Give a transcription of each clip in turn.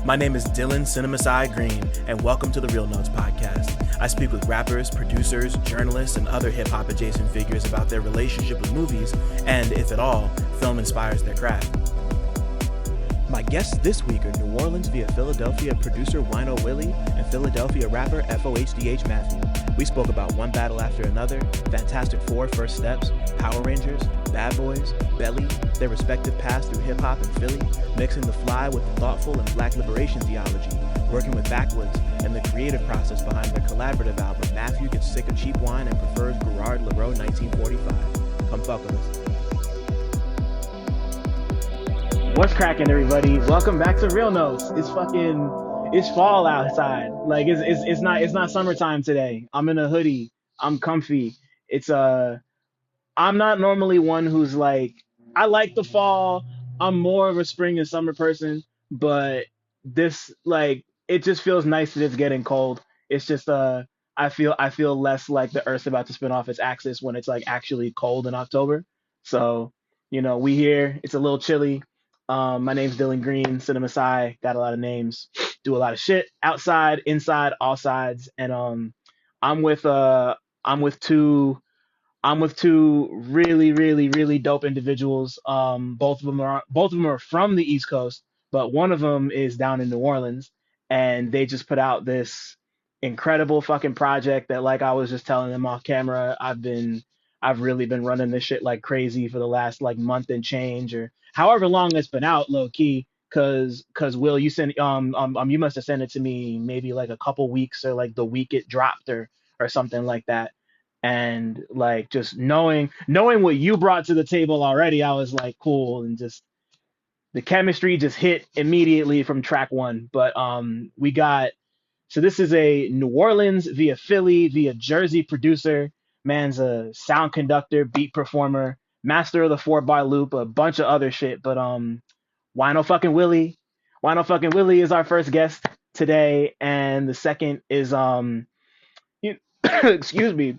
My name is Dylan CineMasai Green, and welcome to the Real Notes podcast. I speak with rappers, producers, journalists, and other hip-hop adjacent figures about their relationship with movies, and, if at all, film inspires their craft. My guests this week are New Orelans-via-Philadelphia producer Wino Willy and Philadelphia rapper FOHDH Matthew. We spoke about One Battle After Another, Fantastic Four First Steps, Power Rangers, Bad Boys, Belly, their respective paths through hip-hop and Philly, mixing the fly with the thoughtful and black liberation theology, working with Backwoodz, and the creative process behind their collaborative album Matthew Gets Sick of Cheap Wine and Prefers Gruaud-Larose 1945. Come fuck with us. What's cracking, everybody? Welcome back to Real Notes. It's fall outside. Like it's not summertime today. I'm in a hoodie. I'm comfy. I'm not normally one who's like, I like the fall. I'm more of a spring and summer person, but this, like, it just feels nice that it's getting cold. It's just I feel less like the Earth's about to spin off its axis when it's like actually cold in October. So, we here. It's a little chilly. My name's Dylan Green, CineMasai, got a lot of names, do a lot of shit outside, inside, all sides, and I'm with two really, really, really dope individuals. Both of them are from the East Coast, but one of them is down in New Orleans, and they just put out this incredible fucking project that, like I was just telling them off camera, I've really been running this shit like crazy for the last like month and change or however long it's been out, low key. Cause Will, you sent you must have sent it to me maybe like a couple weeks or like the week it dropped or something like that. And like just knowing what you brought to the table already, I was like, cool, and just the chemistry just hit immediately from track one. But so this is a New Orleans via Philly via Jersey producer. Man's a sound conductor, beat performer, master of the 4-bar loop, a bunch of other shit. But Wino fucking Willy is our first guest today, and the second is excuse me.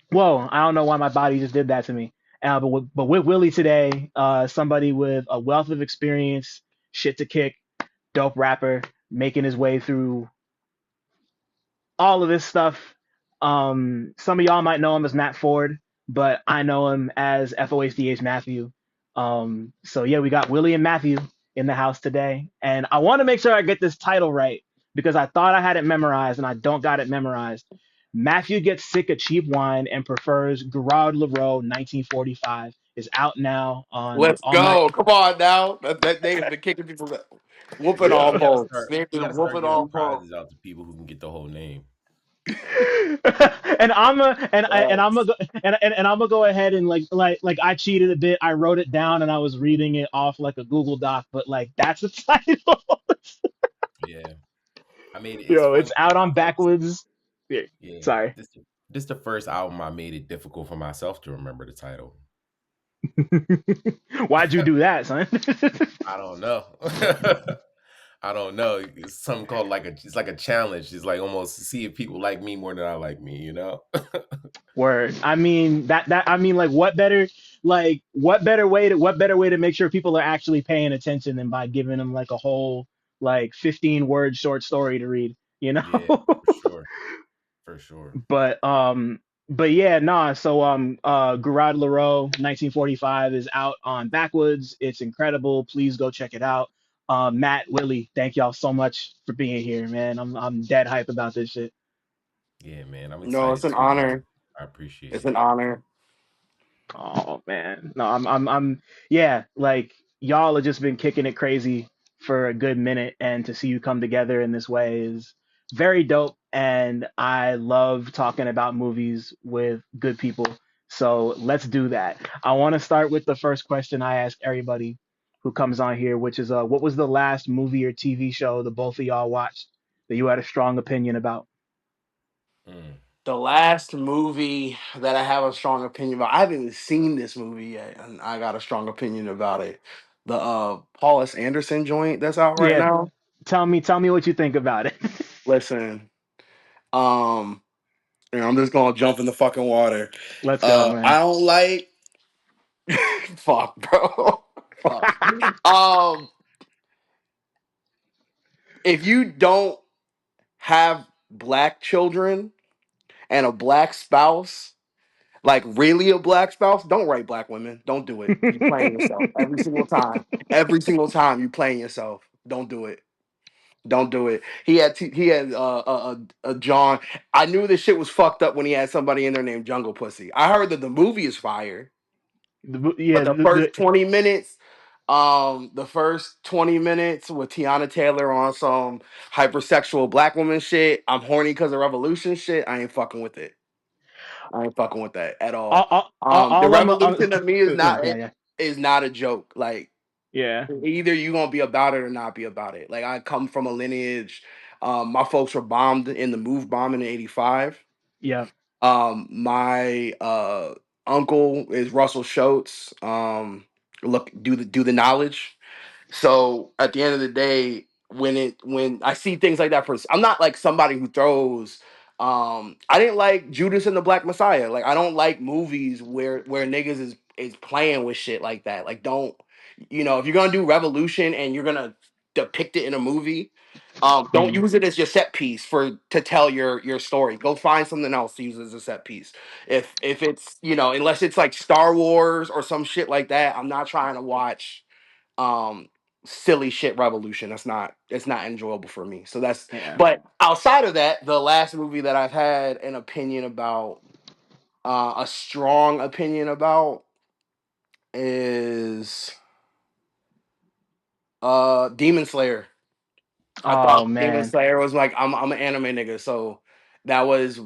Whoa, I don't know why my body just did that to me. But with Willy today, somebody with a wealth of experience, shit to kick, dope rapper, making his way through all of this stuff. Some of y'all might know him as Matt Ford, but I know him as FOHDH Matthew. So yeah, we got Willy and Matthew in the house today, and I want to make sure I get this title right because I thought I had it memorized and I don't got it memorized. Matthew Gets Sick of Cheap Wine and Prefers Gruaud-Larose 1945 is out now on. Let's go. Come on now. That name's been kicking people whooping Yeah, all we gotta boats. start. They've We been gotta start whooping giving all prizes boats. out to people who can get the whole name. and I'm gonna go ahead and like I cheated a bit. I wrote it down and I was reading it off like a Google Doc, but like that's the title. Yeah, I mean it's Yo, funny. it's out on Backwoodz. Yeah, Sorry. this the first album I made it difficult for myself to remember the title. Why'd you do that, son? I don't know. I don't know. It's something called it's like a challenge. It's like almost to see if people like me more than I like me, you know? Word. I mean like what better way to make sure people are actually paying attention than by giving them like a whole like 15-word short story to read, you know? Yeah, for sure. For sure. But yeah, nah. So Gruaud-Larose 1945 is out on Backwoodz. It's incredible. Please go check it out. Matt, Willy, thank y'all so much for being here, man. I'm dead hype about this shit. Yeah, man. I'm No, it's excited an too, man. honor. I appreciate It's it. an honor. Oh man, no, I'm yeah. Like y'all have just been kicking it crazy for a good minute, and to see you come together in this way is very dope. And I love talking about movies with good people. So let's do that. I want to start with the first question I ask everybody who comes on here, which is what was the last movie or TV show the both of y'all watched that you had a strong opinion about? Mm. The last movie that I have a strong opinion about, I haven't even seen this movie yet, and I got a strong opinion about it. The Paul S. Anderson joint that's out right Yeah, now. tell me what you think about it. Listen, um, I'm just gonna jump in the fucking water. Let's go, I man. don't like fuck, bro. Fuck. Um if you don't have black children and a black spouse, like really a black spouse, don't write black women. Don't do it. You playing yourself every single time. Every single time you playing yourself. Don't do it. Don't do it. He had John. I knew this shit was fucked up when he had somebody in there named Jungle Pussy. I heard that the movie is fire, Yeah, but the first 20 minutes with Tiana Taylor on some hypersexual black woman shit. I'm horny because of revolution shit. I ain't fucking with it. I ain't fucking with that at all. The all revolution to me yeah, yeah, is not a joke. Like yeah, either you gonna be about it or not be about it. Like I come from a lineage. My folks were bombed in the move bombing in '85. yeah. My uncle is Russell Schultz. Look, do the knowledge. So at the end of the day, when I see things like that, I'm not like somebody who throws. I didn't like Judas and the Black Messiah. Like I don't like movies where niggas is playing with shit like that. Like don't, if you're gonna do revolution and you're gonna depict it in a movie, don't Mm, use it as your set piece to tell your story. Go find something else to use as a set piece. If it's unless it's like Star Wars or some shit like that, I'm not trying to watch um silly shit revolution. It's not enjoyable for me. So that's yeah. but outside of that, the last movie that I've had an opinion about, a strong opinion about, is Demon Slayer. I Oh thought Demon man. Slayer was like I'm an anime nigga, so that was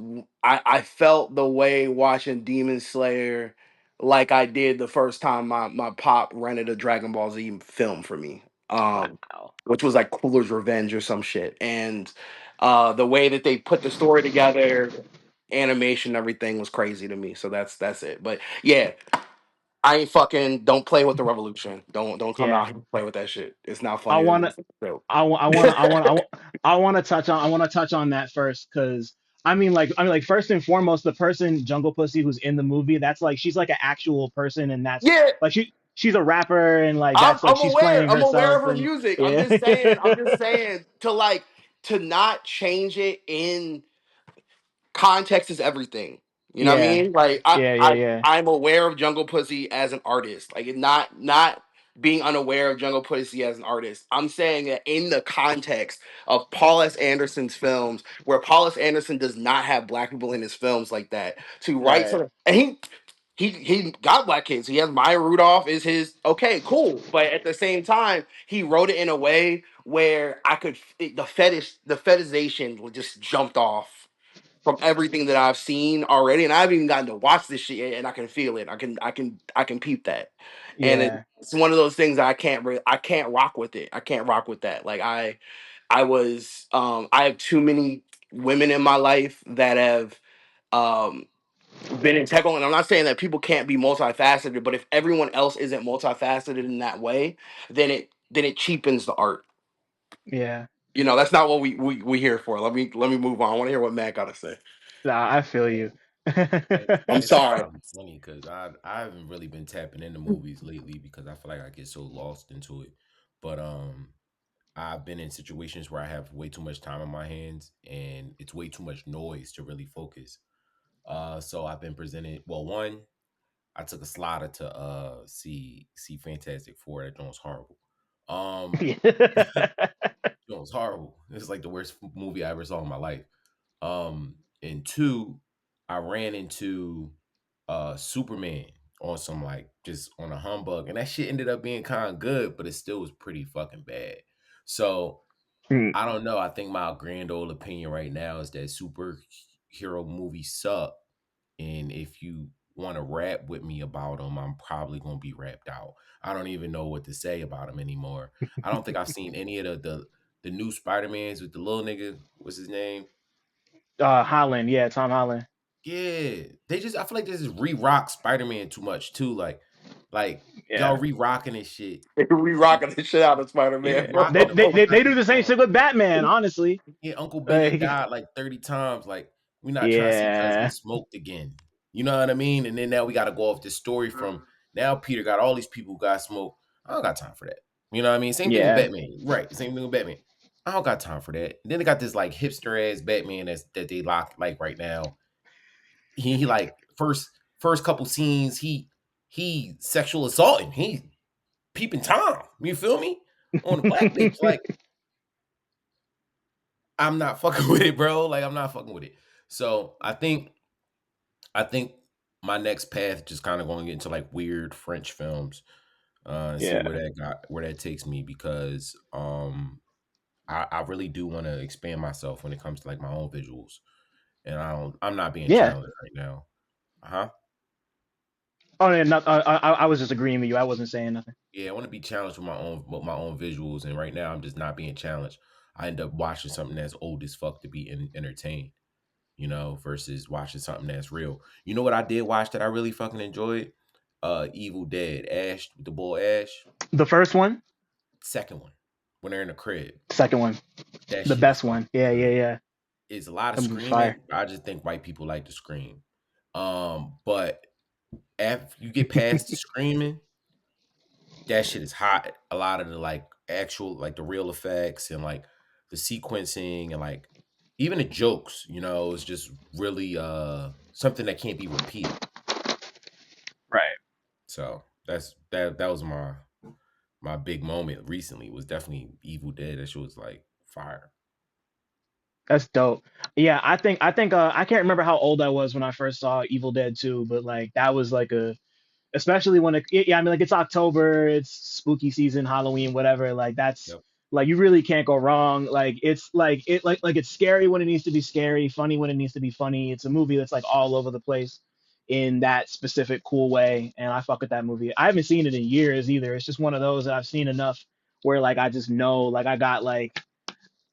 I felt the way watching Demon Slayer like I did the first time my pop rented a Dragon Ball Z film for me. Wow. Which was like Cooler's Revenge or some shit. And the way that they put the story together, animation, everything was crazy to me. So that's it. But yeah, I ain't fucking don't play with the revolution. Don't come Yeah. out here and play with that shit. It's not I funny to me. wanna It's a joke. I want to touch on that first because I mean like first and foremost the person Jungle Pussy who's in the movie, that's like she's like an actual person, and that's Yeah, like she's a rapper, and like I'm that's like I'm she's aware. playing I'm aware of herself, her and music. I'm yeah. just saying. I'm just saying to not change it in context is everything. You know what I Yeah, mean? Like yeah. I'm aware of Jungle Pussy as an artist. Like not being unaware of Jungle Pussy as an artist. I'm saying that in the context of Paul S. Anderson's films, where Paul S. Anderson does not have black people in his films like that, to write Right. something, and he got black kids. He has Maya Rudolph is his okay, cool. But at the same time, he wrote it in a way where the fetishization just jumped off from everything that I've seen already, and I haven't even gotten to watch this shit yet, and I can feel it. I can peep that, and Yeah. it's one of those things that I can't rock with it. I can't rock with that. Like I have too many women in my life that have um been integral, and I'm not saying that people can't be multifaceted, but if everyone else isn't multifaceted in that way, then it cheapens the art. Yeah. That's not what we here for. Let me move on. I want to hear what Matt got to say. Nah, I feel you. I'm It's sorry. probably funny because I haven't really been tapping into movies lately because I feel like I get so lost into it. But I've been in situations where I have way too much time on my hands and it's way too much noise to really focus. So I've been presented. Well, one, I took a slider to see Fantastic Four. That joint's horrible. Um, joint's horrible. It's like the worst movie I ever saw in my life. And two, I ran into Superman on some like just on a humbug, and that shit ended up being kind of good, but it still was pretty fucking bad. So Hmm. I don't know. I think my grand old opinion right now is that superhero movies suck, and if you want to rap with me about them, I'm probably gonna be rapped out. I don't even know what to say about them anymore. I don't think I've seen any of the new Spider Mans with the little nigga. What's his name? Holland, yeah, Tom Holland. Yeah, they just I feel like they just re-rock Spider-Man too much too. Like y'all Yeah. re-rocking this shit. We rocking the shit out of Spider Man, Yeah, bro. They rocking the they fuck they, out they of do this the same joint. shit with Batman, honestly. Yeah, Uncle Ben had Like, died like 30 times. Like, we're not trying to see cousin yeah. smoked again. You know what I mean? And then now we gotta go off this story from now Peter got all these people who got smoked. I don't got time for that. You know what I mean? Same thing with Yeah. Batman. Right. Same thing with Batman. I don't got time for that. And then they got this like hipster ass Batman that they lock like right now. He like first couple scenes he sexual assaulting. He peeping Tom. You feel me? On the black bitch. Like I'm not fucking with it, bro. Like I'm not fucking with it. So I think my next path just kind of going to get into like weird French films and see Yeah. where that takes me because I really do want to expand myself when it comes to like my own visuals. And I'm not being Yeah. challenged right now. Huh? Oh, yeah, no, I was just agreeing with you. I wasn't saying nothing. Yeah, I want to be challenged with my own visuals, and right now I'm just not being challenged. I end up watching something that's old as fuck to be entertained, versus watching something that's real. You know what I did watch that I really fucking enjoyed? Evil Dead, Ash, the boy Ash, The first one, second one, when they're in the crib. second one, That the shit is best one. fucking Yeah, yeah, good. yeah. It's a lot of That movie's fire. screaming. I just think white people like to scream. But after you get past the screaming, that shit is hot. A lot of the like actual like the real effects and like the sequencing and like even the jokes, is just really something that can't be repeated. Right. So that was my big moment recently was definitely Evil Dead. That shit was like fire. That's dope. Yeah, I think I can't remember how old I was when I first saw Evil Dead 2, but like that was like a especially when yeah, I mean like it's October, it's spooky season, Halloween, whatever. Like that's Yep. like you really can't go wrong. Like it's like it's scary when it needs to be scary, funny when it needs to be funny. It's a movie that's like all over the place in that specific cool way, and I fuck with that movie. I haven't seen it in years either. It's just one of those that I've seen enough where like I just know like I got like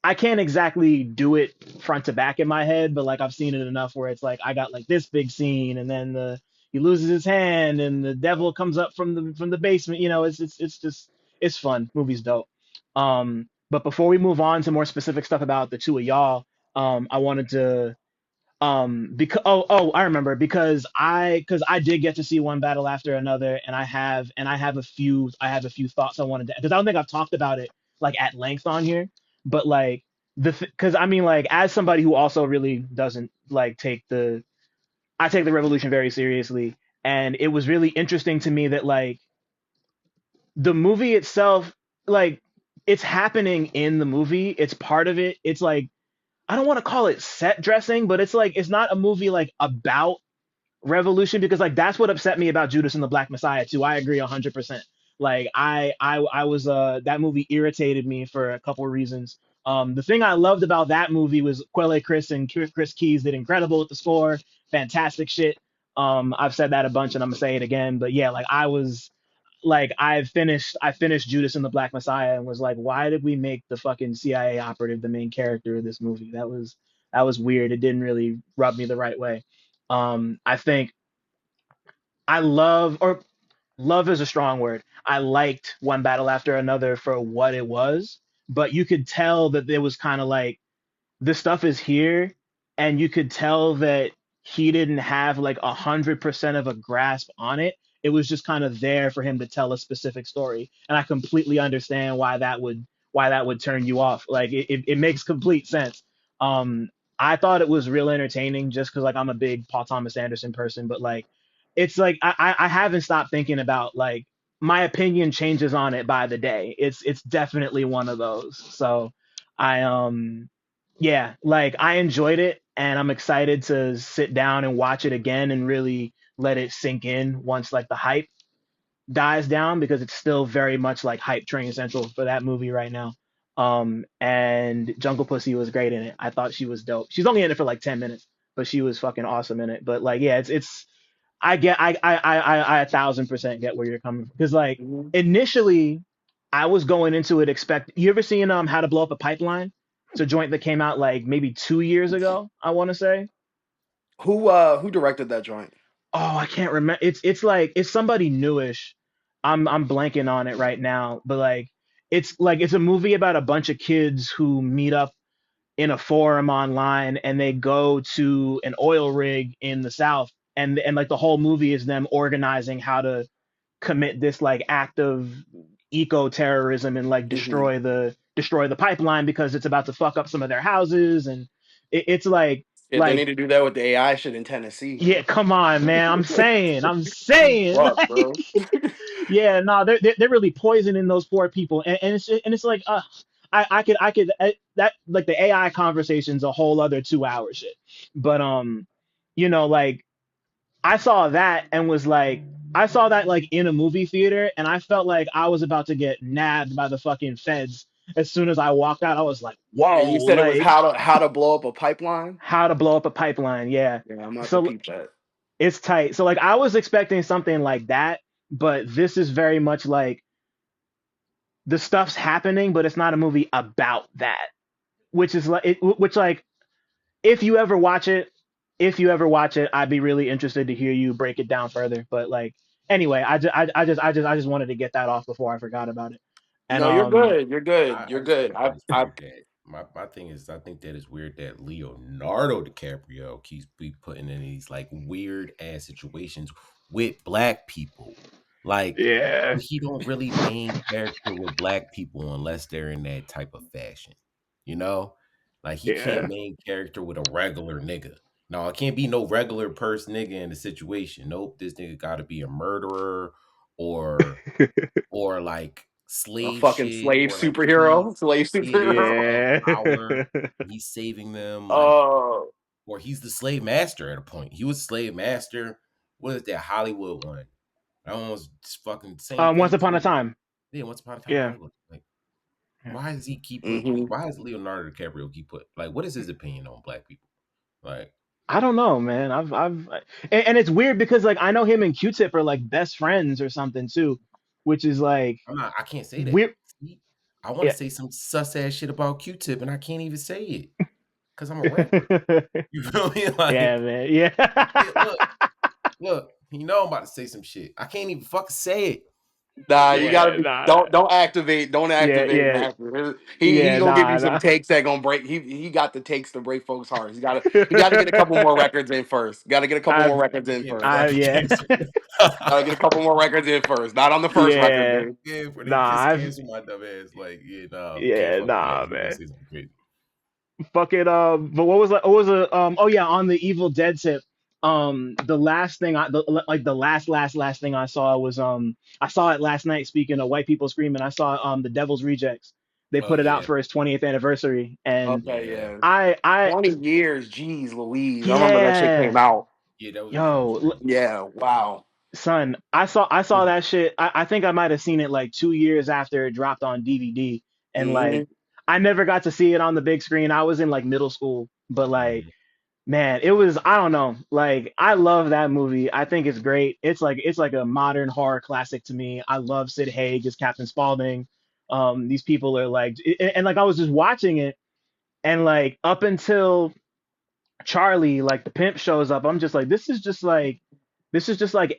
I can't exactly do it front to back in my head, but like I've seen it enough where it's like I got like this big scene, and then he loses his hand, and the devil comes up from the basement. It's just it's fun. Movie's dope. But before we move on to more specific stuff about the two of y'all, I wanted to because I remember because I did get to see one battle after another, and I have a few thoughts I wanted to because I don't think I've talked about it like at length on here, but like because I mean like as somebody who also really doesn't like I take the revolution very seriously, and it was really interesting to me that like the movie itself, like it's happening in the movie, it's part of it, it's like I don't want to call it set dressing, but it's like it's not a movie like about revolution because like that's what upset me about Judas and the Black Messiah too. I agree 100%. Like I was that movie irritated me for a couple of reasons. The thing I loved about that movie was Quelle Chris and Chris Keys did incredible with the score, fantastic shit. I've said that a bunch and I'm gonna say it again, but yeah, like I was like I finished Judas and the Black Messiah and was like, why did we make the fucking CIA operative the main character of this movie? That was weird. It didn't really rub me the right way. I think I love or love is a strong word. I liked One Battle After Another for what it was, but you could tell that there was kind of like the stuff is here, and you could tell that he didn't have like 100% of a grasp on it. It was just kind of there for him to tell a specific story, and I completely understand why that would turn you off. Like it makes complete sense. Um, I thought it was real entertaining just because like I'm a big Paul Thomas Anderson person, but like it's like I haven't stopped thinking about like my opinion changes on it by the day. It's definitely one of those. So I yeah, like I enjoyed it and I'm excited to sit down and watch it again and really let it sink in once like the hype dies down because it's still very much like hype train central for that movie right now. And Jungle Pussy was great in it. I thought she was dope. She's only in it for like 10 minutes, but she was fucking awesome in it. But like yeah, it's I get I 1,000% get where you're coming from because like Mhm. initially I was going into it expect you ever seen How to Blow Up a Pipeline? It's a joint that came out like maybe 2 years ago, I want to say. Who directed that joint? Oh, I can't remember. It's like it's somebody newish. I'm blanking on it right now, but like it's a movie about a bunch of kids who meet up in a forum online and they go to an oil rig in the South, and like the whole movie is them organizing how to commit this like act of eco terrorism and like Hmm. destroy destroy the pipeline because it's about to fuck up some of their houses, and it's like Yeah, they need like to do that with the AI shit in Tennessee. yeah, come on, man. I'm saying, Fuck, like, bro. yeah, no, they're really poisoning those poor people, and it's like, that like the AI conversation's a whole other 2 hour shit, but like I saw that and was like, I saw that like in a movie theater, and I felt like I was about to get nabbed by the fucking feds as soon as I walked out. I was like, whoa, And you said it was like how to blow up a pipeline. how to blow up a pipeline, yeah. Yeah, I'm about to So peep that. it's tight. So like I was expecting something like that, but this is very much like the stuff's happening, but it's not a movie about that. Which is like which like if you ever watch it, I'd be really interested to hear you break it down further. But like anyway, I just wanted to get that off before I forgot about it. And No, you're good. You're good. I You're just good. think that it's weird that my thing is I think that it's weird that Leonardo DiCaprio keeps be putting in these like weird ass situations with black people. Like yeah, he don't really main character with black people unless they're in that type of fashion. You know? Like he can't yeah. main character with a regular nigga. No, it can't be no regular person nigga in the situation. Nope, this nigga gotta be a murderer or like a slave fucking shit slave or like he superhero. Slave he superhero. have Yeah. power and he's saving them like Oh, or he's the slave master at a point. He was slave master. What is that Hollywood one? That one was just fucking same Once thing upon a too. time. Yeah, Once Upon a Time in Yeah. Hollywood. Like, why does he keep put? hmm Why does Leonardo DiCaprio keep put? Like, what is his opinion on black people? Like, I don't know, man. And it's weird because like I know him and Q-Tip are like best friends or something too, which is like I'm not. I can't say that. weird. See, I want Yeah. to say some sus ass shit about Q-Tip, and I can't even say it because I'm a rapper. You feel me? Yeah, Like, man. Yeah. yeah, look. You know I'm about to say some shit. I can't even fucking say it. Nah, you gotta Yeah, be. nah. Don't Yeah, activate yeah. Matthew. He Yeah, gonna give you nah, some nah. takes that gonna break. He got the takes to break folks' hearts. He gotta get a couple more records in first. Got to get a couple more I records in Yeah, first. before I get yeah. canceled. Got to get a couple more records in first. Not on the first record, Yeah. dude. Yeah, before they Nah, just I've cancel my dumb ass. Like, yeah, nah, we can't yeah, fuck with that. nah, He gonna man. say something crazy. Fucking but what was it oh yeah, on the Evil Dead tip, the last thing like the last thing I saw was I saw it last night, speaking of white people screaming. I saw the Devil's Rejects. They Oh put it out yeah, for his 20th anniversary, and Okay, yeah, yeah. I 20 years, jeez Louise. I remember that shit came yeah, out. yeah. That was Reject was yo, crazy. Yeah, wow. son, I saw that shit. I think I might have seen it like 2 years after it dropped on DVD, and like hmm I never got to see it on the big screen. I was in like middle school, but like Mhm. man, it was, I don't know, like I love that movie. I think it's great. It's like a modern horror classic to me. I love Sid Haig as Captain Spaulding. These people are like, and like I was just watching it, and like up until Charlie, like the pimp, shows up, I'm just like, this is just like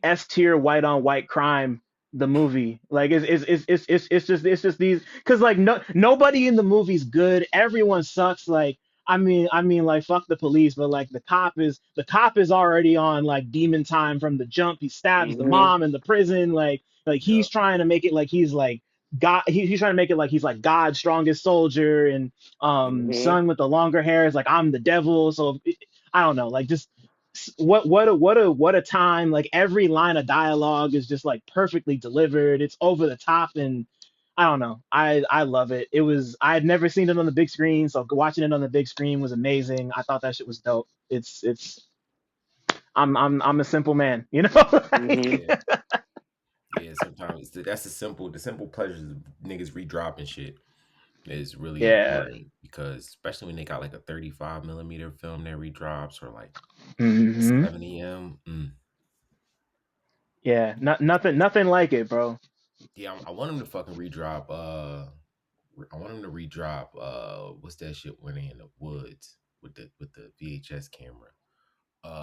S tier white on white crime. The movie, like, it's just these, because like nobody in the movie's good. Everyone sucks. Like, I mean, like, fuck the police, but like the cop is already on like demon time from the jump. He stabs the hmm mom in the prison. Like Yeah. he's trying to make it like he's like God. He's trying to make it like he's like God's strongest soldier, and hmm son with the longer hair is like, I'm the devil. So I don't know, like, just what a time. Like every line of dialogue is just like perfectly delivered. It's over the top, and I don't know, I love it. I had never seen it on the big screen, so watching it on the big screen was amazing. I thought that shit was dope. It's I'm a simple man, you know. hmm Yeah, yeah. Sometimes that's the simple pleasures of niggas redropping shit is really Yeah. important because especially when they got like a 35 millimeter film that redrops or like a Hmm. 70 m. Yeah, nothing like it, bro. Yeah, I want him to fucking redrop. I want him to redrop. What's that shit when they in the woods with the VHS camera?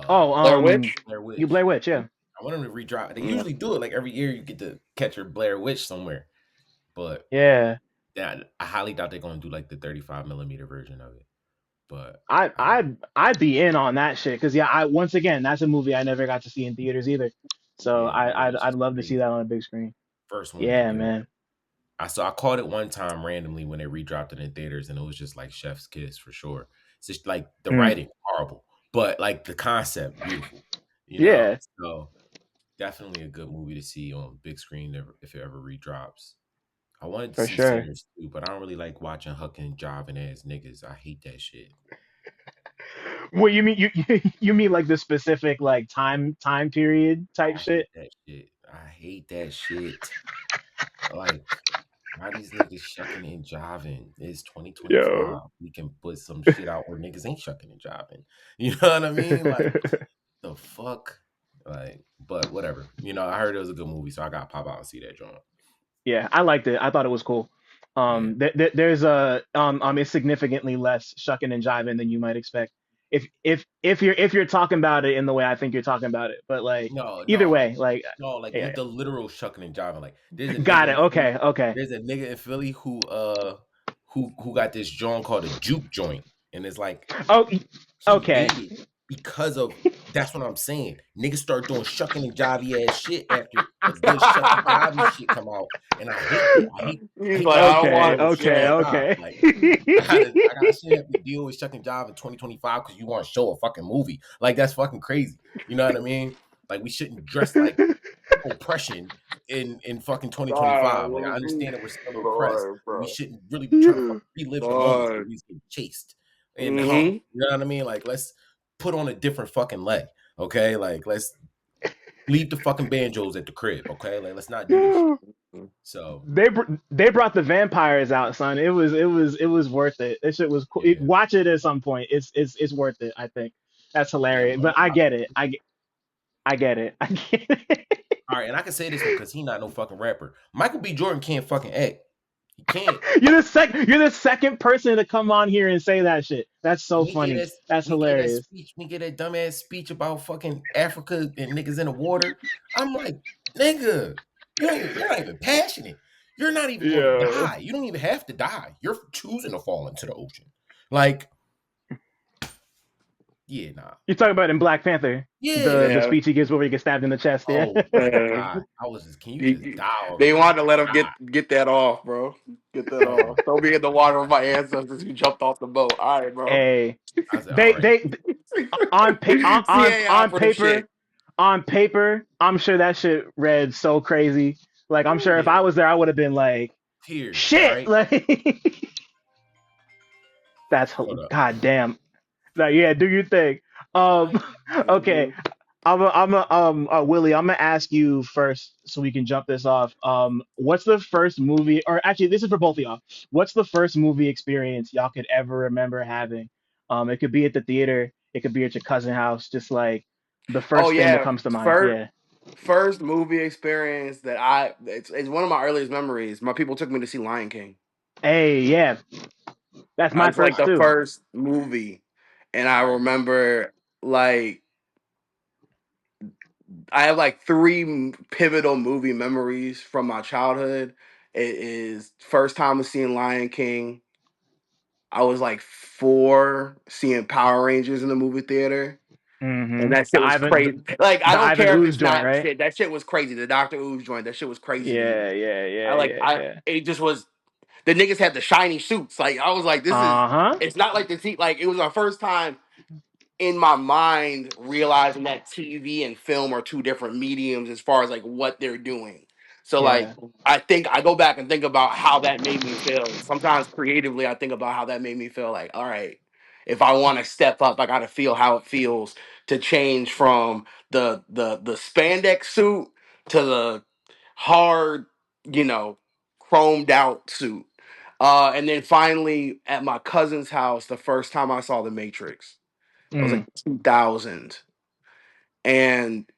Oh, Blair Witch. Blair you Witch. Blair Witch, yeah. I want him to redrop. They Yeah. usually do it like every year. You get to catch your Blair Witch somewhere, but Yeah. yeah, I highly doubt they're gonna do like the 35 millimeter version of it. But I I don't know. I'd be in on that shit, because yeah, I once again, that's a movie I never got to see in theaters either. So Yeah, Blair I'd Witch I'd is love to see crazy. that on a big screen. First one is Yeah, good. man. I caught it one time randomly when they redropped it in theaters, and it was just like Chef's Kiss for sure. It's just like the Mm, writing horrible, but like the concept beautiful, you know. yeah, So definitely a good movie to see on big screen if it ever redrops. I wanted to for see sure. Sinners too, but I don't really like watching hucking and jiving ass niggas. I hate that shit. What you mean? You mean like the specific like time period type I hate shit? that shit. I hate that shit. Like, why these niggas shucking and jiving? It's Yo. 2025. We can put some shit out where niggas ain't shucking and jiving. You know what I mean? Like, the fuck? Like, but whatever. You know, I heard it was a good movie, so I got to pop out and see that joint. Yeah, I liked it. I thought it was cool. Yeah. There's it's significantly less shucking and jiving than you might expect. If you're talking about it in the way I think you're talking about it, but like No, either no, way, like no, like yeah, the literal shucking and jiving. Like, got it. Okay, okay. there's a nigga in Philly who got this joint called a juke joint, and it's like Oh, he okay. made it because of that's what I'm saying. Niggas start doing shucking and jivey ass shit after a good shucky jivey shit come out, and I hate that. I He's hate like, when I niggas don't be Okay, want doing shucking okay, and shit. jive. okay. Like I shouldn't have to deal with shucking jive in 2025 because you want to show a fucking movie. Like that's fucking crazy. You know what I mean? Like we shouldn't dress like oppression in fucking Nah, 2025. Like I bro. understand that we're still oppressed, Lord, but we bro. shouldn't really be trying to fucking relive the moments where Lord. we was getting chased and hung. Mm-hmm. You know what I mean? Like let's put on a different fucking leg. Okay? Like let's leave the fucking banjos at the crib. Okay? Like let's not do this shit. Yo, So they brought the vampires out, son. It was worth it. This shit was cool. yeah. Watch it at some point. It's worth it. I think that's Yeah, I'm hilarious. gonna But I pop get it. it. I get it. I get it. All right, and I can say this one because he not no fucking rapper. Michael B. Jordan can't fucking act. He can't. You're the second person to come on here and say that shit. That's so When he get funny. that That's when he get that hilarious. speech, when he get that dumbass speech about fucking Africa and niggas in the water, I'm like, nigga, you're not even passionate. You're not even gonna Yeah. die. You don't even have to die. You're choosing to fall into the ocean. Like, yeah, nah. You're talking about in Black Panther, Yeah. the Yeah. speech he gives where he gets stabbed in the chest. Yeah. Oh my Uh, god. I was just, can you just he- die they already? wanted to let him Die. get that off, bro. Get that Like, off. Don't be in the water with my ancestors who jumped off the boat. All right, bro. Hey, I said, all right. they on pa- CA out on for the shit. paper, I'm sure that shit read so crazy. Like I'm sure if Yeah. I was there, I would have been like, Tears, shit. right? Like that's Hold up. god damn. Like, yeah, do your thing. I Um, Mm-hmm. okay. Willie, I'm gonna ask you first so we can jump this off. What's the first movie, or actually, this is for both of y'all. What's the first movie experience y'all could ever remember having? It could be at the theater, it could be at your cousin's house, just like the Oh first thing that yeah, comes to mind. first Yeah. first movie experience that it's one of my earliest memories. My people took me to see Lion King. Hey, yeah, that's my It's like first the too. first movie, and I all right. remember like I have like three pivotal movie memories from my childhood. It is first time of seeing Lion King. I was like four, seeing Power Rangers in the movie theater. And that The shit was crazy. Like, I The don't Ivan care if Ooze it's joint, not right? shit. That shit was crazy. The Dr. Ooze joint, that shit was crazy to me. Yeah, yeah, I yeah, like yeah, I yeah. it just was the niggas had the shiny suits. Like I was like, this is Uh-huh. it's not like the like it was our first time in my mind realizing that TV and film are two different mediums as far as like what they're doing. So like Yeah. I think I go back and think about how that made me feel. Sometimes creatively I think about how that made me feel like, all right, if I want to step up, I gotta feel how it feels to change from the spandex suit to the hard, you know, chromed out suit. And then finally at my cousin's house, the first time I saw The Matrix. It was Mm. like 2000, and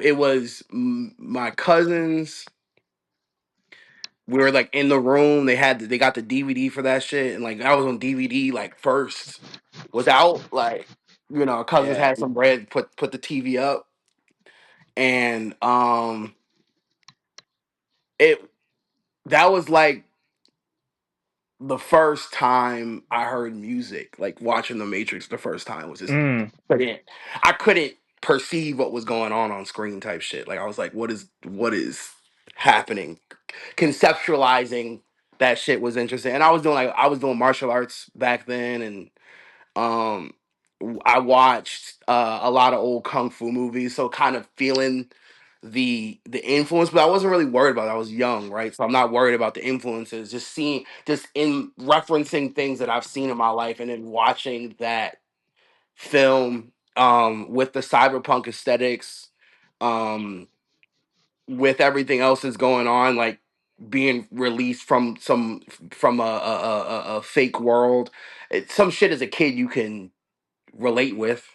it was my cousins. We were like in the room. They got the DVD for that shit, and like I was on DVD like first was out. Like cousins Yeah. had some bread, put the TV up, and it that was like the first time I heard music. Like watching The Matrix the first time was just Mm. couldn't I couldn't perceive what was going on screen type shit. Like I was like, what is happening. Conceptualizing that shit was interesting. And I was doing martial arts back then, and um I watched a lot of old kung fu movies, so kind of feeling the influence, but I wasn't really worried about it. I was young, right? So I'm not worried about the influences. Just in referencing things that I've seen in my life, and then watching that film with the cyberpunk aesthetics, um with everything else that's going on, like being released from a fake world. Some shit as a kid you can relate with.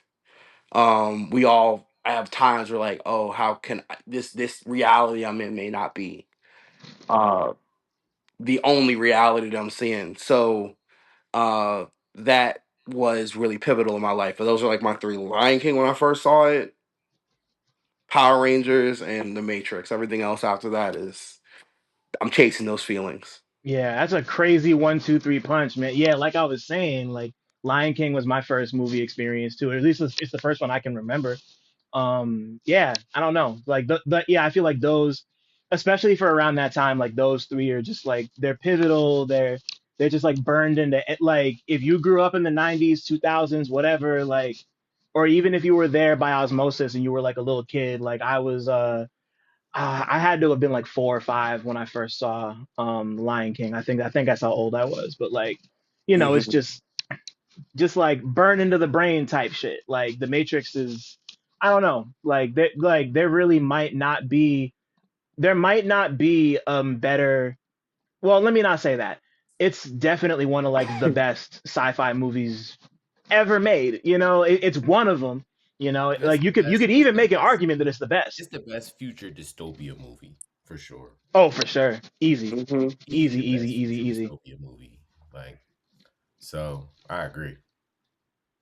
We all have times where like, oh, how can this reality I'm in may not be uh the only reality that I'm seeing. So uh that was really pivotal in my life. But those are like my three: Lion King when I first saw it, Power Rangers, and The Matrix. Everything else after that is I'm chasing those feelings. Yeah, that's a crazy 1, 2, 3 punch, man. Yeah, like I was saying, like Lion King was my first movie experience too, or at least it's the first one I can remember. Yeah, I don't know, like yeah, I feel like those, especially for around that time, like those three are just like they're pivotal. They're just like burned into it. Like if you grew up in the 90s, 2000s, whatever, like, or even if you were there by osmosis and you were like a little kid, like I was. I had to have been like 4 or 5 when I first saw Lion King. I think that's how old I was, but like, it's Hmm. just like burn into the brain type shit. Like the Matrix is, I don't know, like there really might not be, there might not be better. Well, let me not say that. It's definitely one of like the best sci-fi movies ever made. It's one of them. It's Like the you could best. It's even the make an best. argument that it's the best. It's the best future dystopia movie for sure. Oh, for sure, easy, Hmm. Easily easy, the easy, best easy, future easy. dystopia movie. Like so, I agree.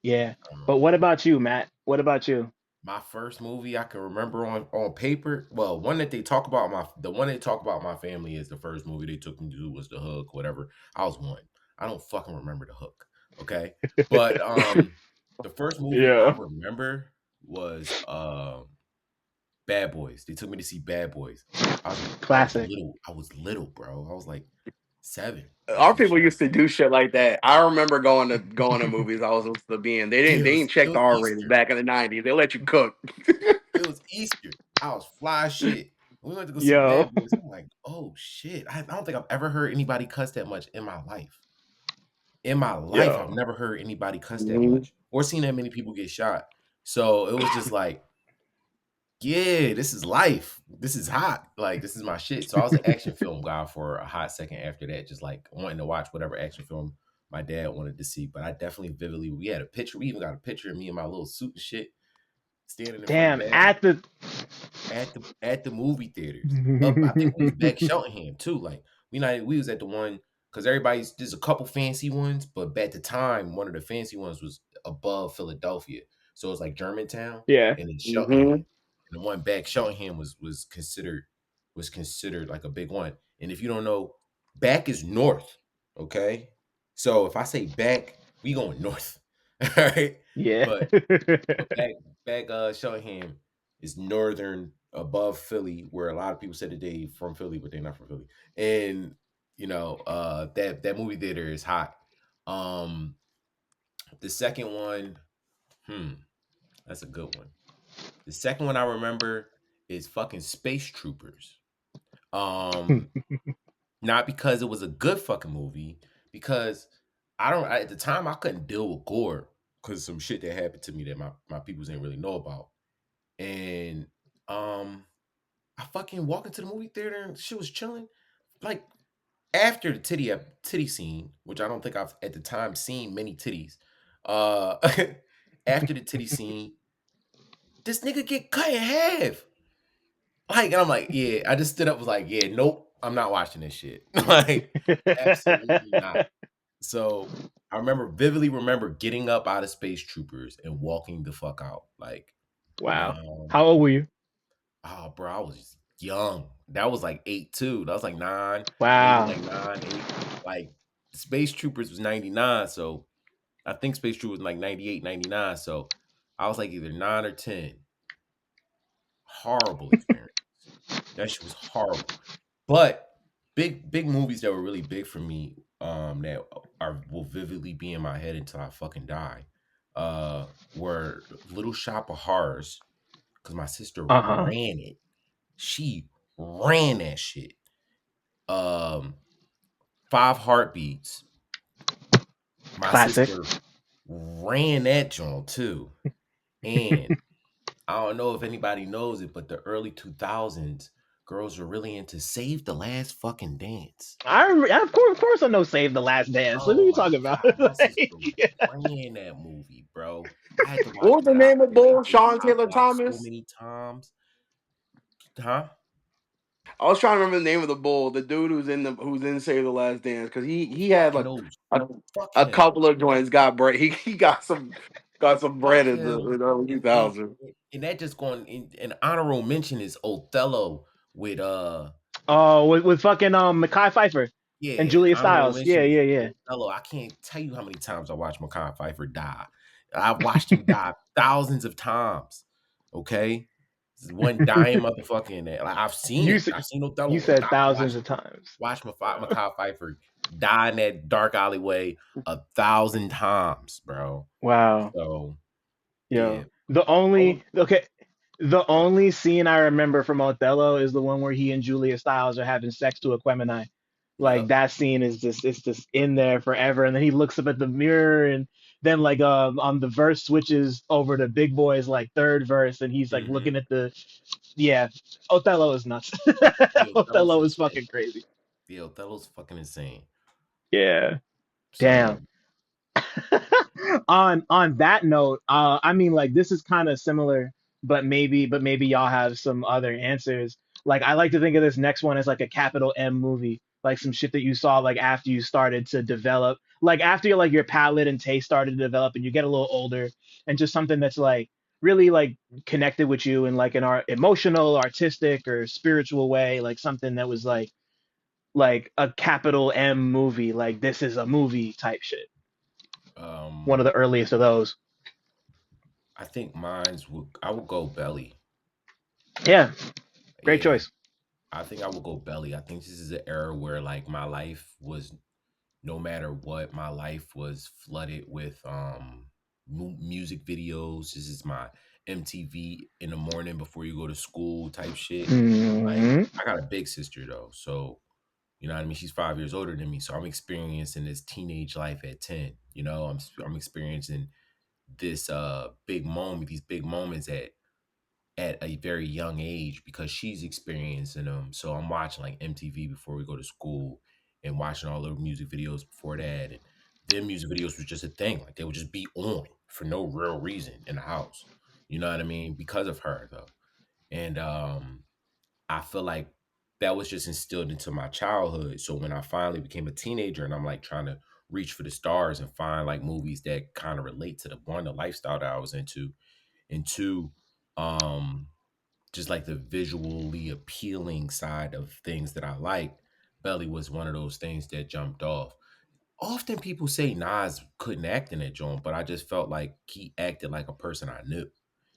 Yeah. But Um, what about you, Matt? What about you? my first movie I can remember on paper. Well, one that they talk about the one they talk about my family is the first movie they took me to was The Hook. Whatever. I was one. I don't fucking remember The Hook. Okay, but the first movie I Yeah. remember was Bad Boys. They took me to see Bad Boys. I was Classic. little. I was little, bro. I was like 7 or Our some people shit like used to that. do shit like that. I remember going to movies I was supposed to be in. They didn't Yeah, they didn't it check the was R rated Easter. back in the '90s. They let you cook. It was Easter. I was fly as shit. We went to go see Yo. Bad Boys. I'm like, oh shit. I don't think I've ever heard anybody cuss that much in my life. In my life, I've Yo. never heard anybody cuss that Mhm. much or seen that many people get shot. So it was just like, yeah, this is life. This is hot. Like, this is my shit. So I was an action film guy for a hot second after that, just like wanting to watch whatever action film my dad wanted to see. But I definitely vividly, we had a picture. We even got a picture of me in my little suit and shit standing in front of Damn. Bad Boys At the. at the movie theaters. Up, I think we was back Cheltenham too. Like we was at the one because there's a couple fancy ones, but at the time one of the fancy ones was above Philadelphia, so it was like Germantown Yeah. and then Cheltenham, Mhm. and the one back Cheltenham was considered like a big one. And if you don't know, back is north. Okay, so if I say back, we going north. All right, Yeah. but but back Cheltenham is northern above Philly, where a lot of people said that they from Philly, but they're not from Philly. And that movie theater is hot. Um the second one, hmm, that's a good one. The second one I remember is fucking Space Troopers. Um Not because it was a good fucking movie, because at the time I couldn't deal with gore because some shit that happened to me that my people didn't really know about. And um I fucking walked into the movie theater and she was chilling. Like after the titty scene, which I don't think I've at the time seen many titties. Uh After the titty scene, this nigga get cut in half. Like, and I'm like, yeah, I just stood up, was like, yeah, nope, I'm not watching this shit. Like, absolutely not. So vividly remember getting up out of Space Troopers and walking the fuck out. Like, Wow. um, How old were you? oh, bro, I was just young. That was like 8 too. That was like 9, maybe Wow. like 9, 8. Like Space Troopers was 99, so I think Space Troopers was like 98, 99. So I was like either 9 or 10. Horrible experience. That shit was horrible. But big movies that were really big for me, that are will vividly be in my head until I fucking die, were Little Shop of Horrors, because my sister Uh-huh. ran it. She ran that shit. Um, Five Heartbeats. My Classic. sister ran that joint too. And I don't know if anybody knows it, but the early 2000s, girls were really into Save the Last Fucking Dance. Of course, I know Save the Last Dance. What are Oh you my talking about? god, my sister Like, ran that movie, bro. I had to watch What was the the name of goddamn Bull? Sean Taylor dialogue so Thomas. many times. Huh? I was trying to remember the name of the bull, the dude who's in Save the Last Dance, because he had Fucking like knows. a, Fuck a him. couple of joints got bread. He got some bread Fuck in the him. early And 2000s. and that just going in an honorable mention is Othello with oh, with fucking Mekhi Phifer and yeah, Julia honorable Stiles. Yeah, mention is yeah, yeah. Othello. I can't tell you how many times I watched Mekhi Phifer die. I've watched him die thousands of times. Okay, this is one dying motherfucker in there. Like I've seen You it. s- I've seen you Othello said die. thousands of times. Watch Mekhi Phifer die in that dark alleyway 1,000 times, bro. Wow. So yeah, Yo, the I would. only okay, the only scene I remember from Othello is the one where he and Julia Stiles are having sex to Aquemini. Like Yep. that scene is just it's just in there forever. And then he looks up at the mirror, and then like on the verse switches over to Big Boy's like third verse, and he's like Mm-hmm. looking at the yeah. Othello is nuts. Yeah, Othello's Othello is insane. fucking crazy. Yeah, Othello's fucking insane. Yeah. So Damn. On that note, I mean, like this is kind of similar, but maybe y'all have some other answers. Like I like to think of this next one as like a capital M movie, like some shit that you saw like after you started to develop, like after your palate and taste started to develop, and you get a little older, and just something that's like really like connected with you in like an art, emotional, artistic, or spiritual way, like something that was like a capital M movie, like this is a movie type shit. One of um the earliest of those. I think mine's would I would go Belly. Yeah, great Yeah. choice. I think I would go Belly. I think this is an era where like my life was, no matter what, my life was flooded with music videos. This is my MTV in the morning before you go to school type shit. Like Hmm. I got a big sister though, so you know what I mean. She's 5 years older than me, so I'm experiencing this teenage life at 10. You know, I'm experiencing this big moment, these big moments at a very young age because she's experiencing them. So I'm watching like MTV before we go to school and watching all the music videos before that. And then music videos was just a thing. Like they would just be on for no real reason in the house. You know what I mean? Because of her though. And I feel like that was just instilled into my childhood. So when I finally became a teenager and I'm like trying to reach for the stars and find like movies that kind of relate to the lifestyle that I was into, and two, um, just like the visually appealing side of things that I like, Belly was one of those things that jumped off. Often people say Nas couldn't act in that joint, but I just felt like he acted like a person I knew.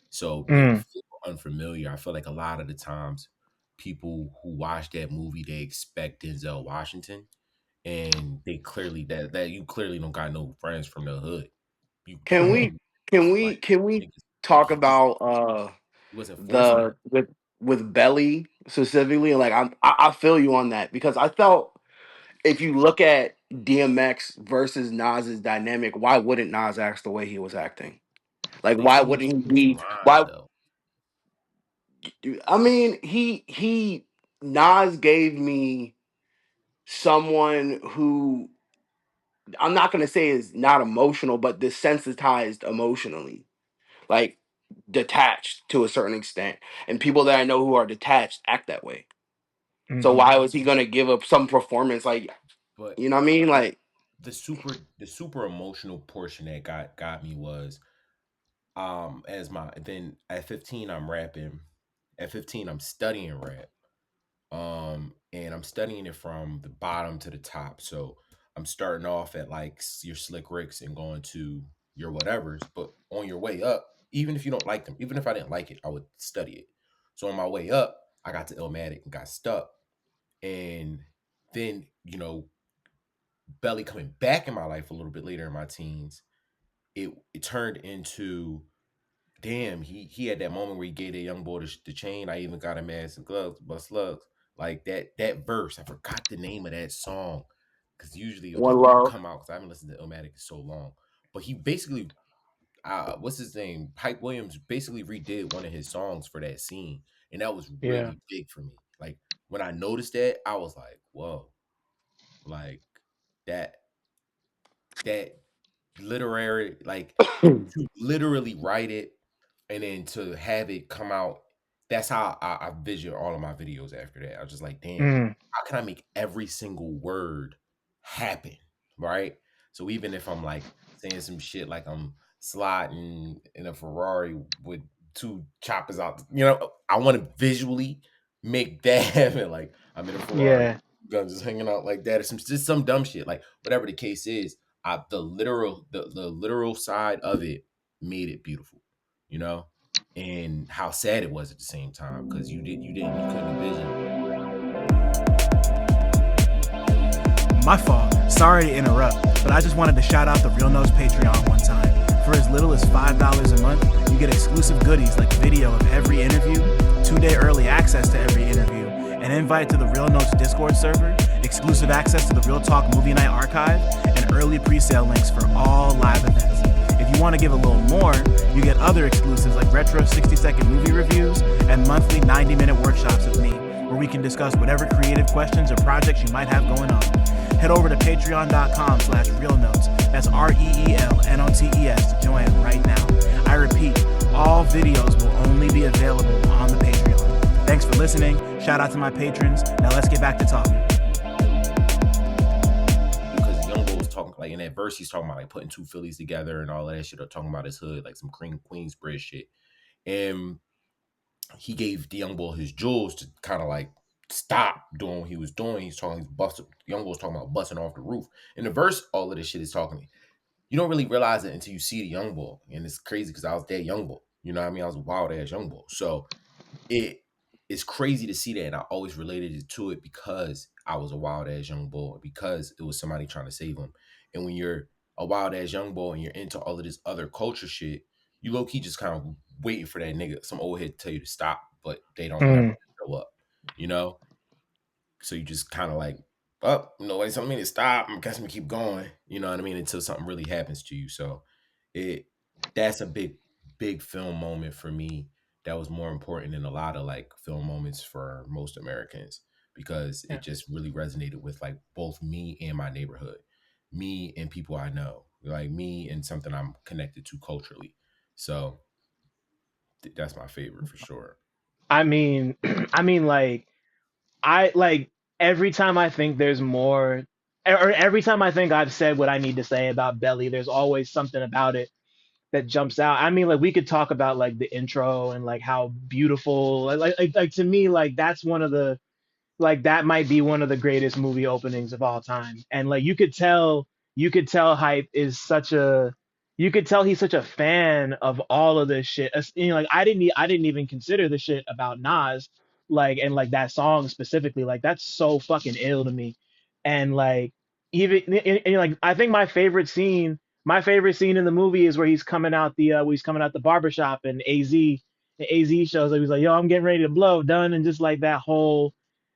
So didn't Mm. feel unfamiliar. I feel like a lot of the times people who watch that movie they expect Denzel Washington, and they clearly that you clearly don't got no friends from the hood. You Can we clearly can we like can we niggas. talk He just about he wasn't forcing it. the with Belly specifically? Like I feel you on that because I felt if you look at DMX versus Nas's dynamic, why wouldn't Nas act the way he was acting? Like They why say he was wouldn't he forcing be rhymes why though. I mean he Nas gave me someone who I'm not gonna say is not emotional, but desensitized emotionally. Like detached to a certain extent. And people that I know who are detached act that way. So Hmm. why was he gonna give up some performance? Like, But you know what I mean? the Like, the super emotional portion that got me was as my then at 15 I'm rapping. At 15 I'm studying rap. And I'm studying it from the bottom to the top. So I'm starting off at like your Slick Ricks and going to your whatevers, but on your way up, even if you don't like them, even if I didn't like it, I would study it. So on my way up, I got to Illmatic and got stuck. And then, Belly coming back in my life a little bit later in my teens, it turned into, damn, he had that moment where he gave that young boy the chain. I even got a mask and gloves, but slugs. Like that verse, I forgot the name of that song because usually One it'll love. come out because I haven't listened to Illmatic in so long. But he basically, what's his name? Hype Williams basically redid one of his songs for that scene, and that was Yeah. really big for me. Like when I noticed that, I was like, whoa, like that that literary, like to literally write it and then to have it come out. That's how I vision all of my videos after that. I was just like, damn, Mm, how can I make every single word happen? Right. So even if I'm like saying some shit like I'm sliding in a Ferrari with two choppers out, I want to visually make that happen. Like I'm in a Ferrari, yeah. guns just hanging out like that, or just some dumb shit. Like whatever the case is, the literal side of it made it beautiful, you know, and how sad it was at the same time because you couldn't envision. My fault. Sorry to interrupt, but I just wanted to shout out the Real Notes Patreon one time. For as little as $5 a month, you get exclusive goodies like video of every interview, 2-day early access to every interview, an invite to the Real Notes Discord server, exclusive access to the Real Talk Movie Night archive, and early pre-sale links for all live events. If you want to give a little more, you get other exclusives like retro 60-second movie reviews and monthly 90-minute workshops with me, where we can discuss whatever creative questions or projects you might have going on. Head over to patreon.com/realnotes. That's REELNOTES to join right now. I repeat, all videos will only be available on the Patreon. Thanks for listening. Shout out to my patrons. Now let's get back to talking. Because Youngboy was talking like in that verse, he's talking about like putting two Phillies together and all of that shit, or talking about his hood, like some Queensbridge shit. And he gave the young boy his jewels to kind of like stop doing what he was doing. Young boy was talking about busting off the roof. In the verse, all of this shit is talking. You don't really realize it until you see the young boy, and it's crazy because I was that young boy. You know what I mean? I was a wild ass young boy. So it's crazy to see that, and I always related it to it because I was a wild ass young boy, because it was somebody trying to save him. And when you're a wild ass young boy and you're into all of this other culture shit, you low key just kind of waiting for that nigga, some old head to tell you to stop, but they don't never Mm. show up, you know? So you just kind of like, oh, nobody's telling me to stop. I guess I'm gonna keep going, you know what I mean? Until something really happens to you. So it that's a big film moment for me that was more important than a lot of like film moments for most Americans, because Yeah. it just really resonated with like both me and my neighborhood, me and people I know, like me and something I'm connected to culturally. So that's my favorite for sure. I mean, I mean, like every time I think there's more, or every time I think I've said what I need to say about Belly, there's always something about it that jumps out. I mean, like we could talk about like the intro and like how beautiful, like to me, like that's one of the, like that might be one of the greatest movie openings of all time. And like you could tell Hype is such a, you could tell he's such a fan of all of this shit. Like I didn't even consider the shit about Nas, like, and like that song specifically, like that's so fucking ill to me. And like even and, like I think my favorite scene in the movie is where he's coming out the barbershop, and AZ shows up. He's like, yo, I'm getting ready to blow, done. And just like that whole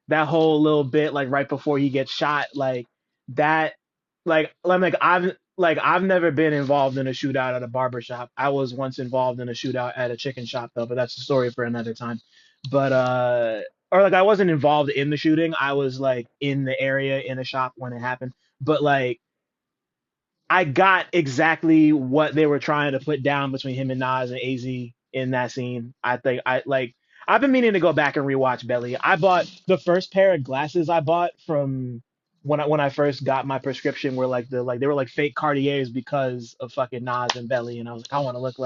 little bit, like right before he gets shot, like that, like I've never been involved in a shootout at a barber shop. I was once involved in a shootout at a chicken shop though, but that's a story for another time. But or like I wasn't involved in the shooting. I was like in the area in a shop when it happened. But like I got exactly what they were trying to put down between him and Nas and AZ in that scene. I think I've been meaning to go back and rewatch Belly. I bought the first pair of glasses I bought from when I first got my prescription were like they were like fake Cartiers because of fucking Nas and Belly, and I was like I want to look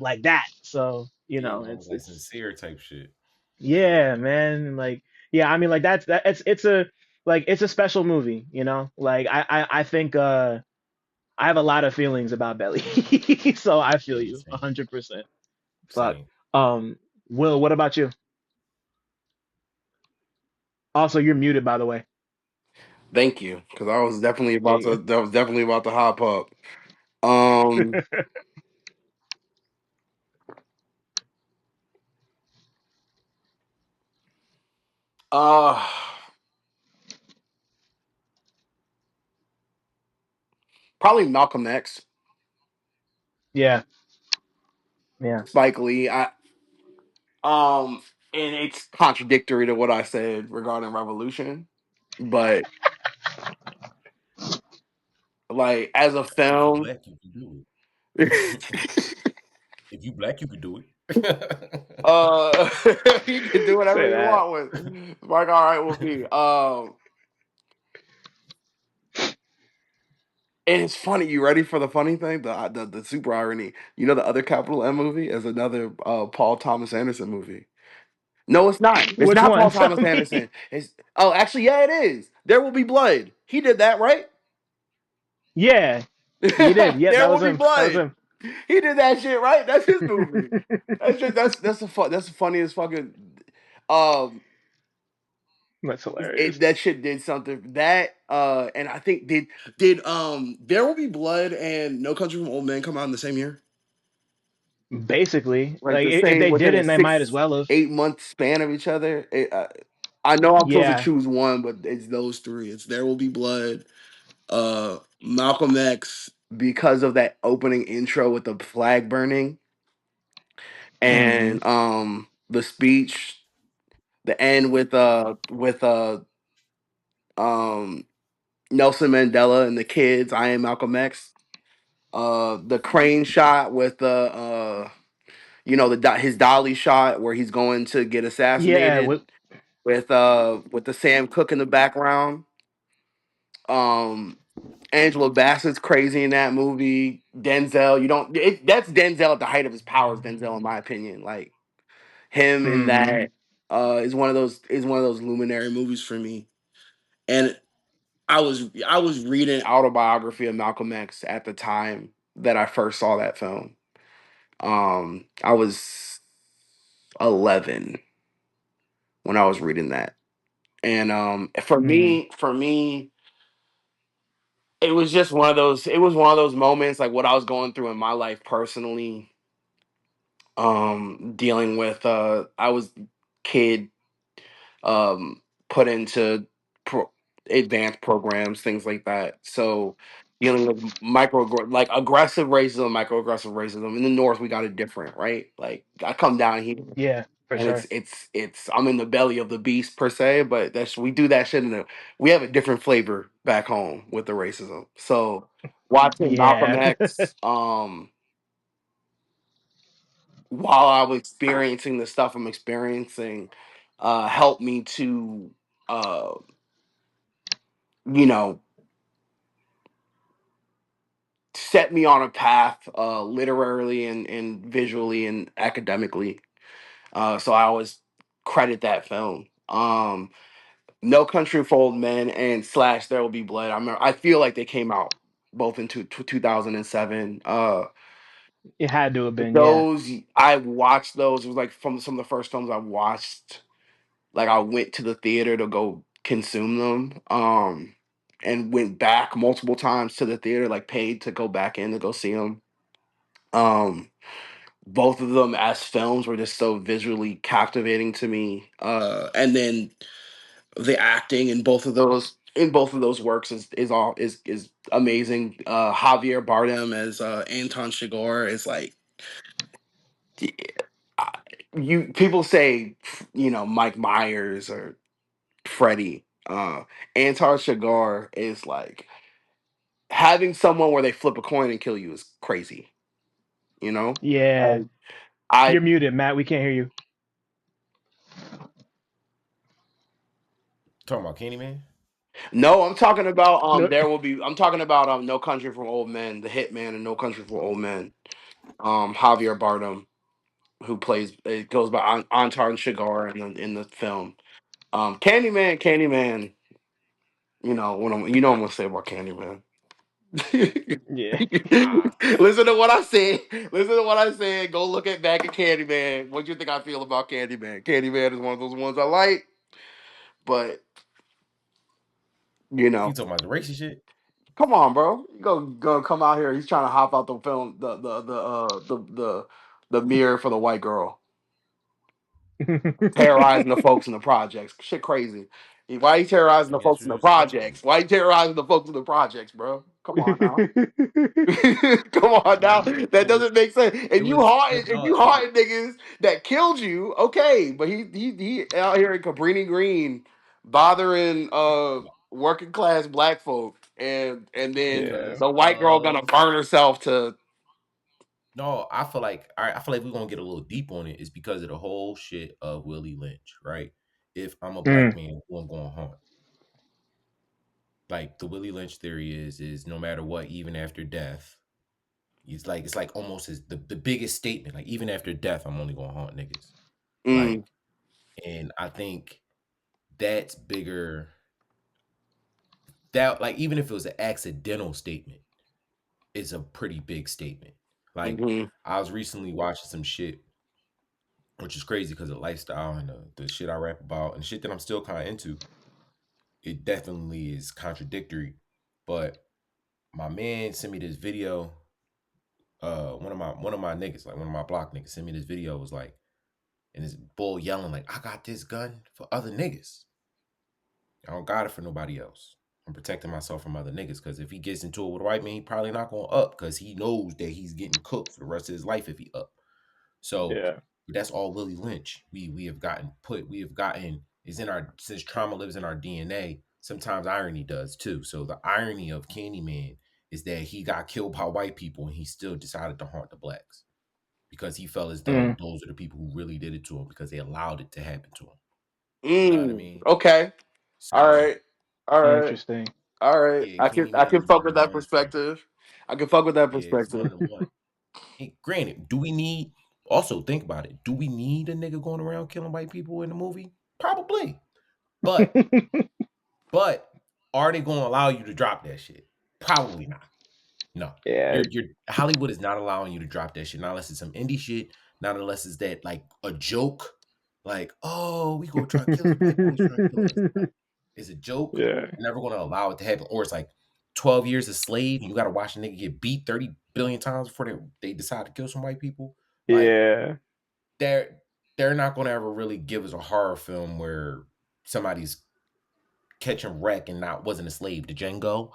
like that. So Yeah, man, it's like it's sincere type shit. yeah, man. Like, yeah, I mean, like it's a special movie, Like I think I have a lot of feelings about Belly, so I feel Yeah, you same, 100%. Fuck. same. Um, Will, what about you? Also, you're muted, by the way. Thank you, because I was definitely There about you to. That was definitely about to hop up. Um. go. Uh. Probably Malcolm X, Yeah, yeah. Spike Lee. And it's contradictory to what I said regarding Revolution, but like as a If you film, black, you can do uh, it. If you black, you can do it. you can do whatever Say you that. want with. Like, all right, with me. And it's funny. You ready for the funny thing? The super irony. You know, the other capital M movie is another Paul Thomas Anderson movie. No, it's not. It's Which not one? Paul Tell Thomas me. Anderson. It's actually, yeah, it is. There Will Be Blood. He did that, right? Yeah, he did. Yep, There that will was be him. That was blood. him. He did that shit, right? That's his movie. That's the funniest fucking um That's hilarious. that shit did something that and I think did There Will Be Blood and No Country for Old Men come out in the same year? Basically, Like like the if same they within a didn't, they might as six well have. 8 month span of each other. I know I'm supposed to Yeah. choose one, but it's those three. It's There Will Be Blood, Malcolm X because of that opening intro with the flag burning Hmm. and the speech, the end with um Nelson Mandela and the kids, I am Malcolm X. The crane shot with the his dolly shot where he's going to get Yeah. assassinated with the Sam Cooke in the background. Um Angela Bassett's crazy in that movie. Denzel, that's Denzel at the height of his powers. Denzel, in my opinion, like him in Hmm. that is one of those luminary movies for me. And I was reading autobiography of Malcolm X at the time that I first saw that film. I was 11 when I was reading that, and for Hmm. me, for me, it was just one of those. It was one of those moments, like what I was going through in my life personally. Dealing with I was kid put into pro- advanced programs, things like that. So dealing with like aggressive racism, microaggressive racism. In the North, we got it different, right? Like I come down here Yeah, for and sure. it's I'm in the belly of the beast per se, but that's we do that shit we have a different flavor back home with the racism. So watching Malcolm Yeah. X, while I was experiencing the stuff I'm experiencing, helped me to uh you know set me on a path literarily and visually and academically. So I always credit that film. No Country for Old Men and slash There Will Be Blood. I feel like they came out both in 2007. It had to have been. Yeah. Those I watched those. It was like from some of the first films I watched. Like I went to the theater to go consume them. And went back multiple times to the theater, like paid to go back in to go see them. Um, both of them as films were just so visually captivating to me. And then the acting in both of those works is amazing. Javier Bardem as Anton Chigurh is like I- you people say Mike Myers or Freddy. Anton Chigurh is like having someone where they flip a coin and kill you is crazy. You know, Yeah. like, I You're muted, Matt. We can't hear you. Talking about Candyman? no, I'm talking about No. I'm talking about No Country for Old Men, the Hitman and No Country for Old Men. Javier Bardem, who plays it goes by Anton Chigurh in the film. Candyman. I'm gonna say about Candyman. Yeah. Listen to what I said. Listen to what I said. Go look at back at Candyman. What do you think I feel about Candyman? Candyman is one of those ones I like, but You You know, talking about the racist shit? come on, bro. You go come out here. He's trying to hop out the film, the mirror for the white girl, terrorizing the folks in the projects. Shit, crazy. Why you terrorizing I the guess folks you in the just struggling. projects? Why you terrorizing the folks in the projects, bro? Come on now. Come on now. Nah, That doesn't make sense. it was If no, you haunting niggas that killed you, okay. But he out here in Cabrini Green bothering working class black folk, and then Yeah. because the white girl gonna burn herself to no, I feel like all right, I feel like we're gonna get a little deep on it. It's because of the whole shit of Willie Lynch, right? If I'm a black Mm, man, who I'm going haunt. Like the Willie Lynch theory is no matter what, even after death, it's like almost as the biggest statement. Like even after death, I'm only gonna haunt niggas. Like, mm, and I think that's bigger. That like even if it was an accidental statement, it's a pretty big statement. Like mm-hmm, I was recently watching some shit, which is crazy because the lifestyle and the shit I rap about and shit that I'm still kind of into. It definitely is contradictory, but my man sent me this video. One of my niggas, like one of my block niggas, sent me this video. Was like, and this bull yelling like, "I got this gun for other niggas. I don't got it for nobody else. I'm protecting myself from other niggas because if he gets into it with a white man, he probably not going up because he knows that he's getting cooked for the rest of his life if he up. So yeah. that's all Willie Lynch. We have gotten is in our since trauma lives in our DNA. Sometimes irony does too. So the irony of Candyman is that he got killed by white people and he still decided to haunt the blacks because he felt as though Mm, those are the people who really did it to him because they allowed it to happen to him. You know what I mm. mean? Okay. All So right. All right. interesting. All right. yeah, I can Candyman is fuck one with of the that ones. perspective. I can fuck with that Yeah, it's one perspective. of the one. Hey, granted, do we need? Also, think about it. Do we need a nigga going around killing white people in the movie? Probably. But but are they going to allow you to drop that shit? Probably not. No. Yeah. You're Hollywood is not allowing you to drop that shit. Not unless it's some indie shit. Not unless it's that like a joke. Like, oh, we gonna try to kill us. White boys trying to kill us. Like, it's a joke. Yeah. They're never gonna allow it to happen. Or it's like 12 years a slave, and you gotta watch a nigga get beat 30 billion times before they decide to kill some white people. Like, Yeah. they're they're not gonna ever really give us a horror film where somebody's catching wreck and not wasn't a slave to Django.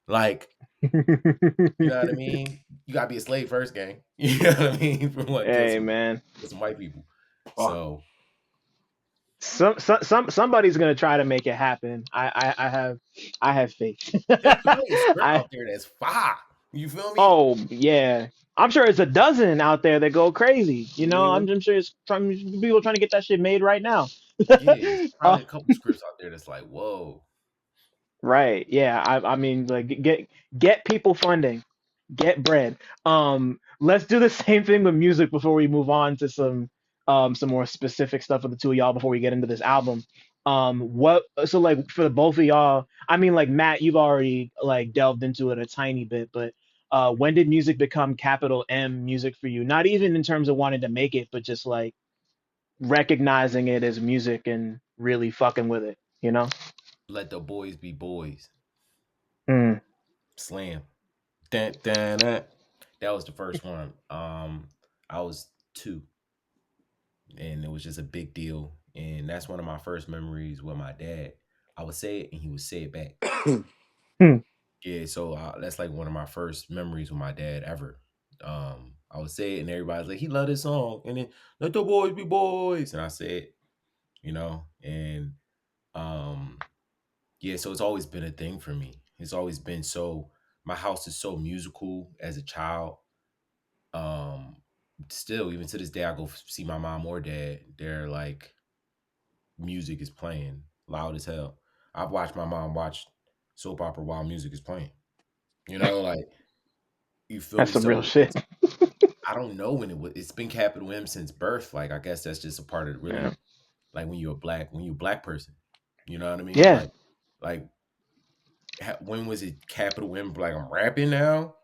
Like, you know what I mean? You gotta be a slave first, gang. You know what I mean? For what Hey man. kill some white people. Oh, So Somebody's gonna try to make it happen. I have faith. there's plenty of script I out there that's fire. You feel me? Oh yeah. I'm sure it's a dozen out there that go crazy. mhm. I'm sure it's people trying to get that shit made right now. Yeah, it's Uh, probably a couple scripts out there that's like, whoa. right. Yeah. I mean, like, get people funding, get bread. Let's do the same thing with music before we move on to some more specific stuff with the two of y'all before we get into this album. What so like for the both of y'all, I mean, like Matt, you've already like delved into it a tiny bit, but when did music become capital M music for you? Not even in terms of wanting to make it, but just like recognizing it as music and really fucking with it, you know? Let the boys be boys. Mm. Slam. Dun, dun, dun. That was the first one. I was 2, and it was just a big deal. And that's one of my first memories with my dad. I would say it, and he would say it back. Hmm. Yeah, so that's like one of my first memories with my dad ever. I would say it, and everybody's like, "He loved this song," and then "Let the boys be boys," and I said, and um, yeah, so it's always been a thing for me. It's always been so. My house is so musical as a child. Um, Still, even to this day, I go see my mom or dad. They're like, music is playing loud as hell. I've watched my mom watch soap opera while music is playing. Like, you feel That's me? some real So shit. I don't know when it was. It's been capital M since birth. Like, I guess that's just a part of Yeah. really, like when you're a black person. You know what I mean? Yeah. Like when was it capital M? Like I'm rapping now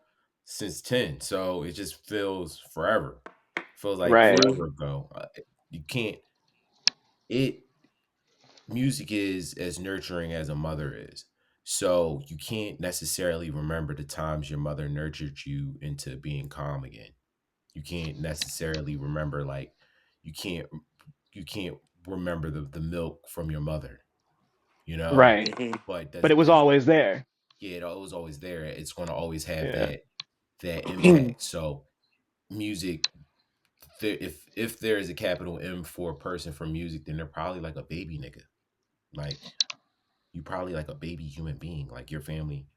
since 10, so it just feels forever. Feels like Right. Mhm. forever ago. You can't. It Music is as nurturing as a mother is. So you can't necessarily remember the times your mother nurtured you into being calm again. You can't necessarily remember like you can't you can't remember the milk from your mother, you know? Right. Hmm. But But it was there's always there. yeah, it was always there. It's going to always have Yeah. that impact. So music, if there is a capital M for a person for music, then they're probably like a baby nigga. Like you probably like a baby human being. Like your family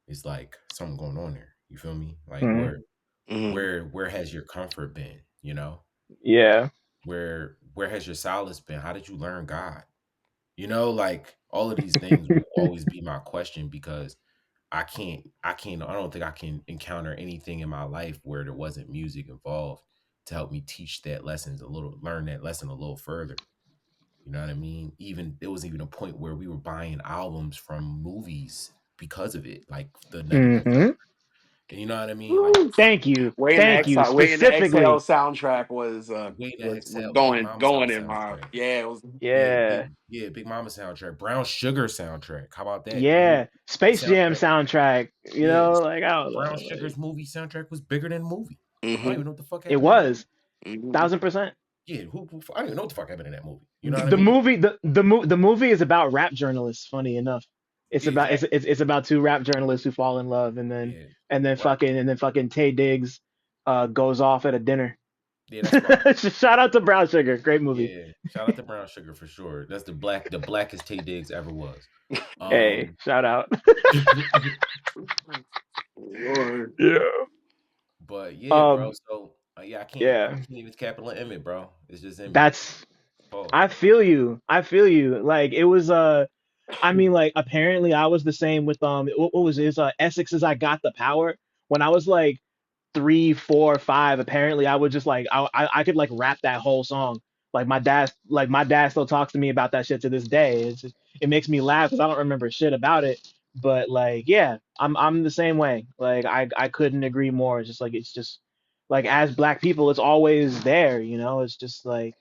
is like something going on there. You feel me? Like Mhm. Hmm. where has your comfort been? You know, Yeah. where has your solace been? How did you learn God? You know, like all of these things will always be my question because I don't think I can encounter anything in my life where there wasn't music involved to help me teach that lessons a little, learn that lesson a little further. You know what I mean? Even there was even a point where we were buying albums from movies because of it, like the Night of Hmm. December. And you know what I mean? Like Thank you. Waiting to Thank you. Exhale, Waiting to Exhale Specifically. soundtrack Wait to was Exhale, Big going Mama going in my soundtrack. yeah. It was Yeah, Yeah. Big Mama soundtrack, Brown Sugar soundtrack. How about that? Yeah. The Space Jam soundtrack. soundtrack. You Yeah, know, like I don't Brown know. Like Sugar's movie soundtrack was bigger than the movie. I don't hmm even know what the fuck it happened in that movie. was hmm 1000%. Yeah, I don't even know what the fuck happened in that movie. You know what I The mean? movie, the movie is about rap journalists. Funny enough, it's Yeah, about exactly. it's about two rap journalists who fall in love, Yeah, right. fucking Tay Diggs goes off at a dinner. Yeah, that's wild. Shout out to Brown Sugar, great movie. Yeah, shout out to Brown Sugar for sure. That's the blackest Tay Diggs ever was. Hey, Um, shout out. Lord. Yeah. but yeah, bro. Um. So yeah, I Yeah. can't even capital M it, bro. It's just in me. That's. Pause. I feel you. I feel you. Like it was. I mean, like apparently I was the same with what was it? It's Essex's "I Got the Power." When I was like 3, 4, 5, apparently I would just like I could like rap that whole song. My dad still talks to me about that shit to this day. It makes me laugh because I don't remember shit about it. But like yeah, I'm the same way. Like I couldn't agree more. It's just like as black people, it's always there. It's just like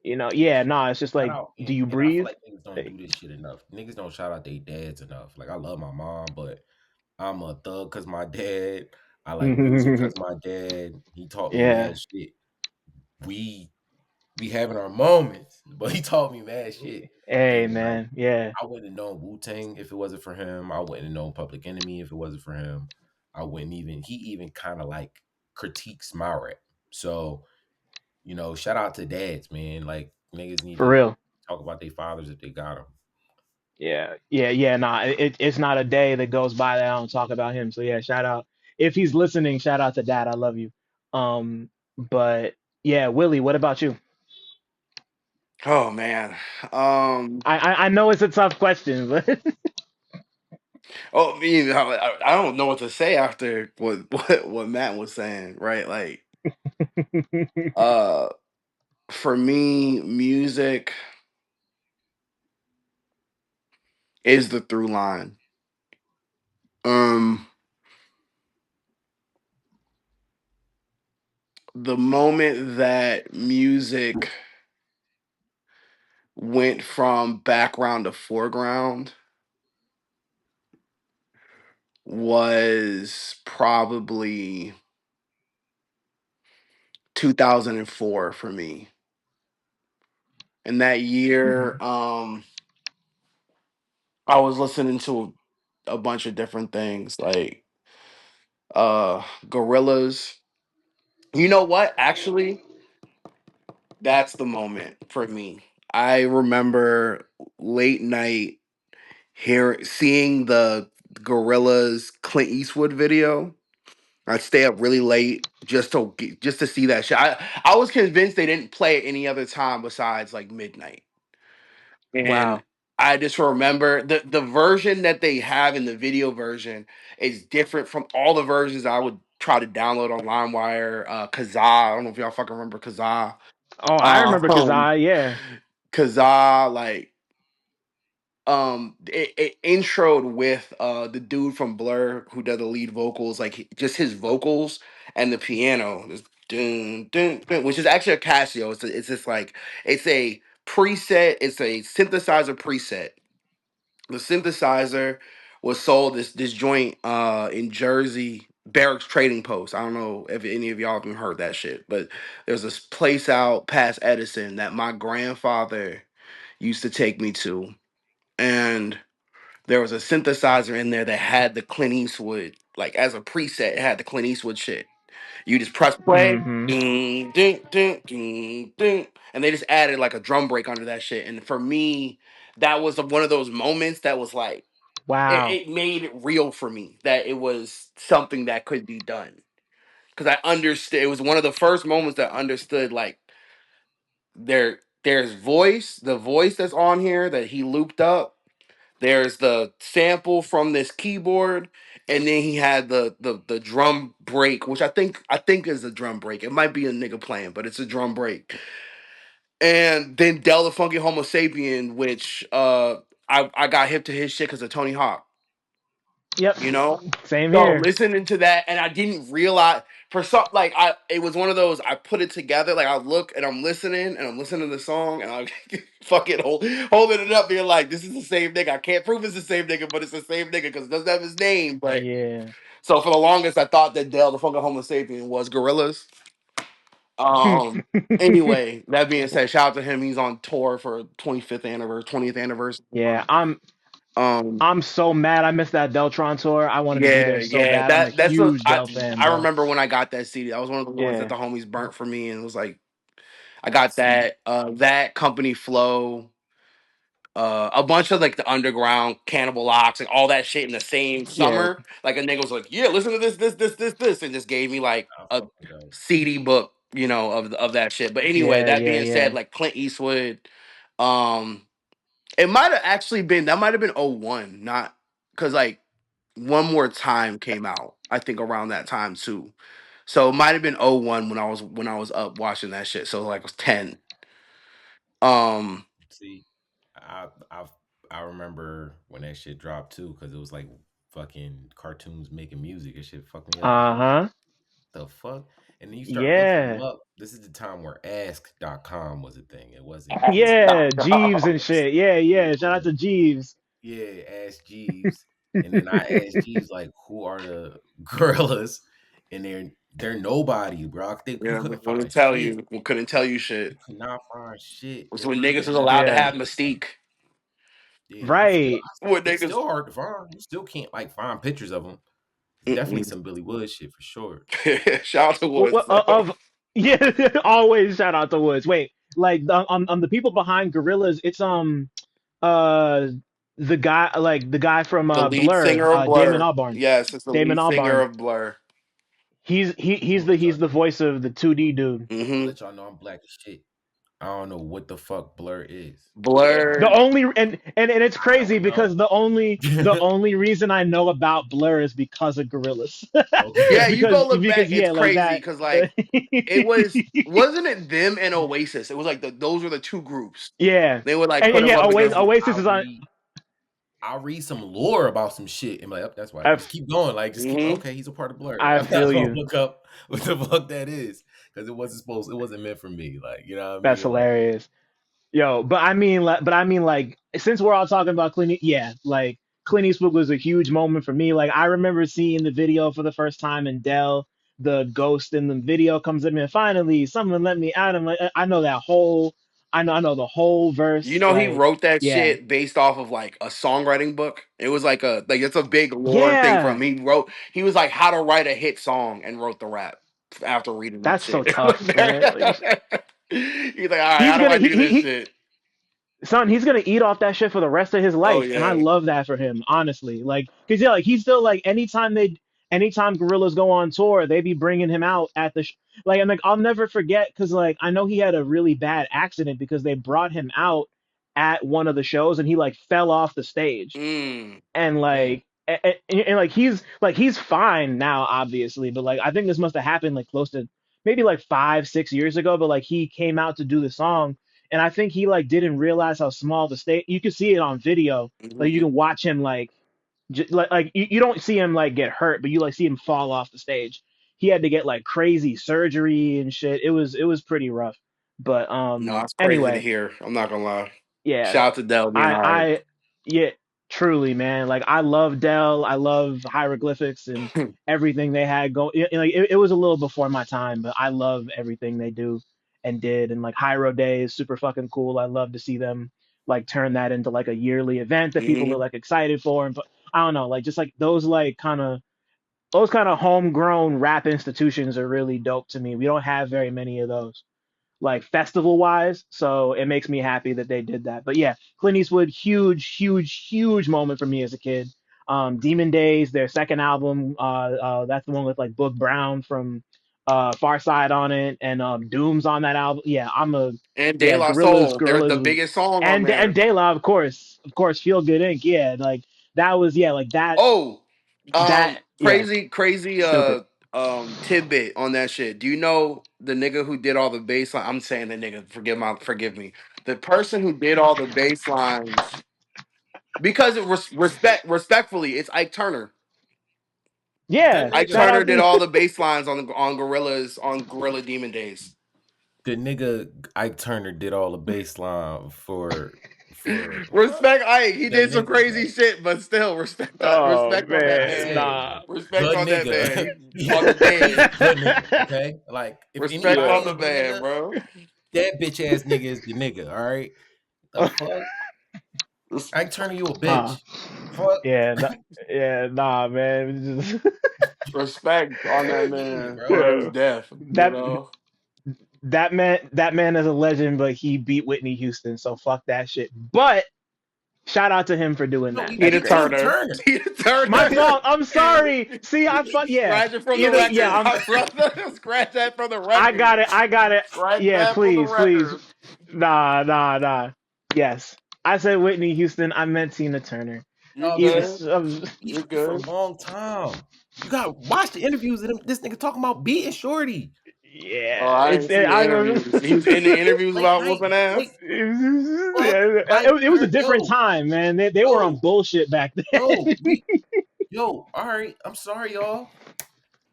Yeah, yeah, nah. It's just shout like, out, do you and I feel breathe? like niggas don't Like, do this shit enough. Niggas don't shout out their dads enough. Like I love my mom, but I'm a thug because my dad. I like music because my dad. He taught me yeah. mad shit. We we having our moments, but he taught me mad shit. Hey And like man, yeah, I wouldn't have known Wu Tang if it wasn't for him. I wouldn't have known Public Enemy if it wasn't for him. I wouldn't even. He even kind of like critiques my rap. So shout out to dads, man. Like niggas need for to real. talk about their fathers if they got them. Yeah, yeah, yeah. Nah, it's not a day that goes by that I don't talk about him. So yeah, shout out if he's listening. Shout out to Dad. I love you. But yeah, Willie, what about you? Oh man. Um. I know it's a tough question, but Oh, I mean, I don't know what to say after what Matt was saying. Right. Like. Uh. For me, music is the through line. Um. The moment that music went from background to foreground was probably 2004 for me. In that year, Mhm. I was listening to a bunch of different things like Gorillas. You know what? Actually, that's the moment for me. I remember late night seeing the Gorillas Clint Eastwood video. I'd stay up really late just to see that shit. I was convinced they didn't play it any other time besides like midnight. And Wow. I just remember the version that they have in the video version is different from all the versions I would try to download on LimeWire. Kazaa, I don't know if y'all fucking remember Kazaa. Oh, I remember Um, Kazai. Yeah. Kazaa, like it introed with the dude from Blur who does the lead vocals, like just his vocals and the piano, just dun, dun, dun, which is actually a Casio. It's just like it's a preset, it's a synthesizer preset The synthesizer was sold this joint in Jersey, Barracks Trading Post. I don't know if any of y'all have heard that shit, but there's this place out past Edison that my grandfather used to take me to, and there was a synthesizer in there that had the Clint Eastwood, like as a preset, it had the Clint Eastwood shit. You just press play, Mm-hmm. ding, ding, ding, ding, ding, and they just added like a drum break under that shit. And for me, that was one of those moments that was like, Wow. it made it real for me that it was something that could be done. Because I understood, it was one of the first moments that I understood like there's the voice that's on here that he looped up. There's the sample from this keyboard, and then he had the drum break, which I think is a drum break. It might be a nigga playing, but it's a drum break. And then Del the Funky Homo Sapien, which I got hip to his shit because of Tony Hawk. Yep. You know, Same so here. listening to that, and I didn't realize for some like it was one of those I put it together. Like I look and I'm listening to the song and I'm fucking holding it up, being like, this is the same nigga. I can't prove it's the same nigga, but it's the same nigga because it doesn't have his name. But Yeah. so for the longest, I thought that Dale the Funky Homo Sapien was Gorillas. Anyway, that being said, shout out to him. He's on tour for 20th anniversary. Yeah. I'm so mad I missed that Deltron tour. I wanted to be there so Yeah. bad. I'm a huge I Del fan, I bro. remember when I got that CD. That was one of the ones that Yeah. the homies burnt for me, and it was like I got that Company Flow, a bunch of like the underground Cannibal Ox, and all that shit in the same Yeah. summer. Like a nigga was like, "Yeah, listen to this," and just gave me like I a fuck with that. CD book, of that shit. But anyway, Yeah. that Yeah. being said, Yeah. like Clint Eastwood, um, it might have actually been that might have been '01, not because like One More Time came out, I think around that time too. So it might have been '01 when I was up watching that shit. So like I was 10. Um See, I I remember when that shit dropped too, because it was like fucking cartoons making music. It shit fucked me up. Like, Uh-huh. the fuck? And then you start looking them Yeah. up. This is the time where Ask.com was a thing. It wasn't Yeah. Instagram. Jeeves and shit. Yeah. Yeah, Yeah. Shout out to Jeeves. yeah, Ask Jeeves. And then I asked Jeeves like, who are the gorillas? And they're nobody, bro. You yeah, couldn't couldn't find tell shit. you. Couldn't tell you You shit. could not find shit. It was They when were niggas was just allowed to Yeah. have nameless. mystique. Yeah, you still. Right. When It's niggas still hard to find. You still can't like find pictures of them. It's definitely mm-mm. some Billy Wood shit for sure. Shout out to Woods. Of yeah. Always shout out to Woods. Wait. Like the people behind Gorillas. It's uh the guy from The lead Blur, singer of Damon Blur. Albarn. Yes, it's the Damon lead singer Albarn. of Blur. He's I'm gonna the let voice of the 2D dude. Hmm y'all know I'm black as shit. I don't know what the fuck Blur is. The Blur. only and it's I crazy don't because know. the only reason I know about Blur is because of Gorillas. Yeah, Okay. you go look back. Because It's yeah, like crazy that. because like wasn't it them and Oasis? It was like those were the two groups. Yeah. They would like put And them yeah, up against. Oasis I'll is on. read I'll read some lore about some shit and be like, oh, that's why. I, Just keep going. Like, just keep. Hmm Okay, he's a part of Blur. I I'm not feel gonna you. look up what the fuck that is because it wasn't meant for me. Like, you know what I That's mean? Like, hilarious. Yo, but I mean, like, since we're all talking about Clint, yeah, like Clint Eastwood was a huge moment for me. Like, I remember seeing the video for the first time in Dell. The ghost in the video comes in and finally someone let me out. I'm like, I know that whole, I know the whole You verse. know he Like, wrote that yeah, shit based off of like a songwriting book. It was like it's a big lore thing from yeah, him. He was like how to write a hit song and wrote the rap after reading that that's so shit. tough, man. Like, He's like, all right, he's how do gonna I do this he shit? son, he's gonna eat off that shit for the rest of his Oh life, and I yeah. love that for him, honestly. Like, cause yeah, like he's still like anytime Gorillas go on tour, they be bringing him out at like, and like I'll never forget, cause like I know he had a really bad accident because they brought him out at one of the shows and he like fell off the stage, Mm. and damn. like and like he's fine now, obviously, but like I think this must have happened like close to maybe like 5 6 years ago, but like he came out to do the song, and I think he like didn't realize how small the stage. You can see it on video, like you Mhm. can watch him like like you don't see him like get hurt, but you like see him fall off the stage. He had to get like crazy surgery and shit. It was pretty rough, but No, it's crazy to anyway, hear. I'm not gonna lie. yeah, Shout out to Dell being I all right. I yeah, Truly, man. Like I love Dell. I love hieroglyphics and everything they had go. Like it was a little before my time, but I love everything they do and did. And like Hyro Day is super fucking cool. I love to see them like turn that into like a yearly event that people are Mhm. like excited for. And but I don't know, like just like those kind of homegrown rap institutions are really dope to me. We don't have very many of those like festival wise. So it makes me happy that they did that. But yeah, Clint Eastwood, huge moment for me as a kid. Demon Days, their second album, that's the one with like Book Brown from Far Side on it, and Doom's on that album. Yeah, And De yeah, La Gorillas, Soul, they're Gorillas the was, biggest song on and there. De La, of course, Feel Good Inc. Yeah, like that was yeah, like Oh, yeah, crazy stupid. tidbit on that shit. Do you know the nigga who did all the bass line? I'm saying the nigga, forgive me. The person who did all the bass lines, because it was respectfully, it's Ike Turner. That Yeah, Ike shout nigga, Turner out did to all the bass lines on Gorillas on Gorilla Demon Days. the nigga Ike Turner did all the bass line for Respect Ike. He that did some nigga, crazy bro. shit, but still Oh respect on that I man, man. said nah. Respect the on that man. nigga. On the man. The nigga, okay? Like if Respect Yeah. anybody on is the the man, nigga, bro. that bitch ass nigga is the nigga, all right? The fuck? Ike Turner, you a Nah. bitch. Fuck. Yeah, yeah, nah, man. Respect on that Crazy, man for bro. his death, you That know. that man is a legend, but he beat Whitney Houston, so fuck that shit. But shout out to him for doing No, that. he That's Tina beat crazy. Tina Turner. Turner. Tina My Turner. fault. I'm sorry. See, yeah. Scratch it from the Either yeah, record, my brother. Scratch that from the I record. got it. I got it. Scratch Yeah, that from the please. record. Nah. Yes, I said Whitney Houston. I meant Tina Turner. You Y'all Either been good? beefing You for a good? long time. You gotta watch the interviews of this nigga talking about beating Shorty. Oh, yeah, I it's didn't see the I don't. interviews. He was in the interviews Late about night, whooping late ass. fuck Yeah, Ike it was a Turner. different time, man. They were on Yo, bullshit back then. yo, we, yo, all right. I'm sorry, y'all.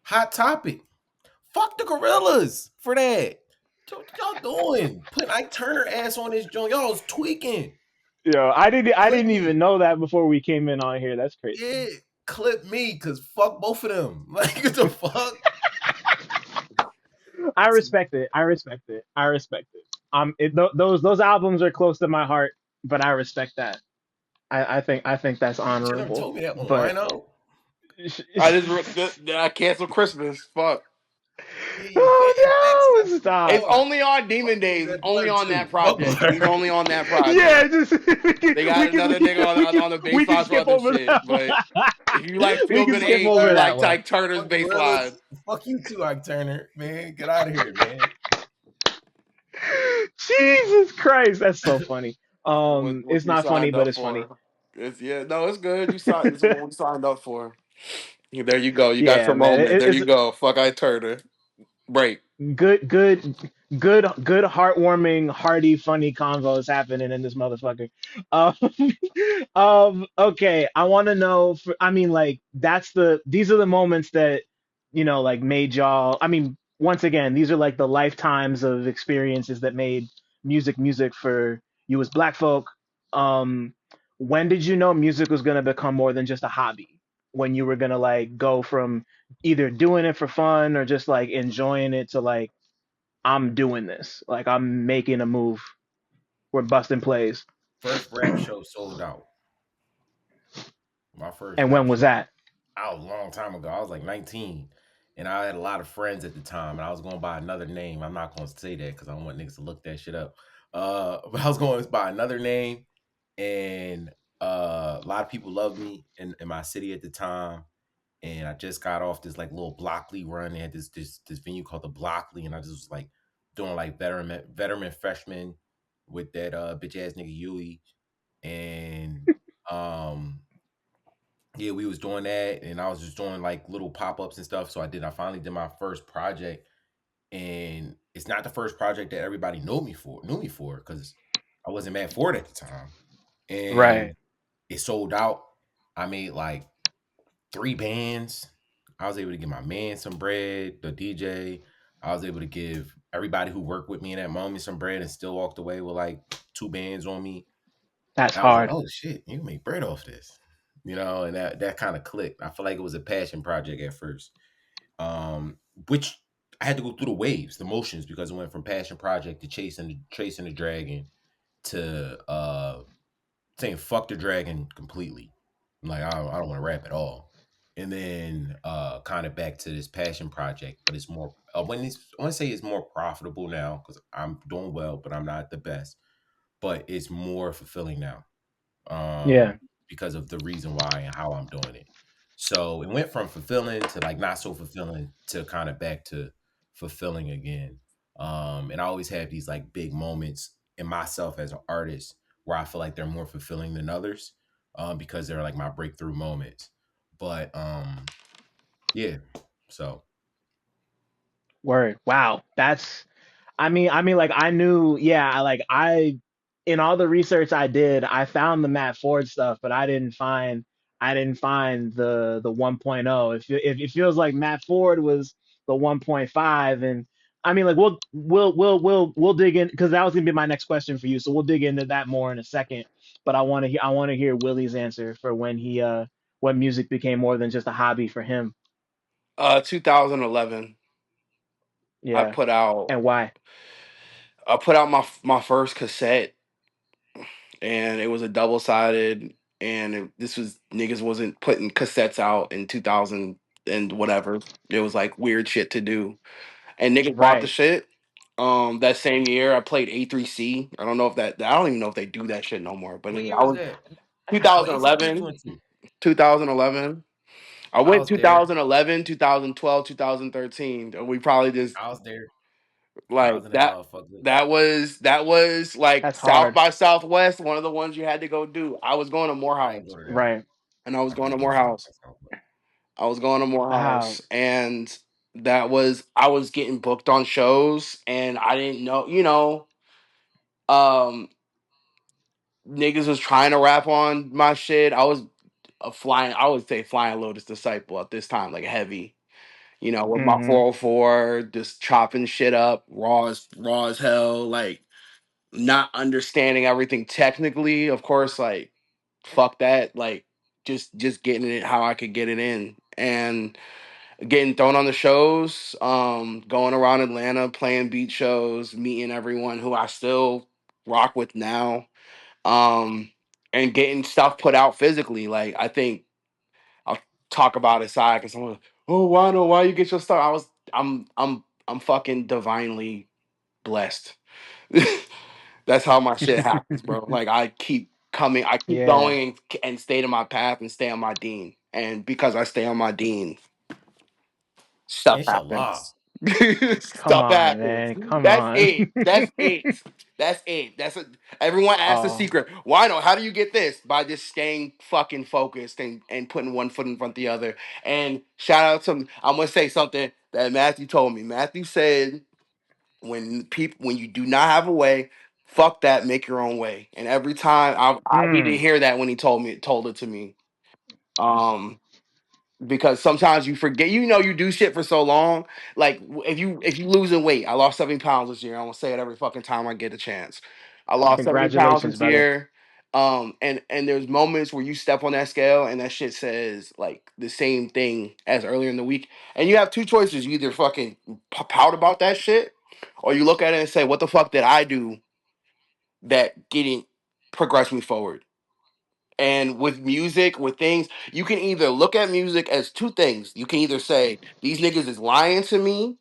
Hot topic. Fuck the gorillas for that. What y'all doing? Putting Ike Turner ass on this joint. Y'all was tweaking. Yo, I didn't Clip even me. know that before we came in on here. That's crazy. Yeah, clip me, cause fuck both of them. Like what the fuck? I respect it. I respect it. Those albums are close to my heart, but I respect that. I think that's You should have honorable. told me that on But Wino. I canceled Christmas. Fuck. Yeah, you can't. And oh backstab no, the stop. It's bar. only on Demon Fuck Days. that It's only blur on that too. Fuck project. He's blur. only on that project. Yeah, just They got another nigga on the we bass can line for skip other over shit. that one. But if you like We Feel can Good skip Inc., over you that like one. Tyke Turner's Fuck bass line. gorillas. Fuck you too, Ike Turner. Man, get out of here, man. Jesus Christ, that's so funny. What It's you not funny, signed but up it's funny. for. No, it's good. You signed. It's what we signed up for. There you go. You got Yeah, your man. moment. There It's you go. Fuck I Turner. Break. good, heartwarming, hearty, funny convos happening in this motherfucker. Um, okay, I want to know. I mean, like, these are the moments that like made y'all. I mean, once again, these are like the lifetimes of experiences that made music for you as Black folk. Um, when did you know music was gonna become more than just a hobby? When you were gonna like go from either doing it for fun or just like enjoying it to like I'm doing this, like I'm making a move, we're busting plays. First rap show sold out. My first And rap when was show. that? Out a long time ago. I was like 19. And I had a lot of friends at the time. And I was going by another name. I'm not going to say that because I don't want niggas to look that shit up. But I was going by another name. And a lot of people loved me in my city at the time. And I just got off this like little Blockley run. They had this venue called the Blockley. And I just was like doing like veteran freshman with that bitch ass nigga Yui. And yeah, we was doing that, and I was just doing like little pop-ups and stuff. So I finally did my first project, and it's not the first project that everybody knew me for, because I wasn't mad for it at the time. Right. And it sold out. I made like 3 bands. I was able to give my man some bread, the DJ. I was able to give everybody who worked with me in that moment some bread, and still walked away with like 2 bands on me. That's And I was like, hard. oh shit, you can make bread off this. And that kind of clicked. I feel like it was a passion project at first. Which I had to go through the waves, the motions, because it went from passion project to chasing the dragon to saying fuck the dragon completely. I'm like, I don't want to rap at all. And then kind of back to this passion project, but it's more I want to say it's more profitable now because I'm doing well, but I'm not the best. But it's more fulfilling now, Yeah. because of the reason why and how I'm doing it. So it went from fulfilling to like not so fulfilling to kind of back to fulfilling again. And I always have these like big moments in myself as an artist where I feel like they're more fulfilling than others, because they're like my breakthrough moments. But yeah, so Word. Wow. That's I mean, like I knew, yeah, in all the research I did, I found the Matt Ford stuff, but I didn't find the 1.0. It feels like Matt Ford was the 1.5, and I mean, like we'll dig in because that was gonna be my next question for you, so we'll dig into that more in a second. But I want to hear Willie's answer for when music became more than just a hobby for him. 2011. I Yeah, put out and why? I put out my first cassette, and it was a double sided. And this was niggas wasn't putting cassettes out in 2000 and whatever. It was like weird shit to do, and niggas bought the Right. shit. That same year I played A3C. I don't know if that. I don't even know if they do that shit no more. But what year I was was that? What institute you 2011. went to? 2011. I I went was there. 2011, 2012, 2013. We probably just I was there. I like was in that that. motherfucker. That was like That's South hard. by Southwest, one of the ones you had to go do. I was going to I ain't Morehouse, go to that one. Right. and I was I going to couldn't go to South Morehouse. by Southwest. I was going to Wow. Morehouse, and I was getting booked on shows, and I didn't know, um, niggas was trying to rap on my shit. I was I would say flying Lotus disciple at this time, like heavy. With my Mm-hmm. 404, just chopping shit up, raw as hell, like not understanding everything technically. Of course, like fuck that, like just getting it how I could get it in, and getting thrown on the shows, going around Atlanta, playing beat shows, meeting everyone who I still rock with now, um, and getting stuff put out physically. Like I think I'll talk about it side because someone, oh, why you get your stuff? I'm fucking divinely blessed. That's how my shit happens, bro. Like I keep Yeah. going and stay to my path and stay on my dean. And because I stay on my dean, stuff Inshallah. happens. Come Stuff on, happens. man. Come That's on. it. That's it. That's it. Everyone asks the Oh. secret. Why no? How do you get this? By just staying fucking focused and putting one foot in front of the other. And shout out to I'm gonna say something that Matthew told me. Matthew said when you do not have a way, fuck that, make your own way. And every time I need to Mm. hear that when he told it to me. Um because sometimes you forget, you do shit for so long. Like if you losing weight, I lost 7 pounds this year. I'm gonna say it every fucking time I get a chance. I lost 70 pounds Congratulations, this brother. year. And there's moments where you step on that scale and that shit says like the same thing as earlier in the week, and you have two choices: you either fucking pout about that shit, or you look at it and say, "What the fuck did I do that didn't progress me forward?" And with music, with things, you can either look at music as two things. You can either say, these niggas is lying to me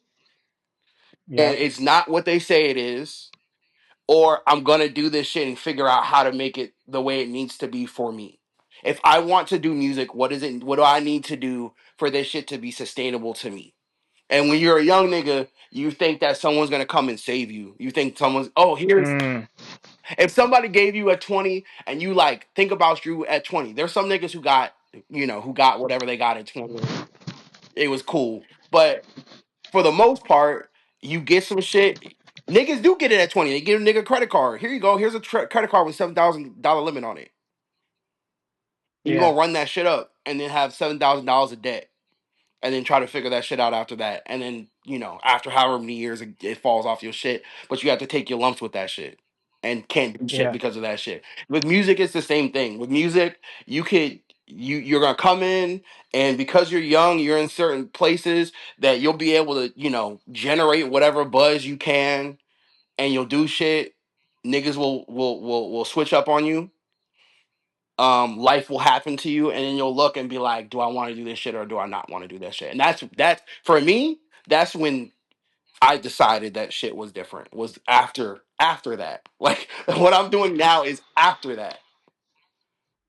and Yep. it's not what they say it is, or I'm gonna do this shit and figure out how to make it the way it needs to be for me. If I want to do music, what do I need to do for this shit to be sustainable to me? And when you're a young nigga, you think that someone's gonna come and save you. You think here's Mm. if somebody gave you a 20 and you like think about you at 20, there's some niggas who got whatever they got at 20. It was cool. But for the most part, you get some shit. Niggas do get it at 20. They give a nigga a credit card. Here you go. Here's a credit card with $7,000 limit on it. And you're Yeah. gonna run that shit up and then have $7,000 of debt. And then try to figure that shit out after that. And then, after however many years it falls off your shit. But you have to take your lumps with that shit. and can't do shit Yeah. because of that shit. With music, it's the same thing. With music, you're gonna come in, and because you're young, you're in certain places that you'll be able to, generate whatever buzz you can, and you'll do shit. Niggas will switch up on you. Life will happen to you, and then you'll look and be like, do I want to do this shit or do I not want to do that shit? And that's for me. That's when I decided that shit was different. Was after that. Like what I'm doing now is after that.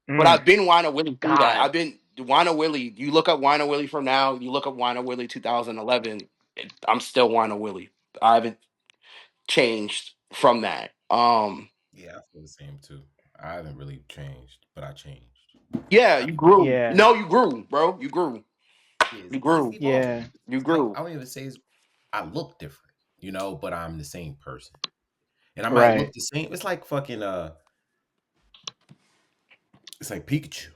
But Mm. I've been Wino Willy through that. God. I've been Wino Willy. You look up Wino Willy from now. You look up Wino Willy 2011. I'm still Wino Willy. I haven't changed from that. Yeah, I feel the same too. I haven't really changed, but I changed. Yeah, I you feel like, grew. Yeah. No, you grew, bro. You grew. yeah, You it's grew. evolving. Yeah. You I grew. don't even say I look different, but I'm the same person. And I might look Right. the same. It's like fucking it's like Pikachu,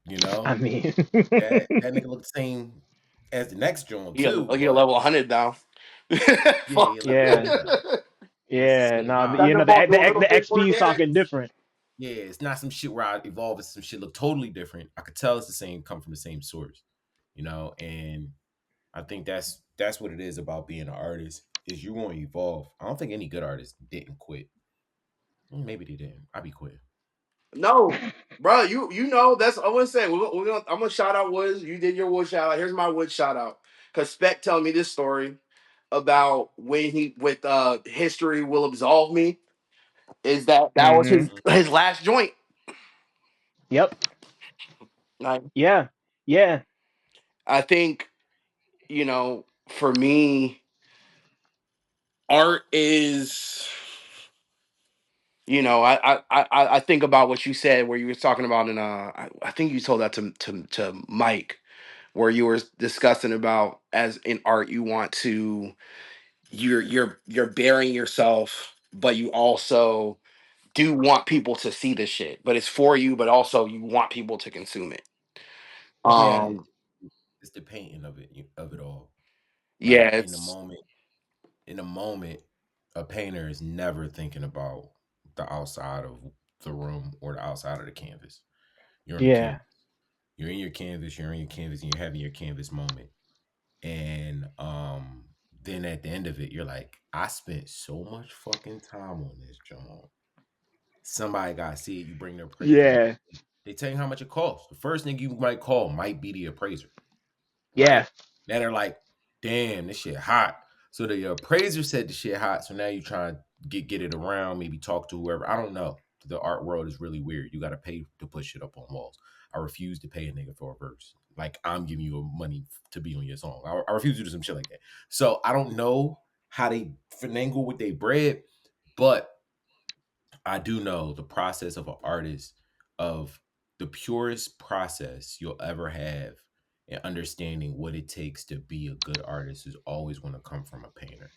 you I know? mean, That nigga look the same as the next joint too, You're but level 100 now. yeah, Fuck. he level yeah. 100 now. It's the Yeah. same No, vibe. Thunderbolt do a the little bit for XP is damage. talking different. Yeah, it's not some shit where I evolve. It's some shit look totally different. I could tell it's the same, come from the same source, and I think that's what it is about being an artist is you want to evolve. I don't think any good artist didn't quit. Maybe they didn't. I be quit. No, bro, you know that's I want to say I'm gonna shout out Woods. You did your Wood shout out. Here's my Wood shout out because Spec telling me this story about when he with history will absolve me. Is that was Hmm. his last joint? Yep. Like Yeah. Yeah. I think for me, art is. I think about what you said where you were talking about in I think you told that to Mike where you were discussing about as in art you want to you're burying yourself but you also do want people to see the shit but it's for you but also you want people to consume it. Yeah. Yeah, um it's the painting of it all. yeah, Like it's in the moment, a painter is never thinking about the outside of the room or the outside of the canvas. You're on the Yeah. canvas. You're in your canvas. You're in your canvas, and you're having your canvas moment. And then at the end of it, you're like, I spent so much fucking time on this, John. Somebody got to see it. You bring the appraiser. Yeah. They tell you how much it costs. The first thing you might call might be the appraiser, Yeah. right? Now they're like, damn, this shit hot. So the appraiser said the shit hot. So now you try to get it around, maybe talk to whoever. I don't know. The art world is really weird. You got to pay to put shit up on walls. I refuse to pay a nigga for a verse. Like I'm giving you money to be on your song. I refuse to do some shit like that. So I don't know how they finagle with their bread, but I do know the process of an artist of the purest process you'll ever have in understanding what it takes to be a good artist is always going to come from a painter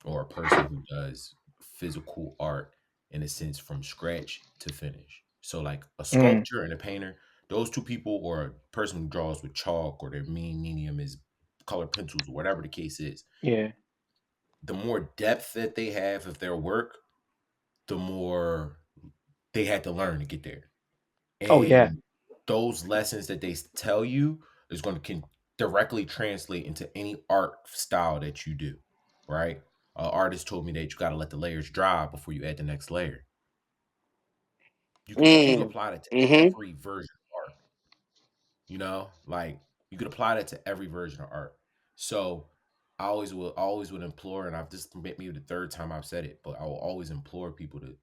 or a person who does physical art in a sense from scratch to finish. So like a Mm. sculptor and a painter, those two people or a person who draws with chalk or their main medium is colored pencils or whatever the case is, Yeah. the more depth that they have of their work, the more they had to learn to get there. Oh yeah. And those lessons that they tell you is going to directly translate into any art style that you do, right? Artist told me that you got to let the layers dry before you add the next layer. You can apply that to mm-hmm. every version of art. Like you could apply that to every version of art. So I always would implore, and I've just maybe the third time I've said it, but I will always implore people to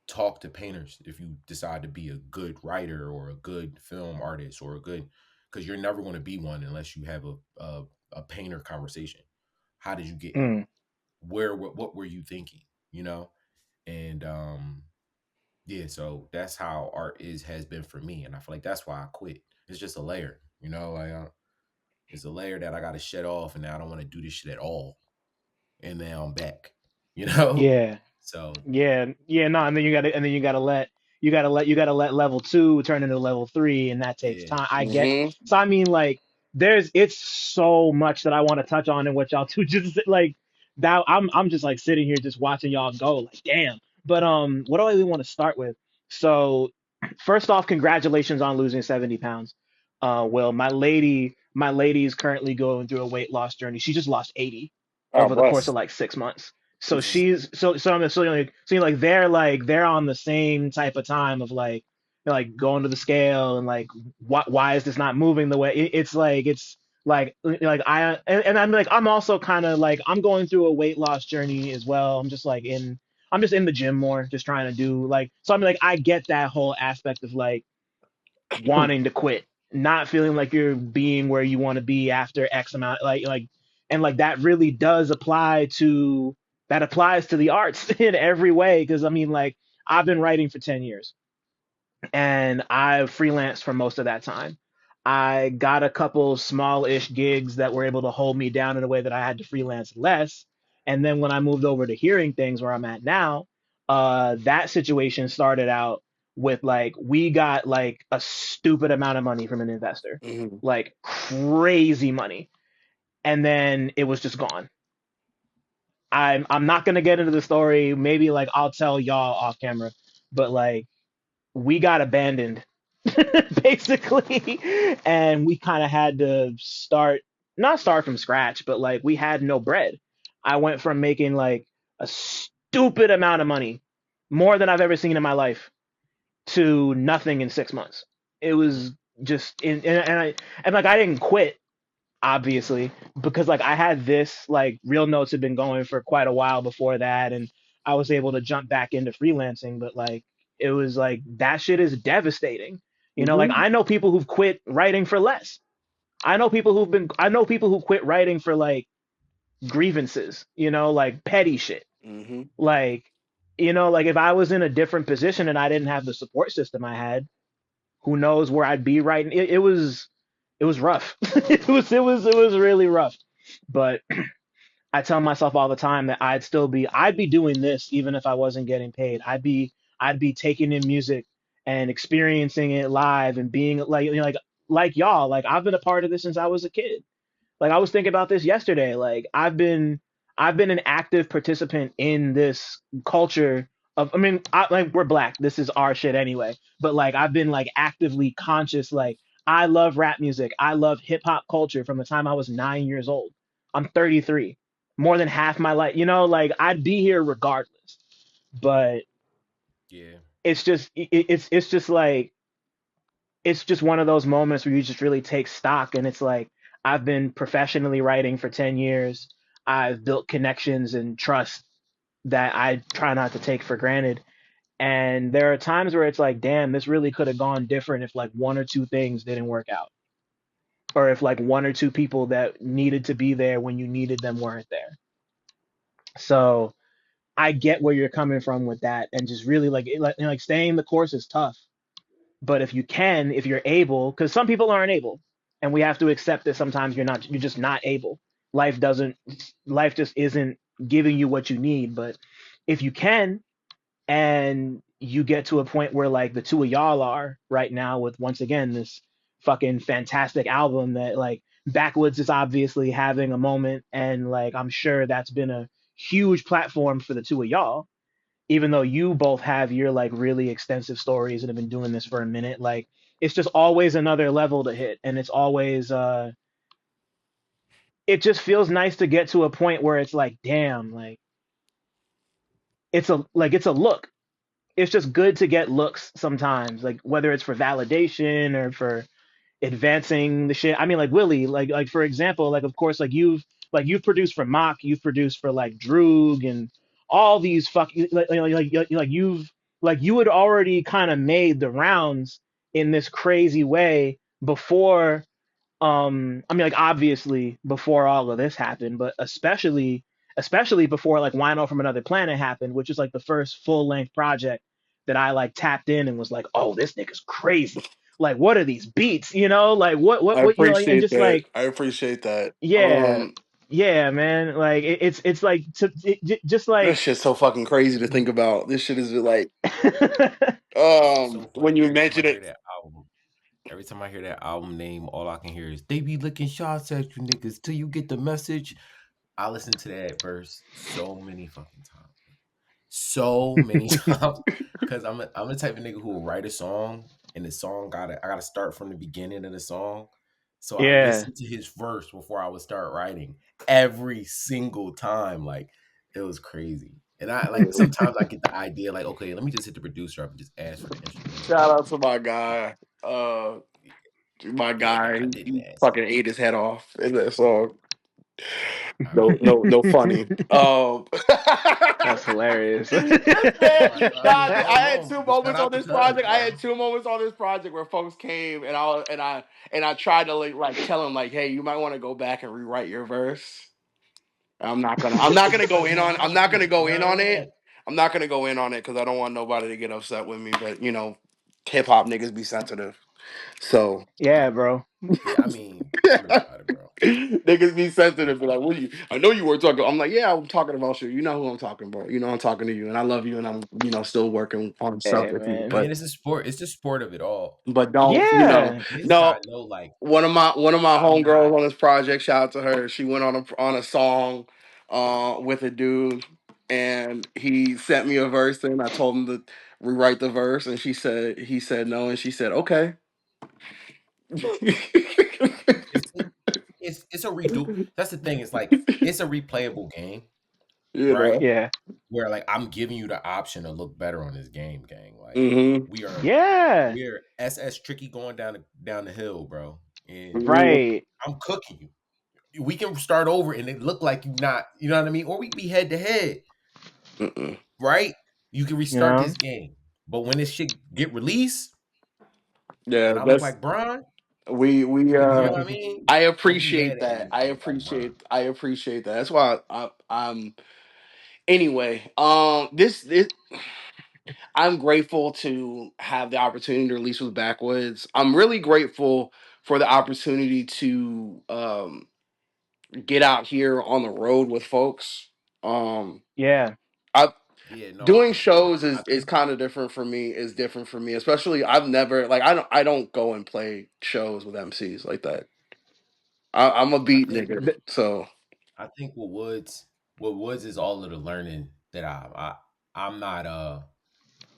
talk to painters if you decide to be a good writer or a good film artist or a good because you're never going to be one unless you have a painter conversation. How did you get here? Mm. What were you thinking? And yeah, so that's how art has been for me, and I feel like that's why I quit. It's just a layer, like it's a layer that I got to shed off, and now I don't want to do this shit at all, and now I'm back, you know. Yeah. So Yeah. Yeah. No. And then you gotta let level 2 turn into level 3, and that takes yeah, time. I get. Mm-hmm. So I mean, like, it's so much that I want to touch on in what y'all two just like. that I'm just like sitting here just watching y'all go, like damn. But what do I really want to start with? So first off, congratulations on losing 70 pounds. Will, my lady is currently going through a weight loss journey. She just lost 80 Oh, over the course of bless. like 6 months. So This is she's so I'm so like they're on the same type of time of like going to the scale and like why is this not moving the way it's like and I'm like I'm also kind of like I'm going through a weight loss journey as well. I'm just in the gym more, just trying to do like so I'm like I get that whole aspect of like wanting to quit, not feeling like you're being where you want to be after X amount and like that really does apply to that applies to the arts in every way because I mean like I've been writing for 10 years and I've freelanced for most of that time. I got a couple small-ish gigs that were able to hold me down in a way that I had to freelance less. And then when I moved over to hearing things where I'm at now, that situation started out with like we got like a stupid amount of money from an investor, mhm. like crazy money, and then it was just gone. I'm not gonna get into the story. Maybe like I'll tell y'all off camera, but like we got abandoned basically and we kind of had to not start from scratch but like we had no bread. I went from making like a stupid amount of money, more than I've ever seen in my life, to nothing in 6 months. It was just and like I didn't quit obviously because like I had this like real notes had been going for quite a while before that and I was able to jump back into freelancing but like it was like that shit is devastating. Like Mhm. I know people who've quit writing for less. I know people who quit writing for like grievances, like petty shit. Mhm. Like like if I was in a different position and I didn't have the support system I had, who knows where I'd be right. It was rough. It was really rough. But I tell myself all the time that I'd be doing this even if I wasn't getting paid. I'd be taking in music and experiencing it live and being like y'all. Like I've been a part of this since I was a kid. Like I was thinking about this yesterday. Like I've been an active participant in this culture of I mean, like we're black. This is our shit anyway. But like I've been like actively conscious like I love rap music. I love hip hop culture from the time I was 9 years old. I'm 33. More than half my life, like I'd be here regardless. But Yeah. it's just like it's just one of those moments where you just really take stock and it's like I've been professionally writing for 10 years. I've built connections and trust that I try not to take for granted. And there are times where it's like, damn, this really could have gone different if like one or two things didn't work out. Or if like one or two people that needed to be there when you needed them weren't there. So I get where you're coming from with that and just really like staying the course is tough. But if you're able, because some people aren't able, and we have to accept that sometimes you're just not able. Life doesn't, life just isn't giving you what you need. But if you can, and you get to a point where like the two of y'all are right now with once again this fucking fantastic album that like Backwoodz is obviously having a moment, and like I'm sure that's been a huge platform for the two of y'all even though you both have your like really extensive stories and have been doing this for a minute, like it's just always another level to hit. And it's always it just feels nice to get to a point where it's like, damn, like it's a look. It's just good to get looks sometimes, like whether it's for validation or for advancing the shit. I mean, like Willie, like for example, like of course, like you've produced for Mock, you've produced for like Droog and all these fucking like you had already kind of made the rounds in this crazy way before. I mean, like obviously before all of this happened, but especially before like Wino from Another Planet happened, which is like the first full length project that I like tapped in and was like, oh, this nigga's crazy. Like, what are these beats? Like I and appreciate just that. like, I appreciate that. yeah, yeah, man. Like, it's like just This like, shit's so fucking crazy to think about. This shit is like, It's so when funny you every time mention I hear it, that album. Every time I hear that album name, all I can hear is "They be licking shots at you niggas till you get the message." I listened to that verse so many fucking times. So many times. Cause I'm the type of nigga who will write a song and the song I gotta start from the beginning of the song. So I Yeah. listened to his verse before I would start writing every single time. Like it was crazy. And I like sometimes I get the idea like, okay, let me just hit the producer up and just ask for the instrumental. Shout out to my guy. My Yeah, guy, I didn't he ask. fucking ate his head off in that song. I No, mean, no, no funny. That's hilarious. This man, I nah, mean, go I had along. two But shout moments on out to this Cuz, project. I bro. had two moments on this project where folks came and I tried to like tell him like, hey, you might want to go back and rewrite your verse. I'm not gonna go Because in you on I'm have not to. gonna You go know in what I on mean? it. I'm not gonna go in on it because I don't want nobody to get upset with me. But hip hop niggas be sensitive. So Yeah, bro. Yeah, I mean, tell me about it, bro. niggas be Tell me sensitive. Be like, about what do you? I know you were talking. I'm like, yeah, I'm talking about you. You know who I'm talking about. You know I'm talking to you, and I love you, and I'm still working on stuff Hey, with you. it. I man. mean, it's a sport. It's the sport of it all. Don't Yeah. This no. guy know, like, One of my I'm not. homegirls on this project. Shout out to her. She went on a song, with a dude, and he sent me a verse, and I told him to rewrite the verse, and he said no, and she said okay. It's it's a redo. That's the thing. It's like it's a replayable game, you right? know. Yeah. Where like I'm giving you the option to look better on this game, gang. Like Hmm. we are Yeah. we're SS tricky going down the hill, bro. And Hmm. Right. I'm cooking you. We can start over and it look like you not, you know what I mean? Or we be head to head, Mm-mm. right? You can You restart know? this game. But when this shit get released Yeah, and I look that's like Bron, we you know what I mean? I Don't be appreciate mad at that. me if I look like Bron. I appreciate that. That's why I'm anyway. This I'm grateful to have the opportunity to release with Backwoodz. I'm really grateful for the opportunity to get out here on the road with folks. Yeah. I Yeah, no, Doing shows I is think kind of different for me. Is different for me, especially I've never like I don't go and play shows with MCs like that. I'm a I beat think nigga, so. I think what Woods is all of the learning that I'm not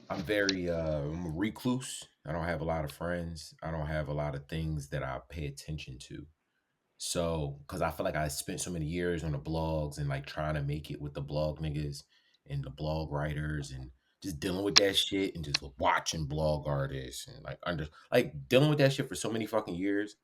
I'm very I'm a recluse. I don't have a lot of friends. I don't have a lot of things that I pay attention to. So, because I feel like I spent so many years on the blogs and like trying to make it with the blog niggas and the blog writers and just dealing with that shit and just watching blog artists and like dealing with that shit for so many fucking years.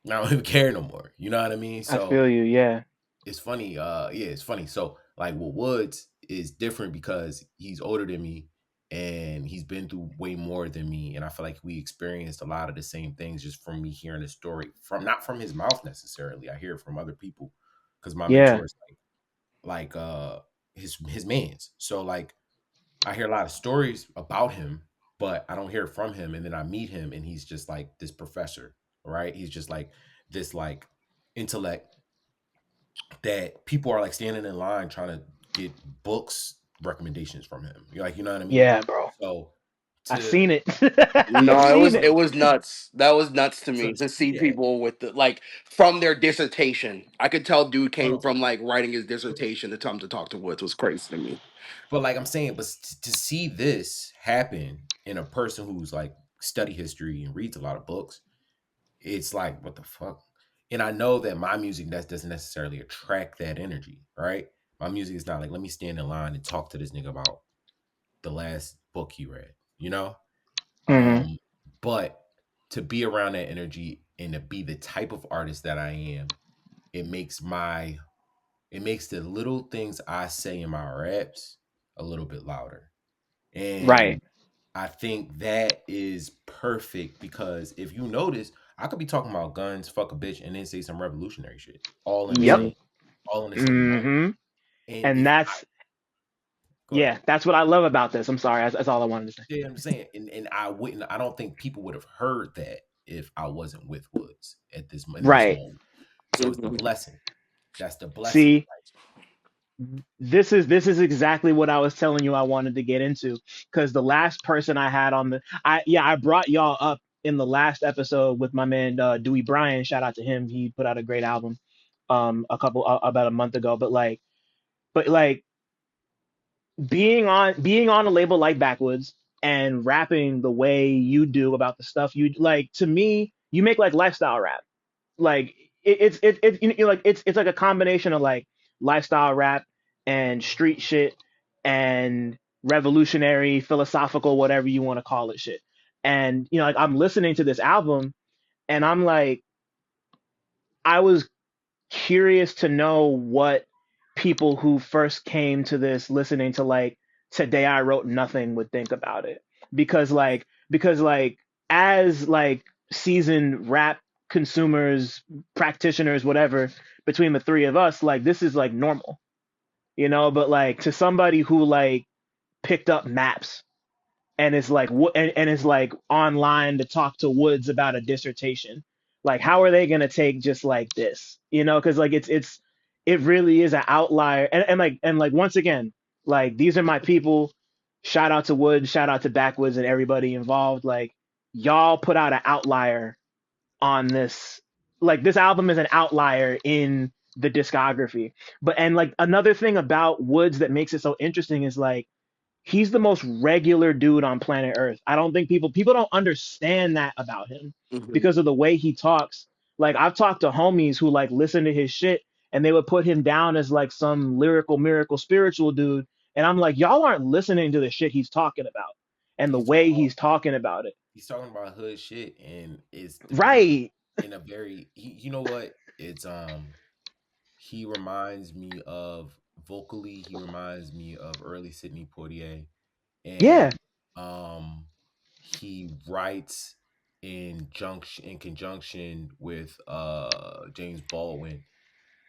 I don't even care no more. You know what I mean? I So feel you. Yeah. it's funny. Yeah, it's funny. So like, with Woods is different because he's older than me and he's been through way more than me, and I feel like we experienced a lot of the same things just from me hearing the story from not from his mouth necessarily. I hear it from other people because my Yeah. mentor is like his man's. So like I hear a lot of stories about him, but I don't hear it from him. And then I meet him and he's just like this professor, right? He's just like this like intellect that people are like standing in line trying to get books recommendations from him. You're like, you know what I mean? Yeah, bro. So I to seen it. yeah, I No, seen it it. was nuts. That was nuts to so me to see yeah. people with the like from their dissertation. I could tell dude Oh came no. from like writing his dissertation to come to talk to Woods was crazy to me. But like I'm saying, but to see this happen in a person who's like study history and reads a lot of books, it's like what the fuck. And I know that my music that doesn't necessarily attract that energy, right? My music is not like let me stand in line and talk to this nigga about the last book he read, you know? Hmm. Um, but to be around that energy and to be the type of artist that I am, it makes my it makes the little things I say in my raps a little bit louder. Right. And I think that is perfect because if you notice, I could be talking about guns, fuck a bitch, and then say some revolutionary shit Yep. all in the same moment. Hmm. And And if I that's go ahead. yeah. That's what I love about this. I'm sorry. That's all I wanted to say. Yeah, I'm saying, and I don't think people would have heard that if I wasn't with Woods at this in this Right. moment. So it's the Mhm. blessing. That's the blessing. See, this is exactly what I was telling you I wanted to get into because the last person I had on the I brought y'all up in the last episode with my man Dewey Bryan. Shout out to him. He put out a great album. about a month ago. But like being on a label like Backwoodz and rapping the way you do about the stuff you like, to me, you make like lifestyle rap. Like it's like a combination of like lifestyle rap and street shit and revolutionary philosophical whatever you want to call it shit. And like I'm listening to this album and I'm like, I was curious to know what people who first came to this listening to like Today I Wrote Nothing would think about it. Because like as like seasoned rap consumers, practitioners, whatever, between the three of us, like this is like normal, but like to somebody who like picked up maps and is like and is like online to talk to Woods about a dissertation. Like, how are they gonna take just like this? Because like it really is an outlier. And like once again, like these are my people. Shout out to Woods, shout out to Backwoodz and everybody involved. Like y'all put out an outlier on this. Like this album is an outlier in the discography. And like another thing about Woods that makes it so interesting is like he's the most regular dude on planet Earth. I don't think people don't understand that about him Hmm. because of the way he talks. Like I've talked to homies who like listen to his shit and they would put him down as like some lyrical miracle spiritual dude, and I'm like, y'all aren't listening to the shit he's talking about and the He's way talking about he's talking about it. hood shit, and it's Right. in a very you know what? It's he reminds me of vocally, he reminds me of early Sidney Poitier, Yeah. and um he writes in conjunction with James Baldwin,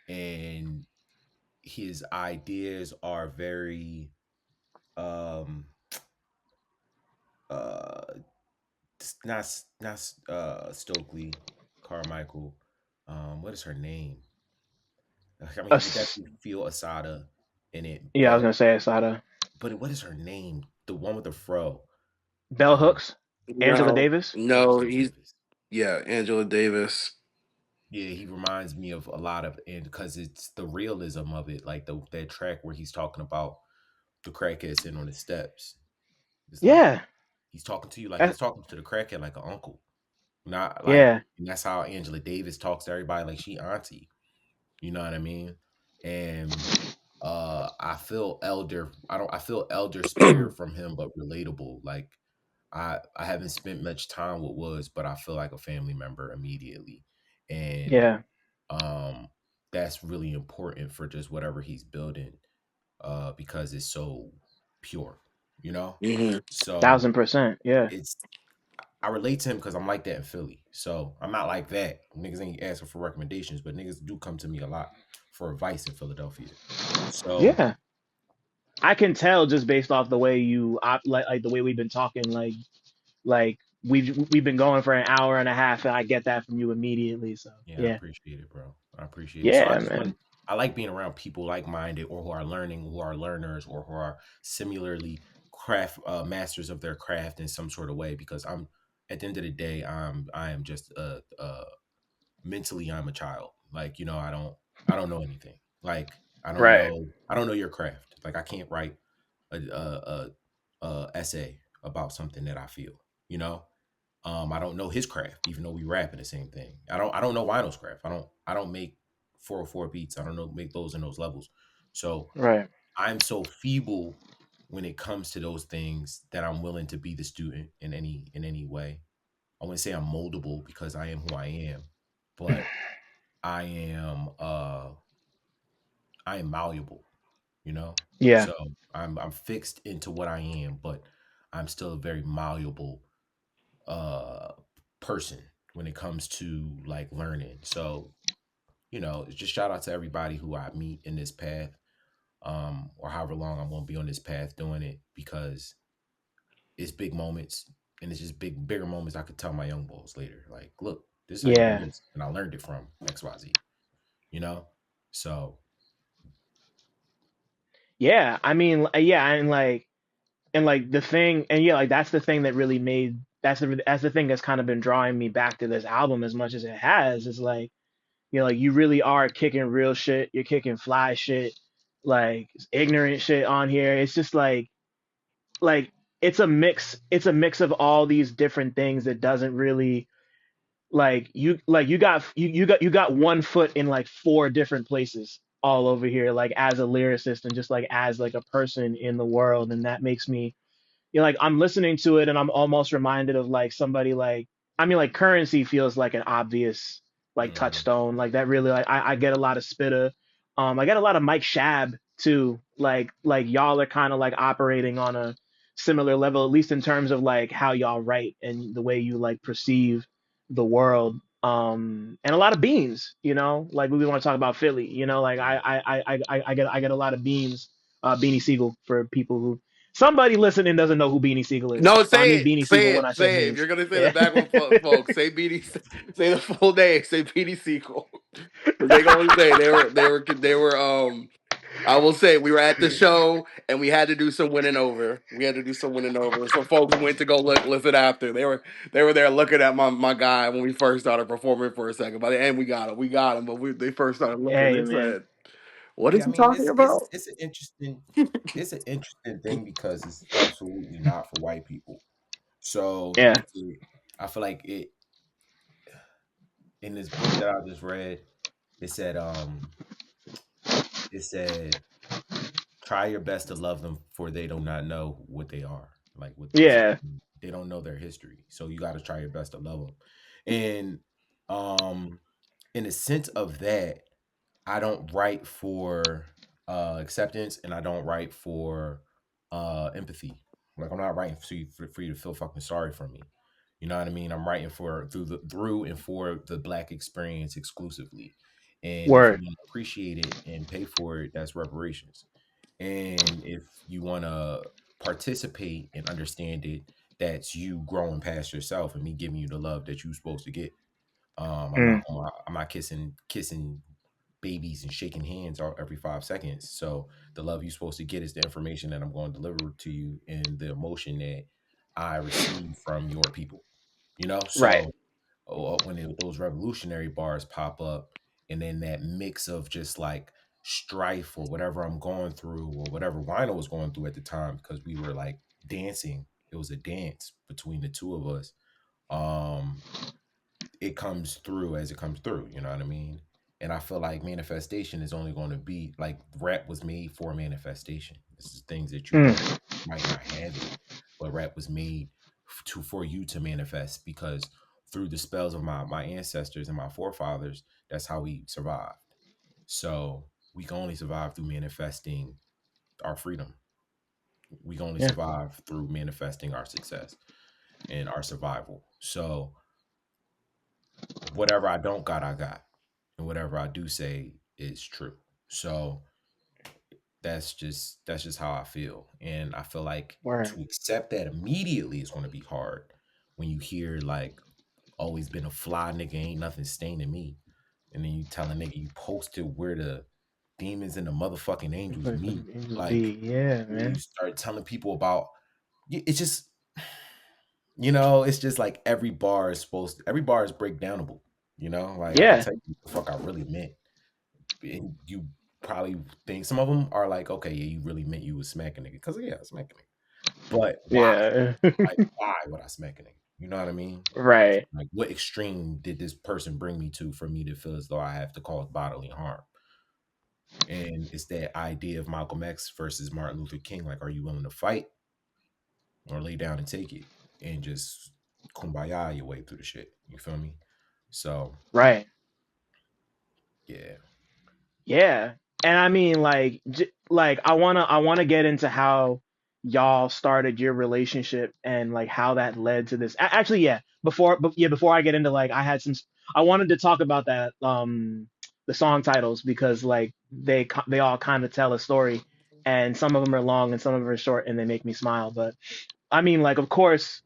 and his ideas are very um uh not Stokely Carmichael. What is her name? I mean, you could Us. definitely feel Asada in it, Yeah, I was gonna say Asada. but what is her name? The one with the fro. Bell Um, Hooks. Angela No, Davis. no, Angela he's Davis. yeah, Angela Davis. Yeah, he reminds me of a lot of, and because it's the realism of it, like that track where he's talking about the crackhead sitting on the steps. It's like Yeah. he's talking to you like Uh, he's talking to the crackhead like an uncle, not like. yeah. And that's how Angela Davis talks to everybody, like she auntie. You know what I mean? And I feel elder. I feel elder spirit from him, but relatable. Like I haven't spent much time with Woods, but I feel like a family member immediately. And Yeah. um that's really important for just whatever he's building, because it's so pure, you know? Hmm. So 1000%. Yeah. it's I relate to him because I'm like that in Philly. So I'm not like that. Niggas ain't asking for recommendations, but niggas do come to me a lot for advice in Philadelphia. So Yeah. I can tell just based off the way like the way we've been talking, like we've been going for an hour and a half, and I get that from you immediately. So yeah, I yeah, appreciate it, bro. I appreciate it. So I yeah, just want man. I like being around people like minded, or who are learning, who are learners, or who are similarly craft masters of their craft in some sort of way. Because I'm at the end of the day, I am just mentally I'm a child. Like, I don't know anything. Like, Right, I don't know your craft. Like, I can't write a essay about something that I feel, you know? I don't know his craft, even though we rap in the same thing. I don't know Wino's craft. I don't make 404 beats. I don't know make those in those levels. So right. I'm so feeble when it comes to those things that I'm willing to be the student in any way. I wouldn't say I'm moldable because I am who I am, but I am I am malleable, you know? Yeah, So I'm fixed into what I am, but I'm still a very malleable uh person when it comes to like learning. So, just shout out to everybody who I meet in this path, or however long I'm gonna be on this path doing it, because it's big moments, and it's just bigger moments I could tell my young bulls later. Like, look, this is how you do yeah, this. And I learned it from XYZ, you know? So yeah. I mean, yeah, and like the thing, and yeah, like that's the thing that really that's the thing that's kind of been drawing me back to this album as much as it has. Is like You know, like you really are kicking real shit. You're kicking fly shit, like ignorant shit on here. It's just like it's a mix. It's a mix of all these different things that doesn't really you got one foot in like four different places all over here, like as a lyricist and just like as like a person in the world, and that makes me, you know, like I'm listening to it and I'm almost reminded of like somebody like, I mean, like Currency feels like an obvious like Mm. touchstone. Like that really, like I get a lot of Spitta. I get a lot of Mike Shab too. Like y'all are kind of like operating on a similar level, at least in terms of like how y'all write and the way you like perceive the world. And a lot of Beans, you know, like we want to talk about Philly, you know, like I get a lot of Beans, Beanie Siegel for people who, somebody listening doesn't know who Beanie Siegel is. No, But I say mean it, Beanie Siegel say when I it, say say it. If Beans. you're gonna say the Yeah. backward folks, say BD, say the full name, say BD sequel. Because they gonna say they were. I will say we were at the show and we had to do some winning over. We had to do some winning over. So folks went to go listen after. They were there looking at my guy when we first started performing for a second. By the end, we got him. But they first started looking. Hey They man. said, "What is Yeah, I he mean talking about?" it's an interesting thing because it's absolutely not for white people. So Yeah. I feel like it in this book that I just read, it said it said try your best to love them for they do not know what they are. Like what this Yeah. they don't know their history. So you got to try your best to love them. And um in a sense of that, I don't write for acceptance and I don't write for empathy. Like I'm not writing for you to feel fucking sorry for me. You know what I mean? I'm writing for through and for the black experience exclusively. And if you Word. want to appreciate it and pay for it, that's reparations. And if you want to participate and understand it, that's you growing past yourself and me giving you the love that you're supposed to get. Mm. I'm not kissing babies and shaking hands every 5 seconds. So the love you're supposed to get is the information that I'm going to deliver to you and the emotion that I receive from your people. You know, Right. so when those revolutionary bars pop up, and then that mix of just like strife or whatever I'm going through or whatever Wino was going through at the time, because we were like dancing. It was a dance between the two of us. Um, it comes through as it comes through. You know what I mean? And I feel like manifestation is only going to be like rap was made for manifestation. This is things that you Mm. might not have it, but rap was made for you to manifest because through the spells of my ancestors and my forefathers, that's how we survived. So we can only survive through manifesting our freedom. We can only Yeah. survive through manifesting our success and our survival. So whatever I don't got, I got. And whatever I do say is true. So that's just how I feel. And I feel like Word. to accept that immediately is going to be hard when you hear like always been a fly nigga, ain't nothing staining me. And then you tell a nigga you posted where the demons and the motherfucking angels meet. Angels Like be. Yeah, you man. start telling people about it's just it's just like every bar is breakdownable. Like I could Yeah. tell you what the fuck I really meant. And you probably think some of them are like, okay, yeah, you really meant you was smacking nigga. Cause yeah, smacking nigga. But why? Yeah. Like, why would I smack a nigga? You know what I mean? Right. Like, what extreme did this person bring me to for me to feel as though I have to cause bodily harm? And it's that idea of Malcolm X versus Martin Luther King. Like, are you willing to fight or lay down and take it and just kumbaya your way through the shit? You feel me? So, Right. yeah. Yeah. And I mean, like I wanna get into how y'all started your relationship and like how that led to this. Actually, yeah. Before I get into like, I wanted to talk about that, the song titles, because like they all kind of tell a story, and some of them are long and some of them are short, and they make me smile. But I mean, like, of course,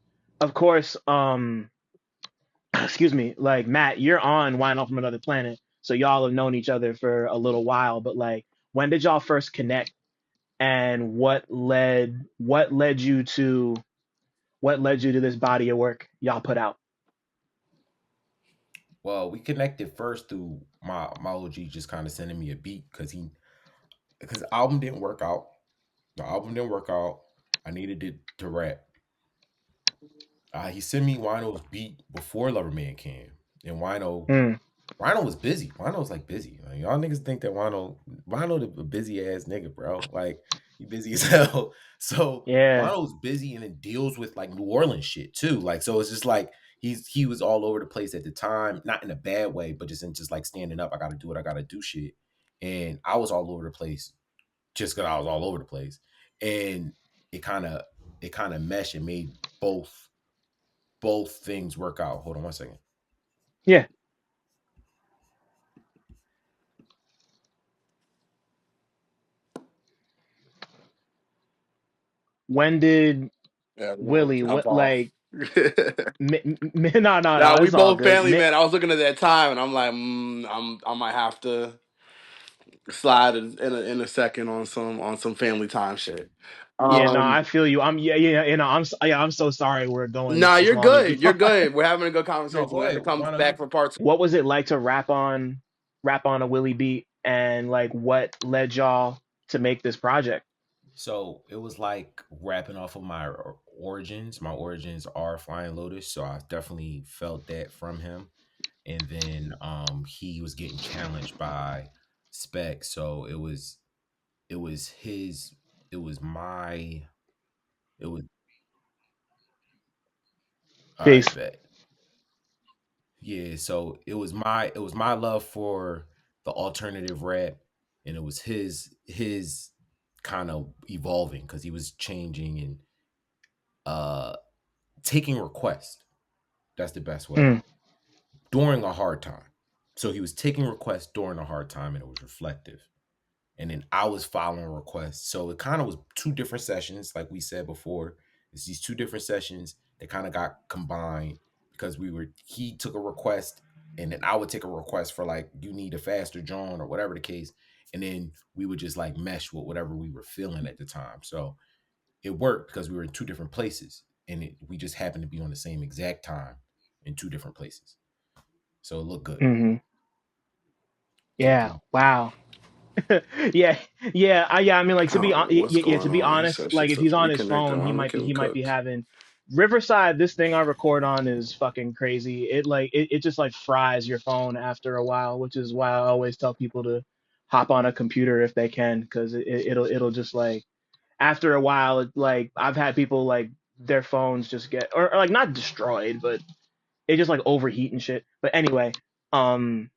excuse me, like Matt, you're on Wine Off from Another Planet, so y'all have known each other for a little while. But like, when did y'all first connect, and what led you to this body of work y'all put out? Well, we connected first through my OG just kind of sending me a beat because the album didn't work out. The album didn't work out. I needed it to rap. He sent me Wino's beat before Loverman came, and Mm, Wino was busy. Wino was like busy. Like, y'all niggas think that Wino the busy ass nigga, bro. Like he busy as hell. So yeah. Wino was busy and then deals with like New Orleans shit too. Like so it's just like he was all over the place at the time, not in a bad way, but just in just like standing up. I got to do what I got to do shit, and I was all over the place just because I was all over the place, and it kind of it kind of meshed and made both things work out. Hold on one second. Yeah. When did Yeah, we'll Willie? jump What off. like? No, no, Now no. we It's all both good. family man. I was looking at that time, and I'm like, I might have to slide in a second on some family time shit. Yeah, no, Um, I feel you. Yeah. You know, I'm so sorry we're going nah, as you're long as we good. You're are. good. We're having a good No, conversation. go We have to ahead. come Why not? back for part two. What was it like to rap on a Willie beat, and like what led y'all to make this project? So it was like rapping off of my origins. My origins are Flying Lotus, so I definitely felt that from him. And then he was getting challenged by Spec, so it was his it was my it was all Peace. right, bet. Yeah, so it was my love for the alternative rap, and it was his kind of evolving because he was changing and uh taking requests. That's the best way. Mm, During a hard time. So he was taking requests during a hard time and it was reflective. And then I was following requests. So it kind of was two different sessions, like we said before. It's these two different sessions that kind of got combined because he took a request and then I would take a request for like, you need a faster John or whatever the case. And then we would just like mesh with whatever we were feeling at the time. So it worked because we were in two different places and we just happened to be on the same exact time in two different places. So it looked good. hmm Keep Yeah. going. Wow. Yeah. Yeah. I mean, like I don't know what's yeah. To going be on. He honest, said she like if says he's on his reconnect phone, around the Kim he might be Cook. having Riverside. This thing I record on is fucking crazy. It just like fries your phone after a while, which is why I always tell people to hop on a computer if they can, because it'll just like after a while, like I've had people like their phones just get or like not destroyed, but it just like overheat and shit. But anyway, um,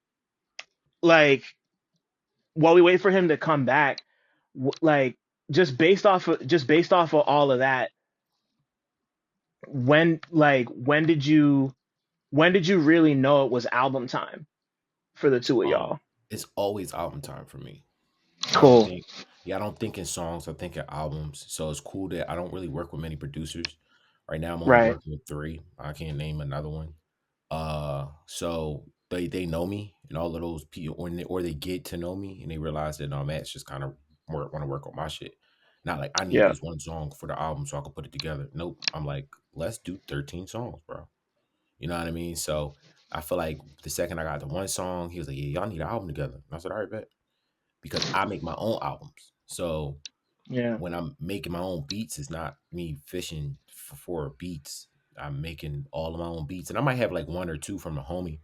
like while we wait for him to come back, like just based off of all of that, when did you really know it was album time for the two of Um, y'all? it's always album time for me. I don't Cool. think, yeah, I don't think in songs. I think in albums. So it's cool that I don't really work with many producers. Right now, I'm only Right. working with three. I can't name another one. So they know me, and all of those people, or they get to know me, and they realize that no, Matt's just kind of want to work on my shit. Not like I need Yeah. this one song for the album so I can put it together. Nope. I'm like, let's do 13 songs, bro. You know what I mean? So I feel like the second I got the one song, he was like, "Yeah, y'all need an album together." And I said, "All right, bet." Because I make my own albums. So Yeah. when I'm making my own beats, it's not me fishing for beats. I'm making all of my own beats, and I might have like one or two from a homie,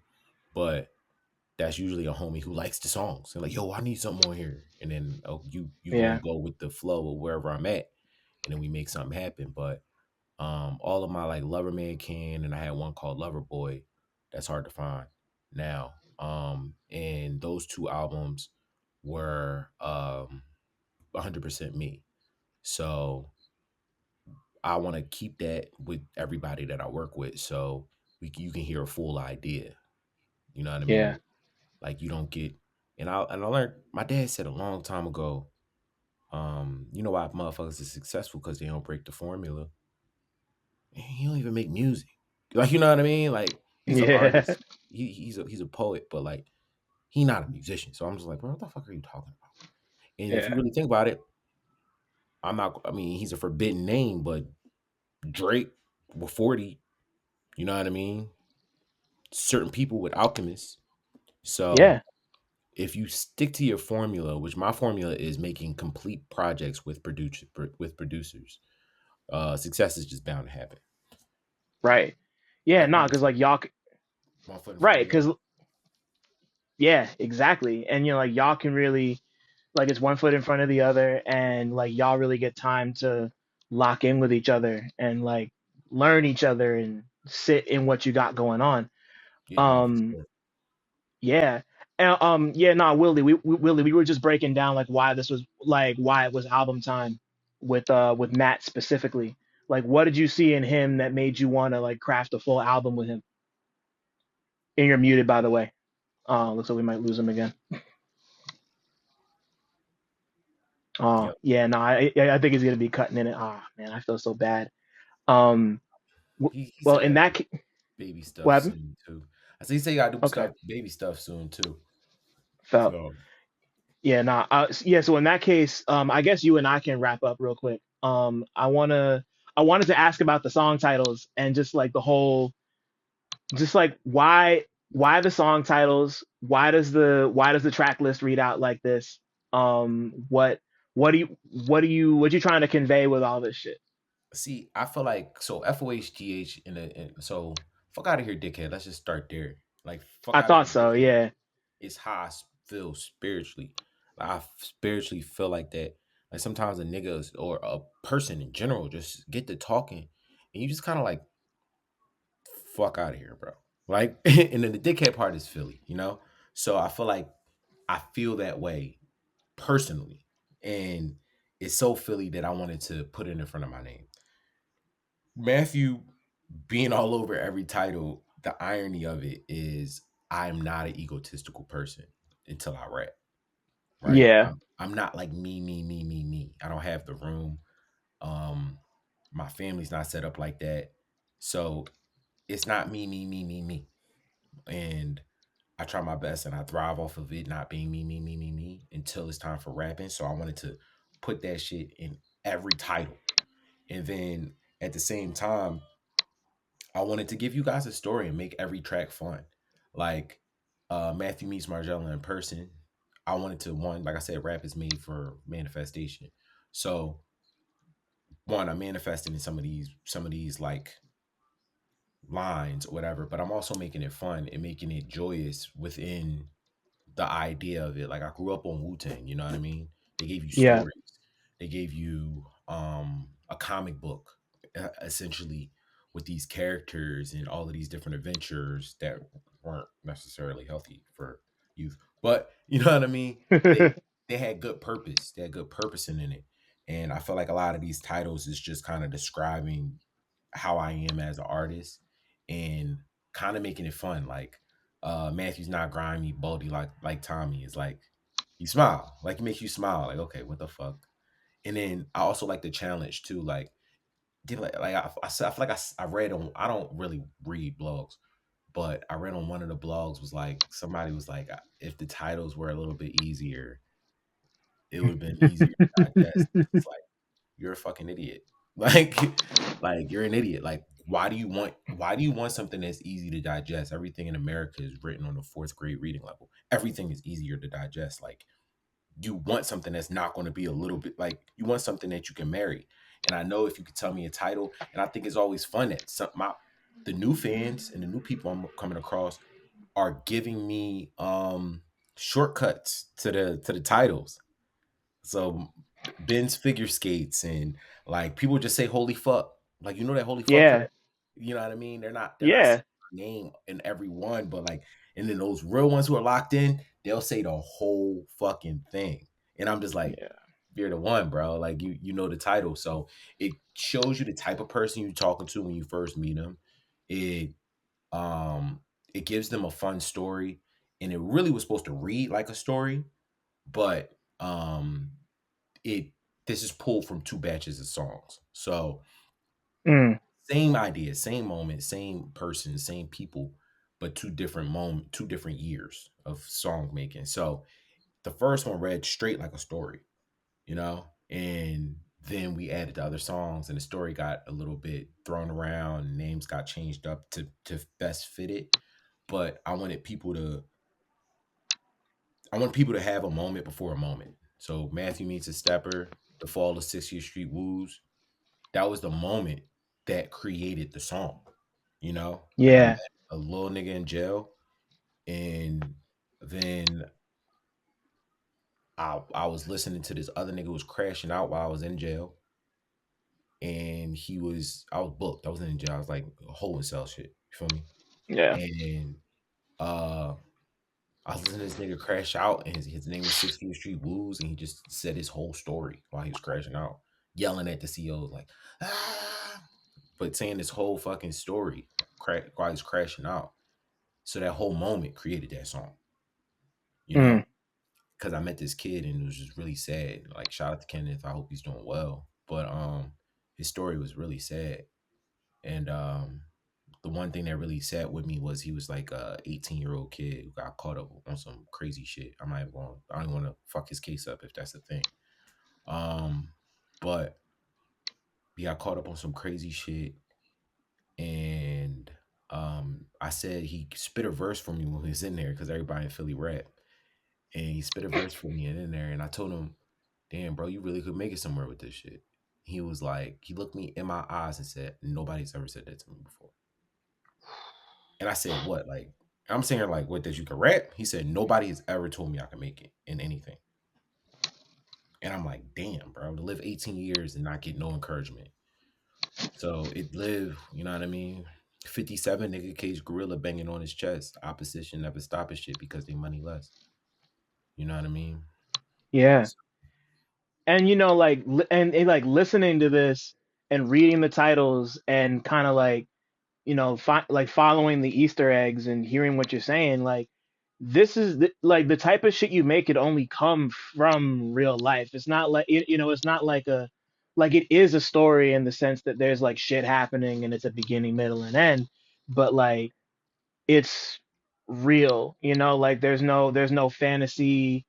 but that's usually a homie who likes the songs. And like, yo, I need something on here, and then oh, you gonna Yeah. go with the flow of wherever I'm at, and then we make something happen. But all of my like Loverman can, and I had one called Lover Boy. That's hard to find now. And those two albums were 100% me. So I want to keep that with everybody that I work with, so you can hear a full idea. You know what I Yeah. mean? Like you don't get. And I learned. My dad said a long time ago. You know why motherfuckers are successful because they don't break the formula. He don't even make music. Like you know what I mean? Like he's an Yeah. artist. He's a poet, but like he not a musician. So I'm just like, bro, what the fuck are you talking about? And if you Yeah. really think about it, I'm not. I mean, he's a forbidden name, but Drake with 40. You know what I mean? Certain people with Alchemist. So Yeah. if you stick to your formula, which my formula is making complete projects with producers, success is just bound to happen. Right. Yeah, Like nah, because like y'all, one foot in front right? of the other. Because yeah, exactly. And like y'all can really like it's one foot in front of the other, and like y'all really get time to lock in with each other and like learn each other and sit in what you got going on. Yeah, no, for Um, sure. yeah. And, yeah, nah, Willie, Willie, we were just breaking down like why this was like why it was album time with Matt specifically. Like, what did you see in him that made you want to like craft a full album with him? And you're muted, by the way. Looks like we might lose him again. Oh, Yep. yeah, no, I think he's gonna be cutting in it. Oh man, I feel so bad. Um, He well, said he in got to that do baby what stuff happened? soon too. I said he said he got to do Okay, stuff, baby stuff soon too. felt. So Yeah, nah, yeah. So in that case, I guess you and I can wrap up real quick. I wanted to ask about the song titles and just like the whole, just like why the song titles? Why does the track list read out like this? What what you trying to convey with all this shit? see, I feel like so FOHGH so fuck out of here, dickhead. Let's just start there. Like fuck I out of thought here, so. dickhead. Yeah, It's how feel spiritually. Like, spiritually feel like that. Like sometimes a nigga or a person in general just get to talking, and you just kind of like fuck out of here, bro. Like, and then the dickhead part is Philly, you know. So I feel like I feel that way personally, and it's so Philly that I wanted to put it in front of my name. Matthew being all over every title. The irony of it is I'm not an egotistical person until I rap. Right? yeah, I'm not like me. I don't have the room. Um, my family's not set up like that, so it's not me. And I try my best, and I thrive off of it not being me until it's time for rapping. So I wanted to put that shit in every title, and then at the same time, I wanted to give you guys a story and make every track fun. Like Matthew meets Margella in person. I wanted to one, like I said, rap is made for manifestation. So one, I'm manifesting in some of these like lines or whatever, but I'm also making it fun and making it joyous within the idea of it. Like I grew up on Wu Tang, you know what I mean? They gave you yeah, stories. They gave you a comic book essentially with these characters and all of these different adventures that weren't necessarily healthy for youth. But you know what I mean? They had good purpose. They had good purpose in it. And I feel like a lot of these titles is just kind of describing how I am as an artist and kind of making it fun. Like Matthew's not grimy, baldy like Tommy. Is like you smile, like he makes you smile. Like okay, what the fuck? And then I also like the challenge too. Like did like I feel like I read on. I don't really read blogs, but I read on one of the blogs was like somebody was like if the titles were a little bit easier, it would have been easier to digest. It's like you're a fucking idiot. Like like you're an idiot. Like why do you want something that's easy to digest? Everything in America is written on a fourth grade reading level. Everything is easier to digest. Like you want something that's not going to be a little bit like you want something that you can marry. And I know if you could tell me a title, and I think it's always fun that the new fans and the new people I'm coming across are giving me shortcuts to the titles. So Ben's figure skates and like people just say holy fuck. Like you know that holy fuck yeah, track? You know what I mean? They're not saying yeah, my name in every one, but like and then those real ones who are locked in, they'll say the whole fucking thing. And I'm just like, yeah, you're the one, bro. Like you know the title. So it shows you the type of person you're talking to when you first meet them. It um it gives them a fun story. And it really was supposed to read like a story, but it this is pulled from two batches of songs. So mm, same idea, same moment, same person, same people, but two different years of song making. So the first one read straight like a story, you know, and then we added the other songs, and the story got a little bit thrown around. And names got changed up to best fit it. But I wanted people to I want people to have a moment before a moment. So Matthew Meets a Stepper, The Fall of 60th Street Woos, that was the moment that created the song. You know, like I met Yeah. a little nigga in jail, and then I was listening to this other nigga who was crashing out while I was in jail, and I was booked. I was in jail. I was like holding cell shit. You feel me? Yeah. And uh I was listening to this nigga crash out, and his name was 60th Street Woos, and he just said his whole story while he was crashing out, yelling at the CEOs like, ah, but saying this whole fucking story while he's crashing out. So that whole moment created that song, you know? Mm. Because I met this kid and it was just really sad. Like, shout out to Kenneth. I hope he's doing well. But his story was really sad. And the one thing that really sat with me was he was like a 18-year-old kid who got caught up on some crazy shit. I don't want to fuck his case up if that's the thing. But he got caught up on some crazy shit, and I said he spit a verse for me when he was in there because everybody in Philly rap, and he spit a verse for me and in there, and I told him, "Damn, bro, you really could make it somewhere with this shit." He was like, he looked me in my eyes and said, "Nobody's ever said that to me before." And I said, "What?" Like, I'm saying, like, what, that you can rap? He said, "Nobody has ever told me I can make it in anything." And I'm like, damn, bro, to live 18 years and not get no encouragement. So it lived, you know what I mean? 57 nigga cage gorilla banging on his chest. Opposition never stopping shit because they money less. You know what I mean? Yeah. And like and like listening to this and reading the titles and kind of like like following the Easter eggs and hearing what you're saying, like this is like the type of shit you make could only come from real life. It's not like it's not like like it is a story in the sense that there's like shit happening and it's a beginning, middle, and end, but like it's real, like there's no fantasy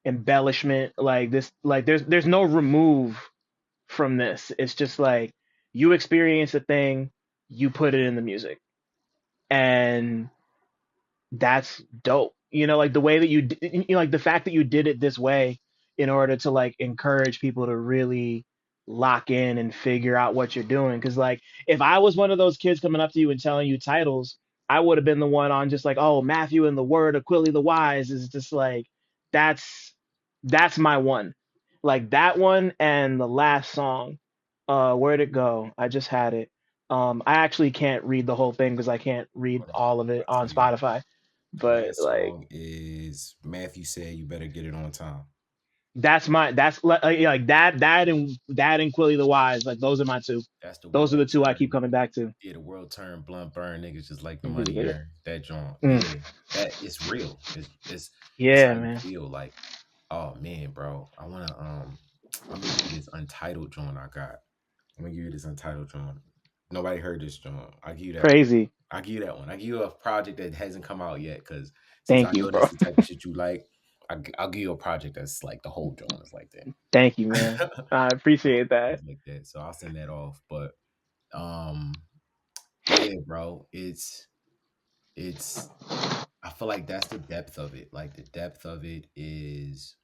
embellishment like this, like there's no remove from this. It's just like you experience a thing, you put it in the music, and that's dope. Like the way that like the fact that you did it this way in order to like encourage people to really lock in and figure out what you're doing. Because like if I was one of those kids coming up to you and telling you titles, I would have been the one on just like, oh, Matthew and the Word of Quilly the Wise is just like that's that's my one. Like that one and the last song. Where'd it go? I just had it. I actually can't read the whole thing because I can't read Hold on, all of it I'll on tell you. Spotify. The But last like song is Matthew said you better get it on time. that's like that and Quilly the Wise. Like those are my two. That's the Those are the world two I keep turn. coming back to. Yeah, the world turn blunt burn niggas just like the Let me money get it. earned. That joint. Mm, Yeah. That it's real. It's yeah, how you man. feel. Like, oh man, bro. I'm gonna give you this untitled joint I got. I'm gonna give you this untitled joint. Nobody heard this joint. I give you that one. Crazy. I give you that one. I give you a project that hasn't come out yet, because since I Thank you, know bro. that's the type of shit you like, I'll give you a project that's like the whole joint is like Thank you, man. that. I appreciate that. It's like that. So I'll send that off. But um yeah, bro, it's I feel like that's the depth of it. Like the depth of it is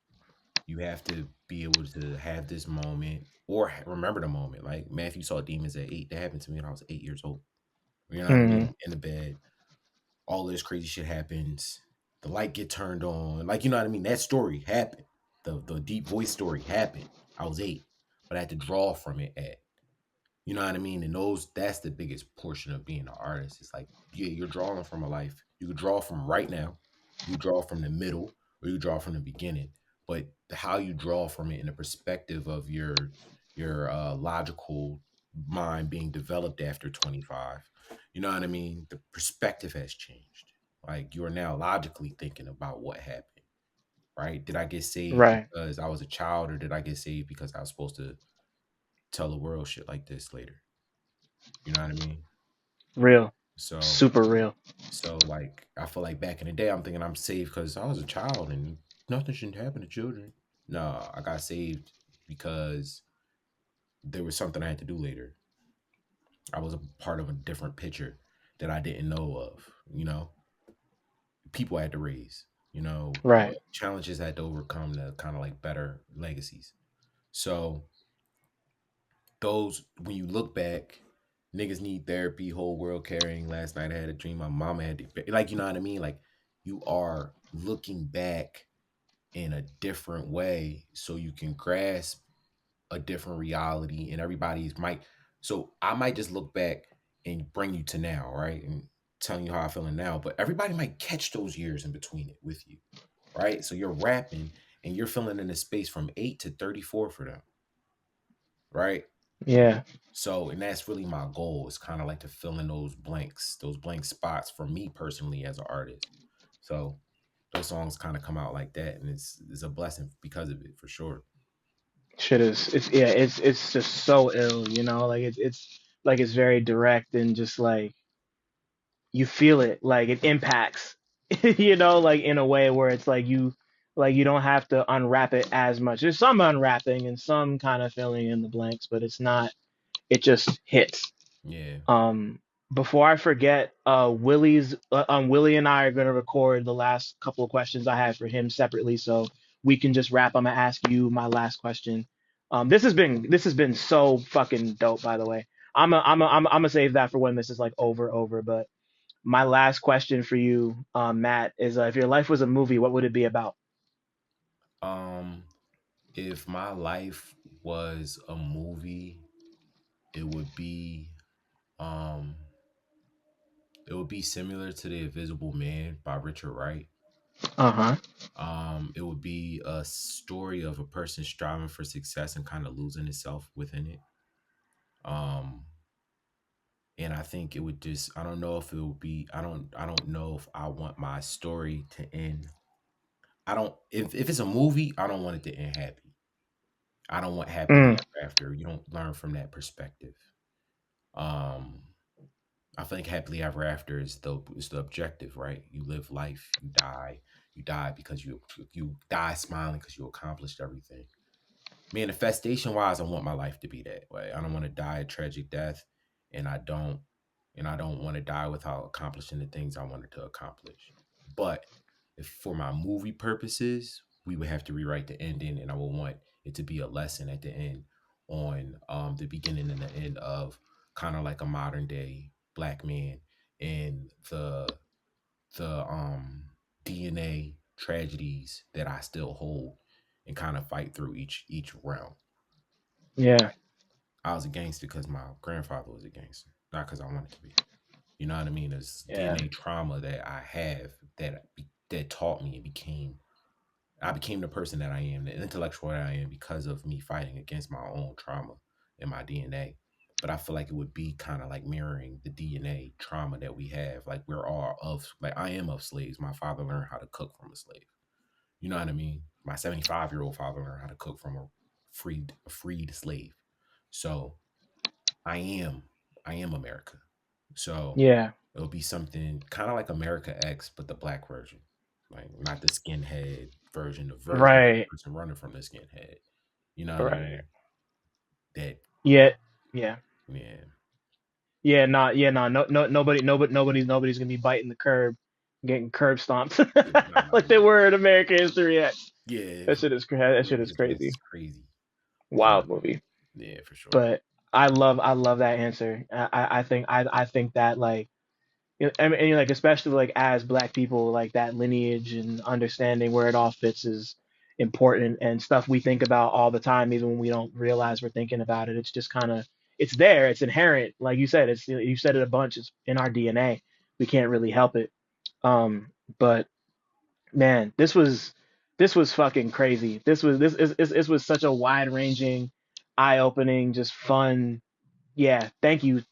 you have to be able to have this moment or remember the moment. Like Matthew saw demons at 8. That happened to me when I was 8 years old. You know what I Mm, mean? In the bed, all this crazy shit happens. The light get turned on. Like, you know what I mean? That story happened. The deep voice story happened. I was 8, but I had to draw from it at, you know what I mean? And that's the biggest portion of being an artist. It's like, yeah, you're drawing from a life. You could draw from right now, you draw from the middle, or you draw from the beginning. But how you draw from it in the perspective of your logical mind being developed after 25, you know what I mean? The perspective has changed. Like you are now logically thinking about what happened, right? Did I get saved right. because I was a child, or did I get saved because I was supposed to tell the world shit like this later? You know what I mean? Real. So, Super real. like, I feel like back in the day, I'm thinking I'm saved because I was a child and nothing shouldn't happen to children. No, I got saved because there was something I had to do later. I was a part of a different picture that I didn't know of. You know, people I had to raise. You know, Right. what challenges had to overcome to kind of like better legacies. So those, when you look back, niggas need therapy, whole world carrying. Last night I had a dream. My mama had to, like, you know what I mean? Like, you are looking back in a different way so you can grasp a different reality, and everybody's might. So I might just look back and bring you to now, right? And telling you how I feeling now, but everybody might catch those years in between it with you, right? So you're rapping and you're feeling in a space from 8 to 34 for them, right? Yeah. So, and that's really my goal, is kind of like to fill in those blanks, those blank spots for me personally as an artist. So those songs kind of come out like that, and it's a blessing because of it, for sure. Shit is it's just so ill, like it's like it's very direct and just like you feel it, like it impacts, like in a way where it's like you don't have to unwrap it as much. There's some unwrapping and some kind of filling in the blanks, but it's not. It just hits. Yeah. Um, Before I forget, Willie and I are gonna record the last couple of questions I have for him separately, so we can just wrap. I'm gonna ask you my last question. This has been so fucking dope, by the way. I'm gonna save that for when this is like over. But my last question for you, Matt, is if your life was a movie, what would it be about? Um, if my life was a movie, it would be um it would be similar to The Invisible Man by Richard Wright. Uh-huh. It would be a story of a person striving for success and kind of losing itself within it. Um, and I think it would just, I don't know if it would be, I don't know if I want my story to end. I don't, if it's a movie, I don't want it to end happy. I don't want happily Mm, ever after. You don't learn from that perspective. Um, I think happily ever after is the objective, right? You live life, you die. You die because you die smiling because you accomplished everything. Manifestation wise, I want my life to be that way. I don't want to die a tragic death, and I don't want to die without accomplishing the things I wanted to accomplish. But if for my movie purposes, we would have to rewrite the ending, and I would want it to be a lesson at the end on the beginning and the end of kind of like a modern day black man and the DNA tragedies that I still hold and kind of fight through each realm. yeah. I was a gangster because my grandfather was a gangster, not because I wanted to be. You know what I mean? There's Yeah. DNA trauma that I have that taught me and I became the person that I am, the intellectual that I am, because of me fighting against my own trauma in my DNA. But I feel like it would be kind of like mirroring the DNA trauma that we have. Like, we're all like, I am of slaves. My father learned how to cook from a slave. You know what I mean? My 75-year-old father learned how to cook from a freed slave. So I am I am America. So Yeah. it'll be something kind of like America X, but the black version, like not the skinhead version, the version of Right. the person running from the skinhead. You know what I Right. mean? That, Yeah. Yeah. yeah, Yeah, not yeah, no, no, no, nobody's gonna be biting the curb, getting curb stomped yeah, nah, like they were in American History X. yeah, That shit is America's crazy. is crazy. You know, Wild movie. yeah, for sure. But I love that answer. I think that like and like especially like as black people, like that lineage and understanding where it all fits is important and stuff we think about all the time, even when we don't realize we're thinking about it. It's just kind of it's there, it's inherent. Like you said, you said it a bunch. It's in our DNA. We can't really help it. Um, but man, this was fucking crazy. This was such a wide ranging, eye opening, just fun. Yeah, thank you.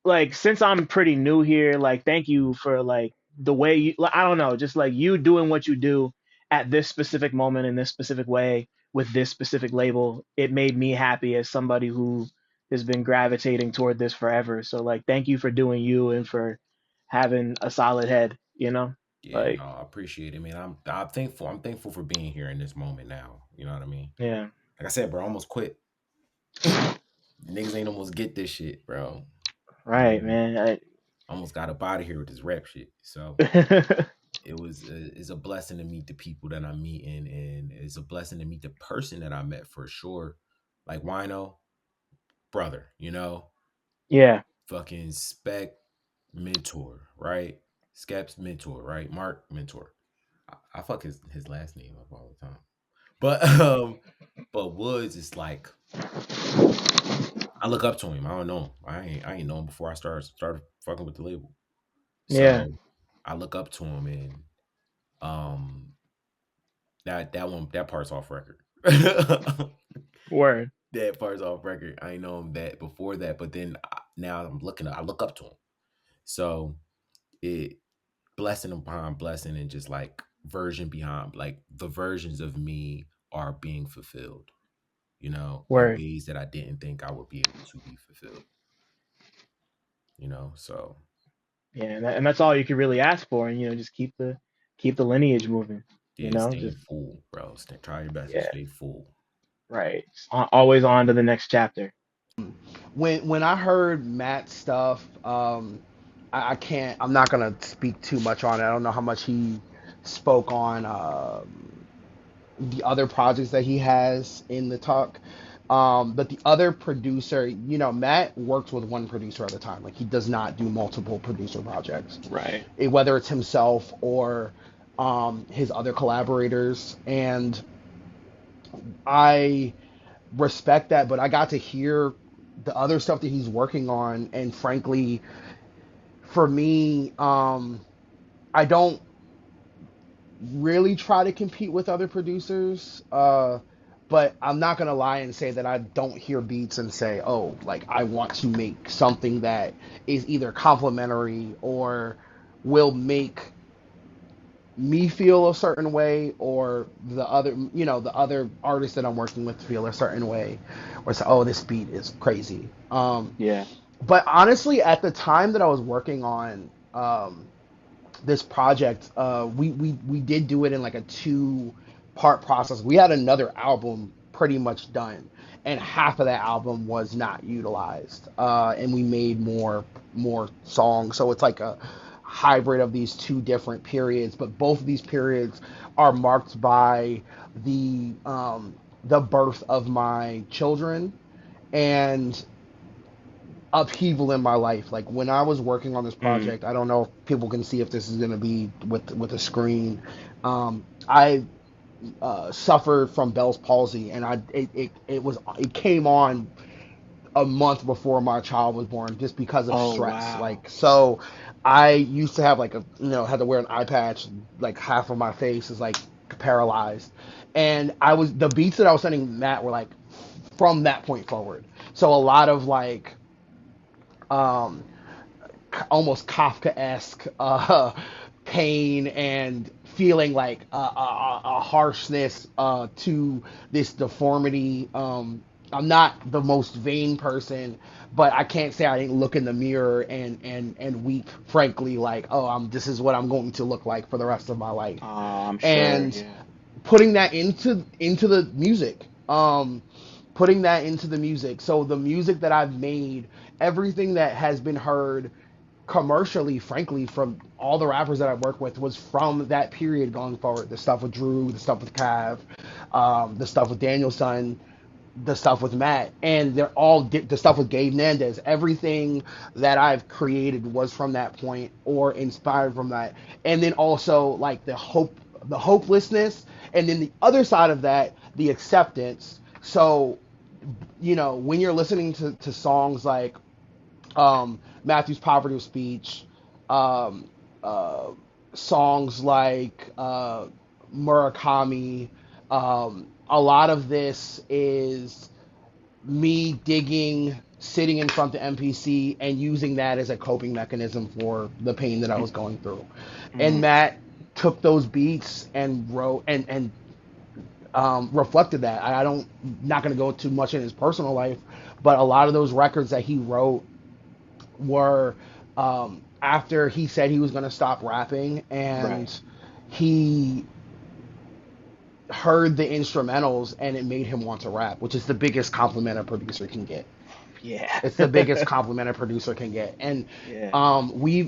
Like since I'm pretty new here, like thank you for like the way you like, I don't know, just like you doing what you do at this specific moment in this specific way with this specific label. It made me happy as somebody who has been gravitating toward this forever. So like thank you for doing you and for having a solid head. Yeah, Like no, I appreciate it, man. I'm thankful. I'm thankful for being here in this moment now. You know what I mean? yeah. Like I said, bro, I almost quit. Niggas ain't almost get this shit, bro. You Right, know, man. almost got up out of here with this rap shit. So it's a blessing to meet the people that I'm meeting, and it's a blessing to meet the person that I met for sure. Like Wino, brother, Yeah. fucking Spec mentor, right? Skep's mentor, right? Mark mentor. I fuck his last name up all the time. But but Woods is like, I look up to him. I don't know him. I ain't know him before I started fucking with the label. Yeah. So I look up to him, and um that part's off record. Word. That part's off record. I ain't know him that before that, but then now I look up to him. So it blessing upon blessing, and just like version behind, like the versions of me are being fulfilled, in Word. ways that I didn't think I would be able to be fulfilled. So Yeah, and that's all you can really ask for, and just keep the lineage moving. yeah, stay Just full, bro. Try your best to yeah, stay full. right. Always on to the next chapter. When I heard Matt's stuff, I can't. I'm not gonna speak too much on it. I don't know how much he spoke on the other projects that he has in the talk. But the other producer, Matt works with one producer at a time. Like, he does not do multiple producer projects, Right. whether it's himself or his other collaborators. And I respect that, but I got to hear the other stuff that he's working on, and frankly, for me, I don't really try to compete with other producers. But I'm not gonna lie and say that I don't hear beats and say, oh, like, I want to make something that is either complimentary or will make me feel a certain way, or the other artists that I'm working with feel a certain way, or say, oh, this beat is crazy. Yeah. But honestly, at the time that I was working on this project, we did do it in like a two-part process. We had another album pretty much done, and half of that album was not utilized, and we made more songs. So it's like a hybrid of these two different periods, but both of these periods are marked by the birth of my children and upheaval in my life. Like, when I was working on this Mm. project, I don't know if people can see if this is going to be with a screen. I suffered from Bell's palsy, and it came on a month before my child was born, just because of Oh stress. wow. Like, so I used to have, like, had to wear an eye patch. Like, half of my face is like paralyzed, and the beats that I was sending Matt were like from that point forward. So a lot of like um, almost Kafka-esque pain, and feeling like a harshness to this deformity. I'm not the most vain person, but I can't say I didn't look in the mirror and weep, frankly, like, oh, this is what I'm going to look like for the rest of my life. I'm sure. And Yeah. putting that into the music. Putting that into the music. So the music that I've made, everything that has been heard commercially, frankly, from all the rappers that I work with, was from that period going forward. The stuff with Drew, the stuff with Cav, the stuff with Danielson, the stuff with Matt, and they're all the stuff with Gabe Nandez. Everything that I've created was from that point or inspired from that. And then also, like, the hopelessness, and then the other side of that, the acceptance. So, when you're listening to songs like Matthew's Poverty of Speech, um, uh, songs like Murakami, a lot of this is me digging, sitting in front of the MPC, and using that as a coping mechanism for the pain that I was going through. And Mm. Matt took those beats and wrote and reflected that. I don't not going to go too much in his personal life, but a lot of those records that he wrote were after he said he was going to stop rapping, Right. and he heard the instrumentals, and it made him want to rap, which is the biggest compliment a producer can get. Yeah. It's the biggest compliment a producer can get. And Yeah.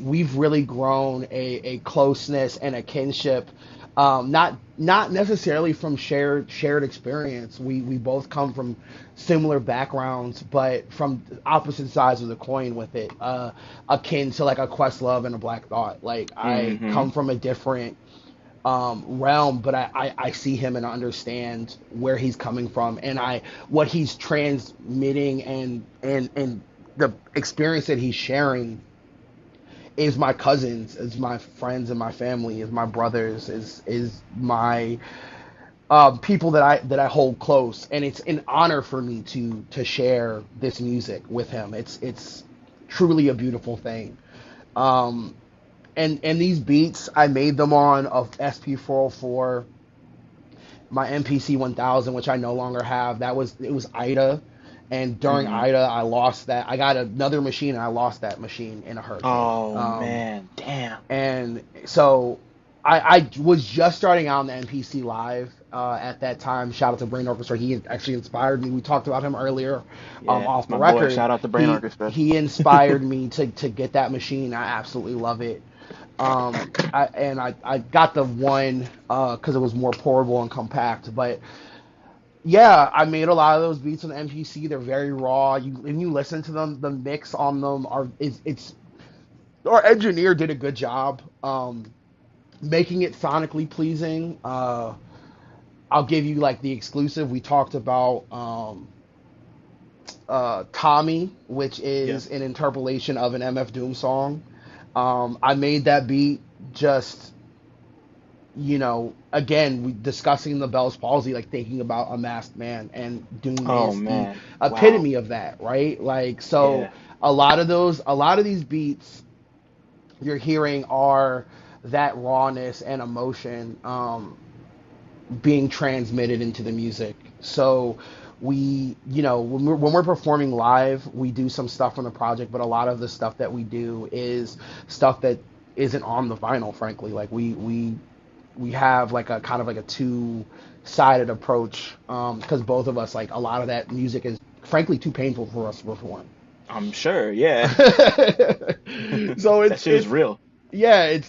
we've really grown a closeness and a kinship, not necessarily from shared experience. We both come from similar backgrounds, but from opposite sides of the coin with it. Akin to like a Questlove and a Black Thought. Like I Mm-hmm. come from a different realm, but I see him and understand where he's coming from, and what he's transmitting, and the experience that he's sharing is my cousins, is my friends and my family, is my brothers, is my people that I hold close, and it's an honor for me to share this music with him. It's truly a beautiful thing. Um, and these beats, I made them on of SP404, my MPC 1000, which I no longer have. It was Ida, and during Mm-hmm. Ida, I lost that. I got another machine, and I lost that machine in a hurricane. Oh man, damn. And so I was just starting out in the NPC Live at that time. Shout out to Brain Orchestra. He actually inspired me. We talked about him earlier Yeah, off it's the my boy. record. Shout out to Brain Orchestra. He inspired me to get that machine. I absolutely love it. I got the one because it was more portable and compact. But yeah, I made a lot of those beats on the MPC. They're very raw. When you listen to them, the mix on them it's our engineer did a good job making it sonically pleasing. I'll give you like the exclusive. We talked about Tommy, which Yeah. is an interpolation of an MF Doom song. I made that beat just, again, we discussing the Bell's palsy, like thinking about a masked man, and Doom Oh is the man. Wow. epitome of that, right? Like, so Yeah. a lot of these beats you're hearing are that rawness and emotion being transmitted into the music. So when we're performing live, we do some stuff from the project, but a lot of the stuff that we do is stuff that isn't on the vinyl, frankly. Like we have like a kind of like a two-sided approach because both of us, like, a lot of that music is frankly too painful for us to perform. I'm sure. Yeah. So That shit is real. yeah,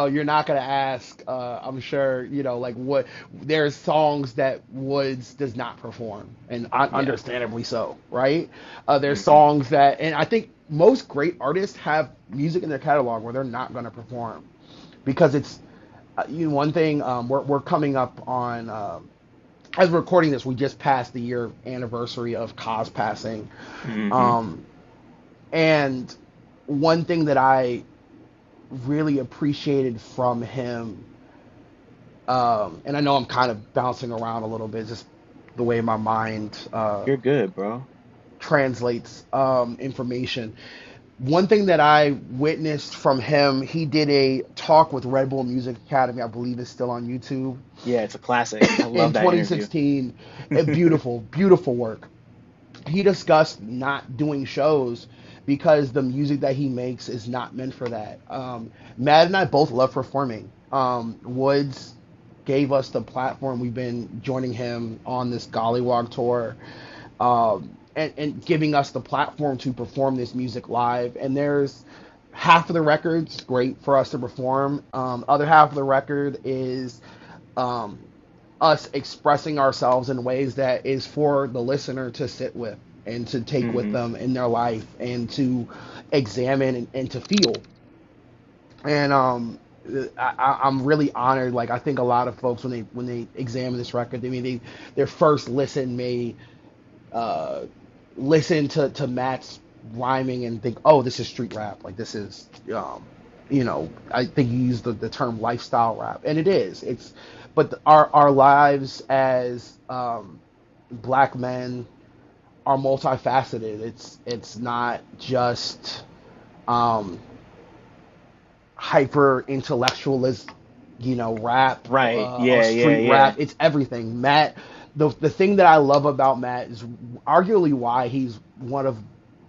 you're not gonna ask, I'm sure, like, what there's songs that Woods does not perform, and Yeah. understandably so, right? There's Hmm. songs that, and I think most great artists have music in their catalog where they're not gonna perform because it's one thing. We're coming up on as we're recording this, we just passed the year anniversary of Kaz passing, Hmm. um, and one thing that I really appreciated from him, and I know I'm kind of bouncing around a little bit, just the way my mind You're good, bro. translates information. One thing that I witnessed from him, he did a talk with Red Bull Music Academy, I believe it's still on YouTube, Yeah, it's a classic. I in love that interview. 2016. A beautiful, beautiful work. He discussed not doing shows because the music that he makes is not meant for that. Matt and I both love performing. Woods gave us the platform. We've been joining him on this Gollywog tour, and giving us the platform to perform this music live. And there's half of the record's great for us to perform. Other half of the record is um, us expressing ourselves in ways that is for the listener to sit with and to take with Hmm. them in their life and to examine and to feel. And I'm really honored. Like, I think a lot of folks, when they examine this record, I mean, their first listen may uh, listen to Matt's rhyming and think, oh, this is street rap. Like, this is, I think you used the term lifestyle rap, and it is. But our lives as black men are multifaceted. It's not just um, hyper intellectualist, rap, Right. or Yeah, yeah, street yeah. rap. It's everything. Matt, the thing that I love about Matt is arguably why he's one of,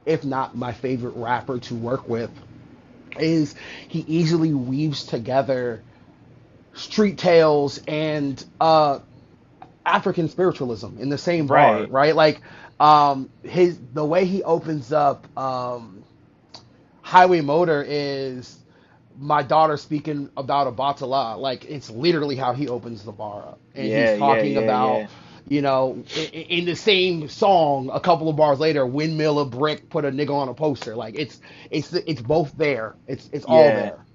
if not my favorite rapper to work with, is he easily weaves together street tales and African spiritualism in the same bar, Right. right? Like, The way he opens up Highway Motor is my daughter speaking about a batala. Like, it's literally how he opens the bar up, and he's Yeah, yeah, talking yeah, about, yeah. in the same song, a couple of bars later, windmill a brick, put a nigga on a poster. Like, it's both there. It's all Yeah. there.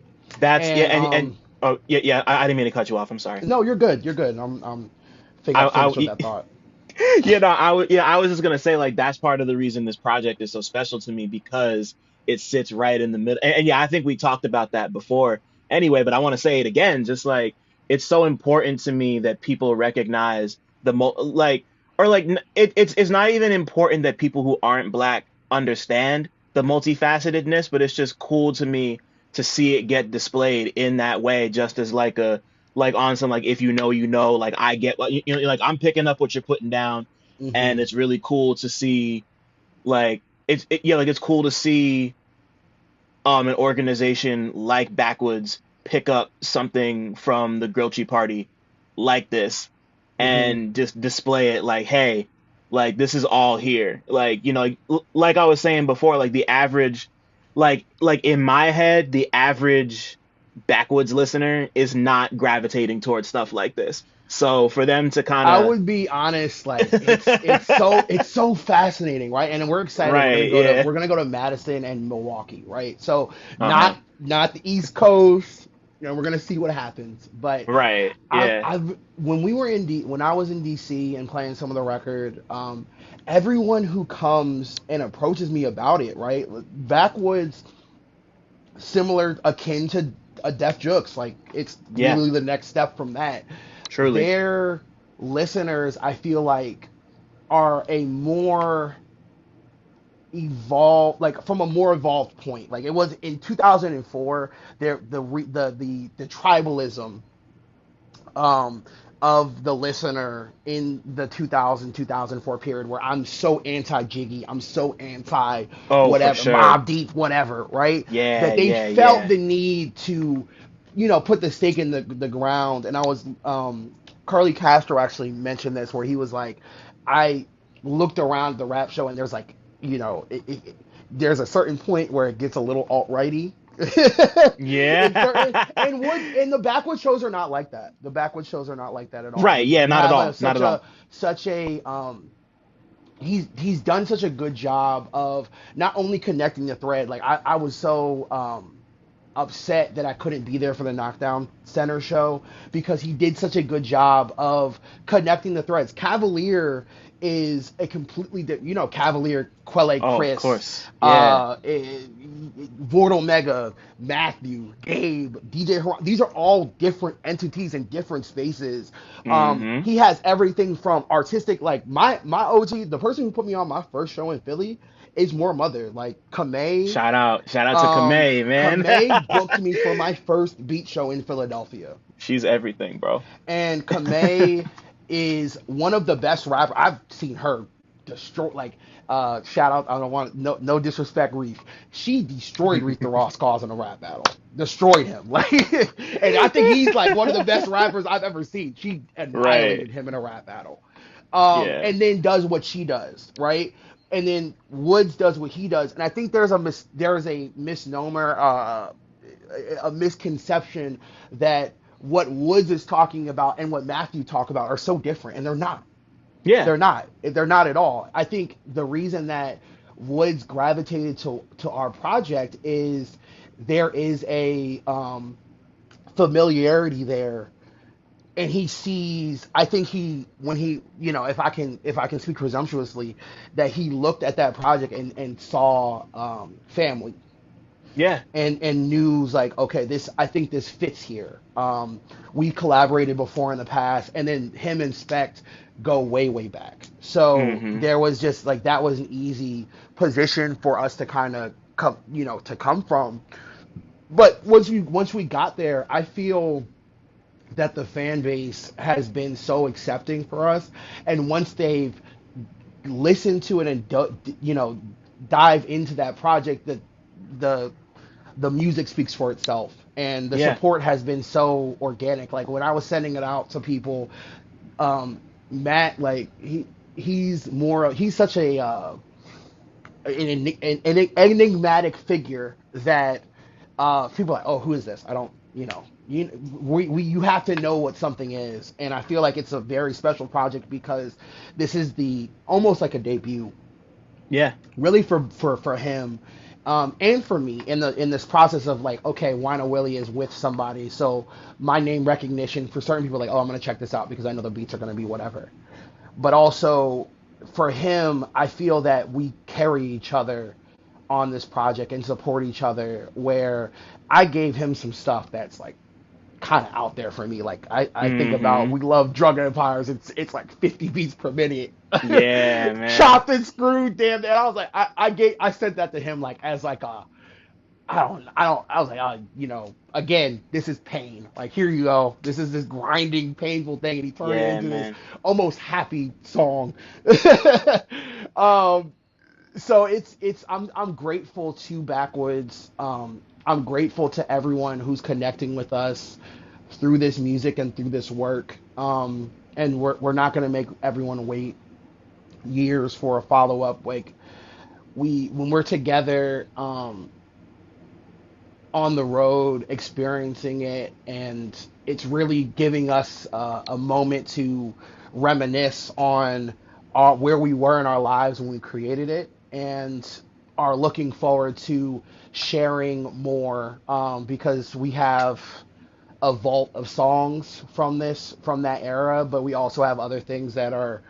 That's yeah, And and oh yeah, yeah. I didn't mean to cut you off. I'm sorry. no, you're good. You're good. I'm think I I finished with that thought. I was just gonna say like that's part of the reason this project is so special to me because it sits right in the middle. And yeah, I think we talked about that before anyway, but I want to say it again. Just like it's so important to me that people recognize like or like it's not even important that people who aren't black understand the multifacetedness, but it's just cool to me to see it get displayed in that way, just as like a like on some like if you know you know like I get what you know like I'm picking up what you're putting down, Hmm. and it's really cool to see like yeah like it's cool to see an organization like Backwoodz pick up something from the Grilchi party like this Hmm. and just display it like hey like this is all here like like I was saying before like the average like in my head the average Backwoods listener is not gravitating towards stuff like this, so for them to kind I of would be honest, like it's so fascinating, right? And we're excited. We're gonna right go to yeah we're gonna go to Madison and Milwaukee, right? So uh-huh not the East Coast. We're gonna see what happens. But right yeah I've when I was in DC and playing some of the record, everyone who comes and approaches me about it, right? Backwoods, similar, akin to a Def Jux, like it's yeah literally the next step from that. truly Their listeners, I feel like, are a more evolved, like from a more evolved point. Like it was in 2004, there the tribalism um of the listener in the 2004 period, where I'm so anti Jiggy, I'm so anti oh for whatever, sure Mob Deep, whatever, right? yeah That they yeah felt yeah the need to, put the stake in the ground. And I was Carly Castro actually mentioned this, where he was like, I looked around the rap show, and there's like, there's a certain point where it gets a little alt-righty. In certain yeah and the Backwoods shows are not like that. The Backwoods shows are not like that at all. right yeah We not at have all not at all such a he's done such a good job of not only connecting the thread. Like I was so upset that I couldn't be there for the Knockdown Center show, because he did such a good job of connecting the threads. Cavalier is a completely Cavalier, Quelle oh of Chris, course yeah Vord Omega, Matthew, Gabe, DJ Haran. These are all different entities in different spaces. mm-hmm He has everything from artistic, like my OG, the person who put me on my first show in Philly is more mother. Like Kamei, shout out to Kamei man Kamei booked me for my first beat show in Philadelphia, she's everything bro and Kamei is one of the best rappers I've seen her destroy. Like, shout out, I don't want no disrespect, Reef. She destroyed Reef the Ross Cause in a rap battle. Destroyed him. Like, and I think he's like one of the best rappers I've ever seen. She right annihilated him in a rap battle. yeah And then does what she does, right? And then Woods does what he does. And I think there's a misnomer, a misconception that what Woods is talking about and what Matthew talk about are so different, and they're not. yeah They're not. They're not at all. I think the reason that Woods gravitated to our project is there is a familiarity there, and he sees. I think he when he if I can speak presumptuously, that he looked at that project and saw family, yeah and news, like, okay, this, I think this fits here. We collaborated before in the past, and then him and Spect go way, way back. So mm-hmm there was just like, that was an easy position for us to kind of come from. But once we got there, I feel that the fan base has been so accepting for us, and once they've listened to it and dive into that project, that the the music speaks for itself, and the yeah support has been so organic. Like when I was sending it out to people, Matt, like he's such a an enigmatic figure that people are like, oh, who is this? I don't, you have to know what something is, and I feel like it's a very special project because this is the almost like a debut, Yeah. really for him, and for me in this process of like, okay, Wino Willy is with somebody, so my name recognition for certain people, like, oh, I'm gonna check this out because I know the beats are gonna be whatever, but also for him, I feel that we carry each other on this project and support each other. Where I gave him some stuff that's like kind of out there for me. Like I think about Mm-hmm. We Love Drug Empires. It's like 50 beats per minute, Yeah, man. chopped and screwed. Damn, and I was like, I sent that to him like as like a I was like, again, this is pain. Like, here you go. This is this grinding, painful thing. And he turned it Yeah, into this man. almost happy song. um, so I'm grateful to Backwoodz. I'm grateful to everyone who's connecting with us through this music and through this work. And we're not going to make everyone wait years for a follow up. Like, when we're together, on the road experiencing it, and it's really giving us a moment to reminisce on where we were in our lives when we created it, and are looking forward to sharing more, because we have a vault of songs from that era, but we also have other things that are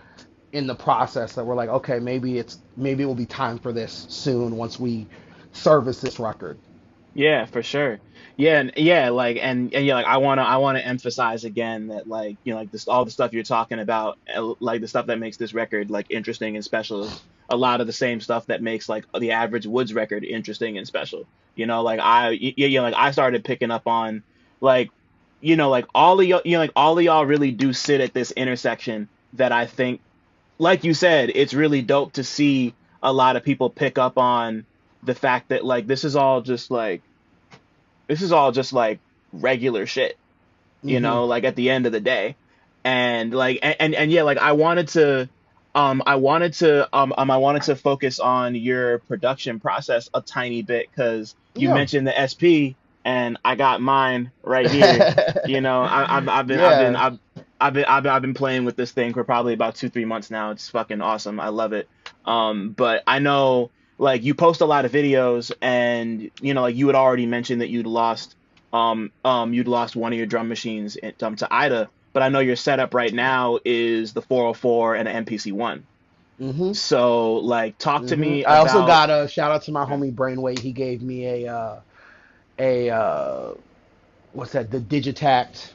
in the process that we're like, okay, maybe it will be time for this soon once we service this record. Yeah, for sure. Yeah, and yeah, like and yeah, like I wanna emphasize again that like like this all the stuff you're talking about, like the stuff that makes this record like interesting and special is a lot of the same stuff that makes like the average Woods record interesting and special. Like like I started picking up on like like all of y'all like all of y'all really do sit at this intersection that I think, like you said, it's really dope to see a lot of people pick up on the fact that like this is all just like regular shit, Hmm. like at the end of the day. And like and yeah, like I wanted to focus on your production process a tiny bit because you Yeah. mentioned the SP and I got mine right here. Yeah. I've been playing with this thing for probably about 2 3 months now. It's fucking awesome. I love it. But I know like you post a lot of videos and like you had already mentioned that you'd lost one of your drum machines to Ida, but I know your setup right now is the 404 and an MPC-1. Hmm. So like talk to Hmm. me I also about. got a shout out to my homie Brainweight. He gave me a what's that? The Digitact.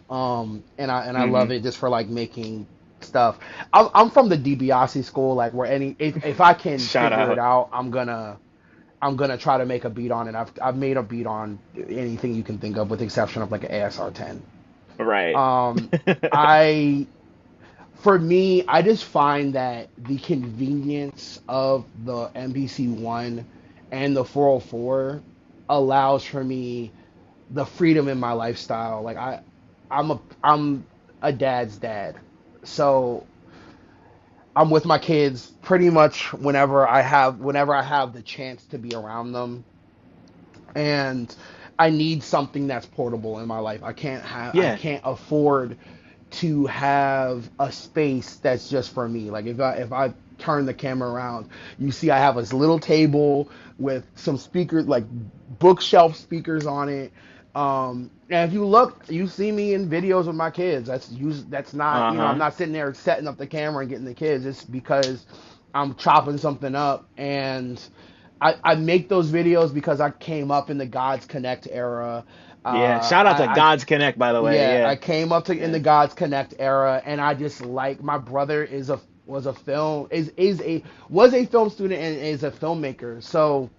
And I love Mhm. it just for like making stuff. I'm from the DiBiase school, like where if I can Shout figure it out. out, I'm gonna try to make a beat on it. I've made a beat on anything you can think of, with the exception of like an ASR 10. Right. Um, I For me, I just find that the convenience of the MPC-1 and the 404 allows for me the freedom in my lifestyle. Like I'm a dad's dad, so I'm with my kids pretty much whenever I have the chance to be around them, and I need something that's portable in my life. I Yeah. can't afford to have a space that's just for me. Like if I turn the camera around, you see I have this little table with some speakers, like bookshelf speakers on it. And if you look, you see me in videos with my kids. That's not, I'm Uh-huh. not sitting there setting up the camera and getting the kids. It's because I'm chopping something up, and I make those videos because I came up in the Gods Connect era. Yeah. Shout out to I God's Connect, by the way. Yeah, I Yeah. came up in Yeah. the Gods Connect era, and I just like, my brother was a film student and is a filmmaker. So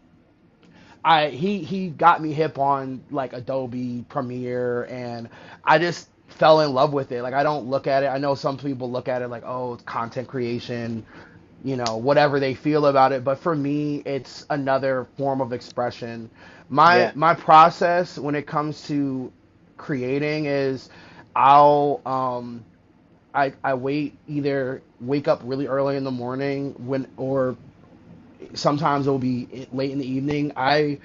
he got me hip on like Adobe Premiere, and I just fell in love with it. Like, I don't look at it. I know some people look at it like, oh, it's content creation, whatever they feel about it. But for me, it's another form of expression. My Yeah. my process when it comes to creating is, I'll I wake up really early in the morning or sometimes it'll be late in the evening. I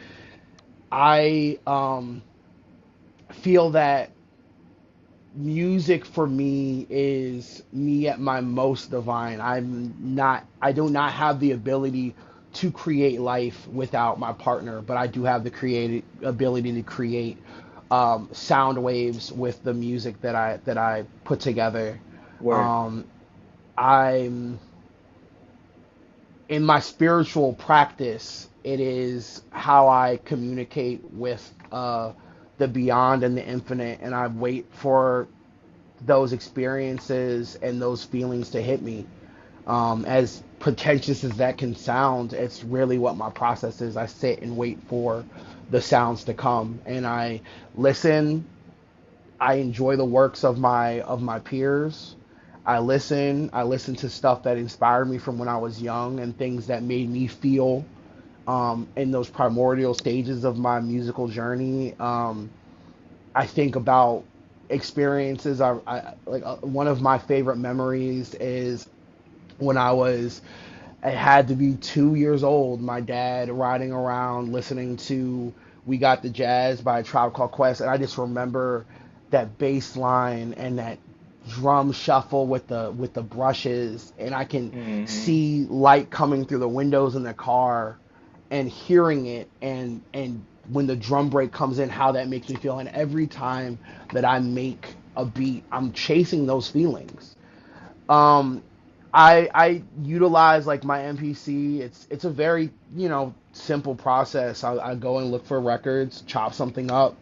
feel that music for me is me at my most divine. I do not have the ability to create life without my partner, but I do have the creative ability to create sound waves with the music that I put together. Word. Um, I'm in my spiritual practice. It is how I communicate with the beyond and the infinite, and I wait for those experiences and those feelings to hit me. As pretentious as that can sound, it's really what my process is. I sit and wait for the sounds to come, and I listen. I enjoy the works of my peers. I listen to stuff that inspired me from when I was young and things that made me feel in those primordial stages of my musical journey. I think about experiences. One of my favorite memories is when I had to be 2 years old. My dad riding around listening to "We Got the Jazz" by a Tribe Called Quest, and I just remember that bass line and that drum shuffle with the brushes, and I can Hmm. see light coming through the windows in the car and hearing it, and when the drum break comes in, how that makes me feel. And every time that I make a beat, I'm chasing those feelings. um I utilize like my MPC. It's a very, simple process. I go and look for records, chop something up.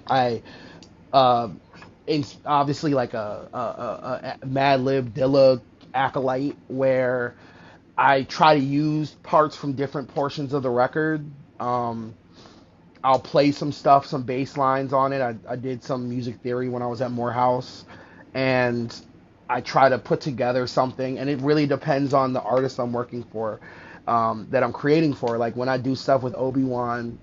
I uh it's obviously like a Mad Lib Dilla acolyte, where I try to use parts from different portions of the record. um I'll play some stuff, some bass lines on it. I did some music theory when I was at Morehouse, and I try to put together something. And it really depends on the artist I'm working for, that I'm creating for. Like when I do stuff with Obi-Wan,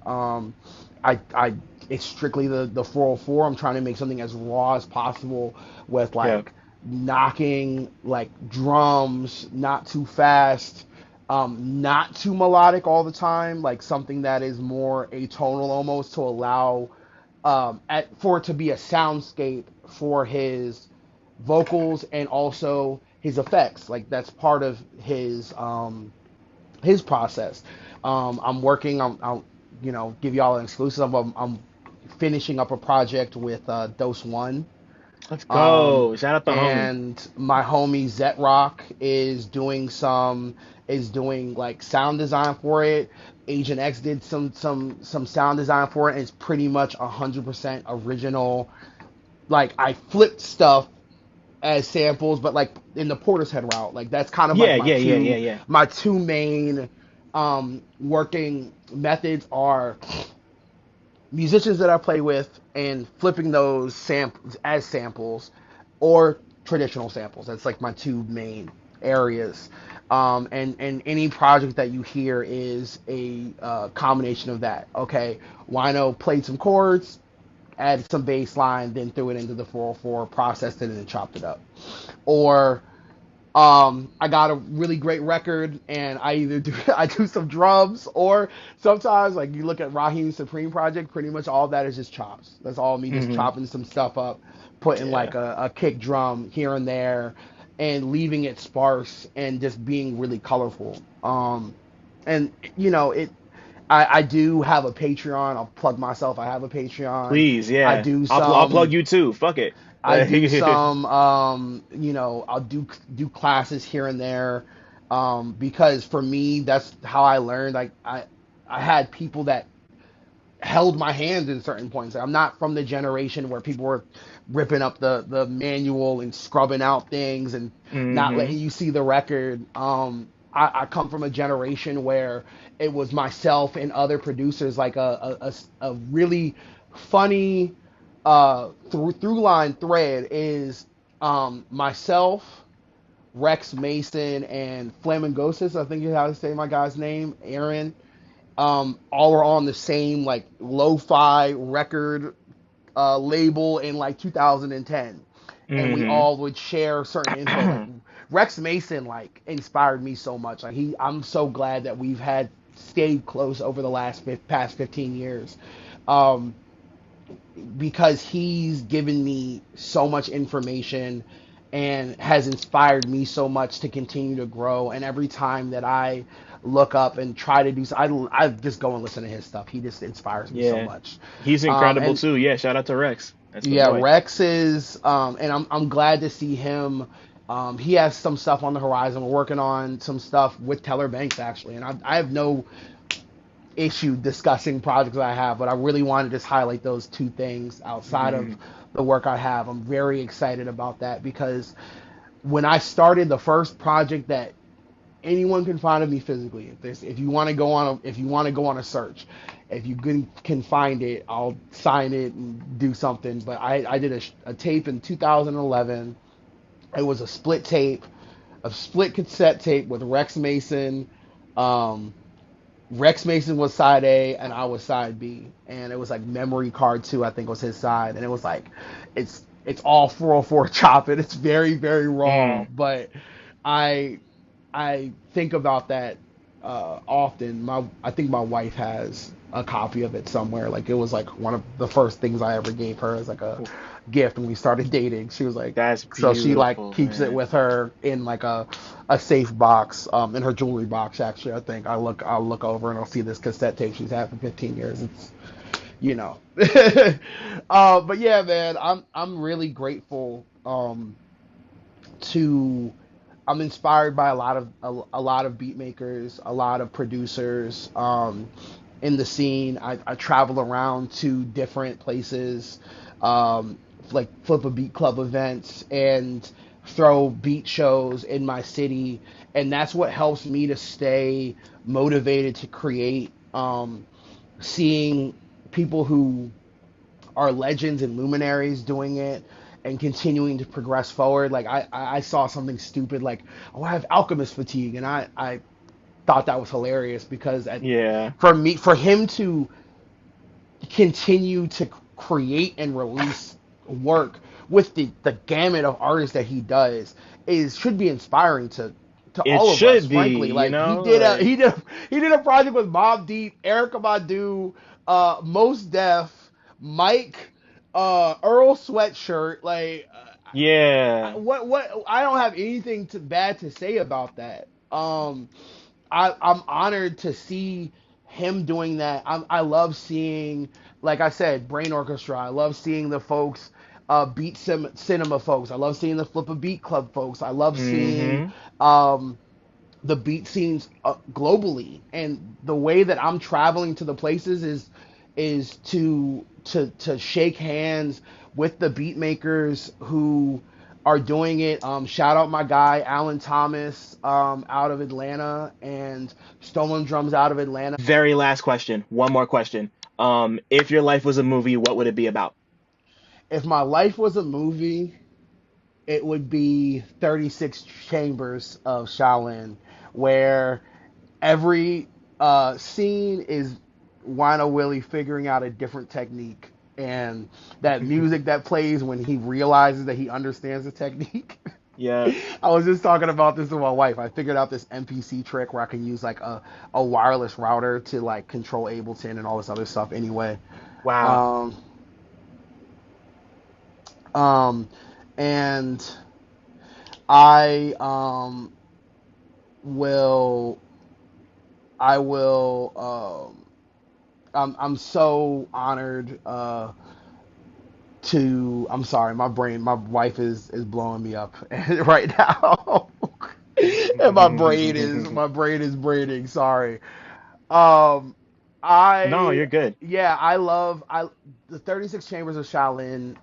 I it's strictly the 404. I'm trying to make something as raw as possible with Yeah. like knocking like drums, not too fast, not too melodic all the time, like something that is more atonal almost, to allow for it to be a soundscape for his vocals and also his effects. Like that's part of his process. I'm working. I'll give y'all an exclusive. I'm finishing up a project with Dose One. Let's um, go. Shout out the homie. and my homie Zet Rock is doing like sound design for it. Agent X did some sound design for it, and it's pretty much 100% original. Like I flipped stuff as samples, but like in the Portishead route. Like that's kind of like Yeah, yeah, yeah, yeah, yeah. my two main working methods are musicians that I play with and flipping those samples as samples, or traditional samples. That's like my two main areas. And any project that you hear is a combination of that. Okay, Wino played some chords, added some bass line, then threw it into the 404, processed it, and then chopped it up. Or I got a really great record, and I either do I do some drums, or sometimes like you look at Raheem Supreme project, pretty much all that is just chops. That's all me just Hmm. chopping some stuff up, putting like Yeah. a kick drum here and there, and leaving it sparse and just being really colorful. And it. I do have a Patreon. I'll plug myself. I have a Patreon. Please, I yeah. do I'll plug some you too. Fuck it. I Like, do some, I'll do classes here and there, because for me, that's how I learned. I had people that held my hand in certain points. I'm not from the generation where people were ripping up the manual and scrubbing out things and not hmm. letting you see the record. I come from a generation where it was myself and other producers, like a really funny through line thread is myself, Rex Mason, and Flamingosis. I think is how to say my guy's name, Aaron. All are on the same like lo-fi record label in like 2010. Mm and we hmm. all would share certain info. Like Rex Mason, like inspired me so much. Like I'm so glad that we've had stayed close over the past 15 years, um, because he's given me so much information and has inspired me so much to continue to grow. And every time that I look up and try to do so, I just go and listen to his stuff. He just inspires me so Yeah. much. He's incredible And too. Yeah, shout out to Rex. That's my yeah, boy. Rex is, and I'm glad to see him. He has some stuff on the horizon. We're working on some stuff with Teller Banks actually, and I have no issue discussing projects I have, but I really want to just highlight those two things outside of Mm, the work I have. I'm very excited about that because when I started the first project that anyone can find of me physically, if you want to go on a search, if you can find it, I'll sign it and do something. But I did a tape in 2011. It was a split cassette tape with Rex Mason. Um, Rex Mason was side A and I was side B, and it was like Memory Card 2, I think was his side, and it was like it's all 404 chopping. It's very very raw, mm. but I I think about that often. I think my wife has a copy of it somewhere. Like it was like one of the first things I ever gave her as like a gift when we started dating. She was like, That's so she like beautiful, keeps it man. with her in like a safe box, in her jewelry box. Actually, I think I'll look over and I'll see this cassette tape she's had for 15 years. It's you know, but yeah, man, I'm really grateful to I'm inspired by a lot of beat makers, a lot of producers in the scene. I travel around to different places, um, like Flip a Beat Club events and throw beat shows in my city, and that's what helps me to stay motivated to create. Seeing people who are legends and luminaries doing it and continuing to progress forward. Like I saw something stupid like, oh, I have alchemist fatigue, and I thought that was hilarious because Yeah. for him to continue to create and release work with the gamut of artists that he does is should be inspiring to It all of us, should be, frankly. you Like know, like he did a project with Mobb Deep, Erica Badu, Most Def, Mike, Earl Sweatshirt. Like yeah. what I don't have anything bad to say about that. I'm honored to see him doing that. I love seeing, like I said, Brain Orchestra. I love seeing the folks, Cinema folks. I love seeing the Flip a Beat Club folks. I love seeing Mm-hmm. um, the beat scenes globally. And the way that I'm traveling to the places is to shake hands with the beat makers who are doing it. Shout out my guy Alan Thomas out of Atlanta and Stolen Drums out of Atlanta. Very last question. One more question. If your life was a movie, what would it be about? If my life was a movie, it would be 36 Chambers of Shaolin, where every scene is Wino Willy figuring out a different technique. And that music that plays when he realizes that he understands the technique. Yeah. I was just talking about this with my wife. I figured out this NPC trick where I can use like a wireless router to like control Ableton and all this other stuff anyway. Wow. Um, um, and I will I will I'm so honored to I'm sorry, my wife is blowing me up right now. And my brain is braiding, sorry. Um No, I you're good. yeah, I the 36 Chambers of Shaolin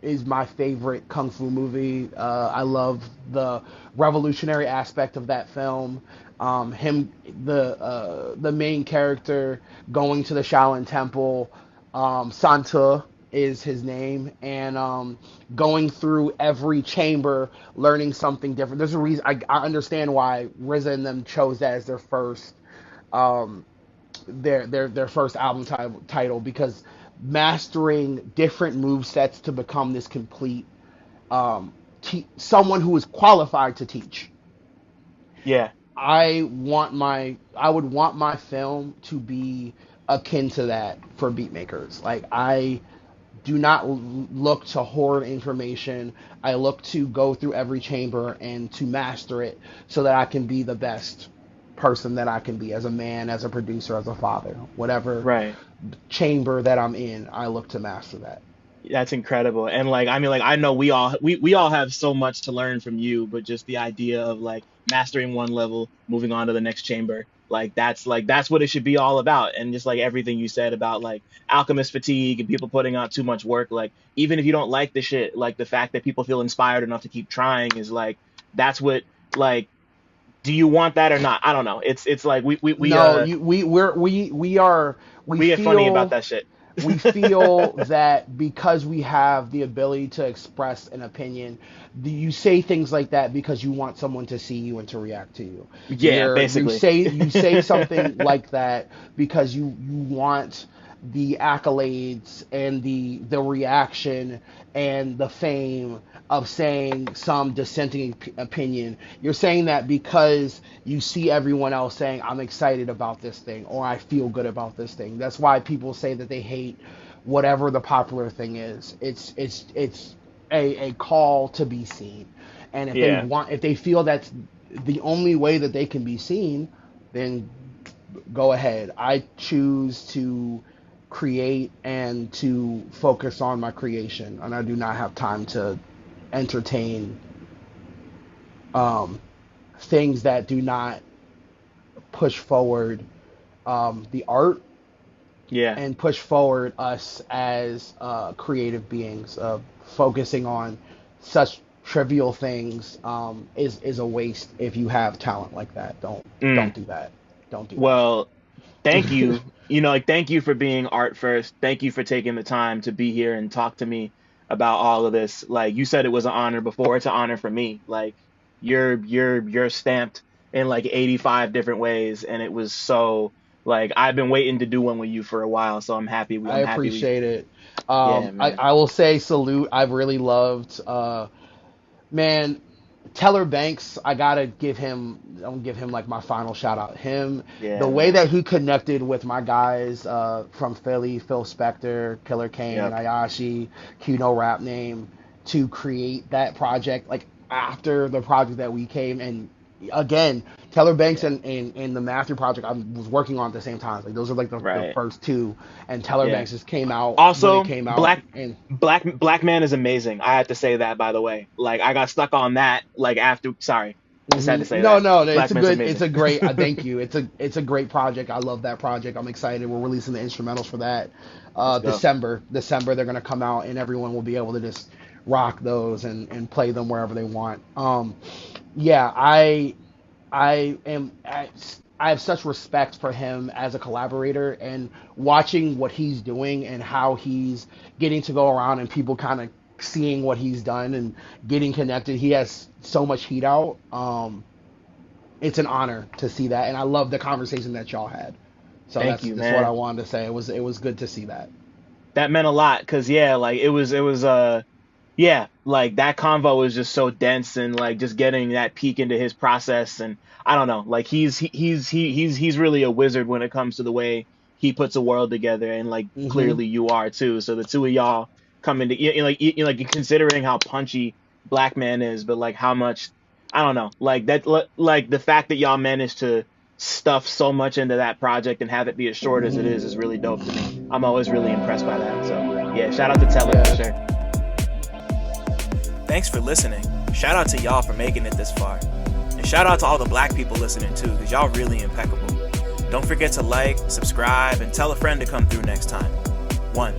is my favorite kung fu movie. I love the revolutionary aspect of that film. Him the main character going to the Shaolin Temple, Santa is his name, and going through every chamber, learning something different. There's a reason I understand why RZA and them chose that as their first um, their first album title because mastering different move sets to become this complete someone who is qualified to teach. Yeah. I would want my film to be akin to that for beat makers. Like, I do not look to hoard information. I look to go through every chamber and to master it so that I can be the best person that I can be as a man, as a producer, as a father, whatever Right. chamber that I'm in, I look to master that. That's incredible. And like, I mean, like, I know we all have so much to learn from you, but just the idea of like mastering one level, moving on to the next chamber, that's what it should be all about. And just like everything you said about like alchemist fatigue and people putting out too much work, like even if you don't like the shit, like the fact that people feel inspired enough to keep trying is like, that's what, like, do you want that or not? I don't know. It's like we get funny about that shit. We feel that because we have the ability to express an opinion, you say things like that because you want someone to see you and to react to you. Yeah, basically. You say something like that because you want the accolades and the reaction and the fame of saying some dissenting opinion. You're saying that because you see everyone else saying, I'm excited about this thing, or I feel good about this thing. That's why people say that they hate whatever the popular thing is. It's a call to be seen. And if they feel that's the only way that they can be seen, then go ahead. I choose to create and to focus on my creation, and I do not have time to entertain things that do not push forward the art and push forward us as creative beings. Focusing on such trivial things is a waste. If you have talent like that, don't do that. Don't do that. Well, thank you. Like, thank you for being art first. Thank you for taking the time to be here and talk to me about all of this. Like you said, it was an honor before. It's an honor for me. Like you're stamped in like 85 different ways, and it was so like I've been waiting to do one with you for a while. So I'm happy. I appreciate it. I will say salute. I've really loved. Man, Teller Banks, I'm gonna give him like my final shout out. The way that he connected with my guys from Philly, Phil Spector, Killer Kane, Ayashi, Q-No Rap Name, to create that project, like after the project that we came, and again, Teller Banks and the Matthew project I was working on at the same time. Like those are like the first two, and Teller Banks just came out. Also, Black Man is amazing. I have to say that, by the way. Like I got stuck on that. Like after, sorry, I just had to say that. No, it's a great. Thank you. It's a great project. I love that project. I'm excited. We're releasing the instrumentals for that. December they're gonna come out, and everyone will be able to just rock those and play them wherever they want. I have such respect for him as a collaborator, and watching what he's doing and how he's getting to go around and people kind of seeing what he's done and getting connected. He has so much heat out. It's an honor to see that, and I love the conversation that y'all had. So that's what I wanted to say. It was good to see that. That meant a lot, because like it was like that convo was just so dense, and like just getting that peek into his process, and I don't know, like he's really a wizard when it comes to the way he puts a world together, and like clearly you are too. So the two of y'all come into like considering how punchy Black Man is, but like how much, I don't know, like that, like the fact that y'all managed to stuff so much into that project and have it be as short as it is really dope to me. I'm always really impressed by that. So yeah, shout out to Teller for sure. Thanks for listening. Shout out to y'all for making it this far. And shout out to all the Black people listening too, because y'all really impeccable. Don't forget to like, subscribe, and tell a friend to come through next time. 1.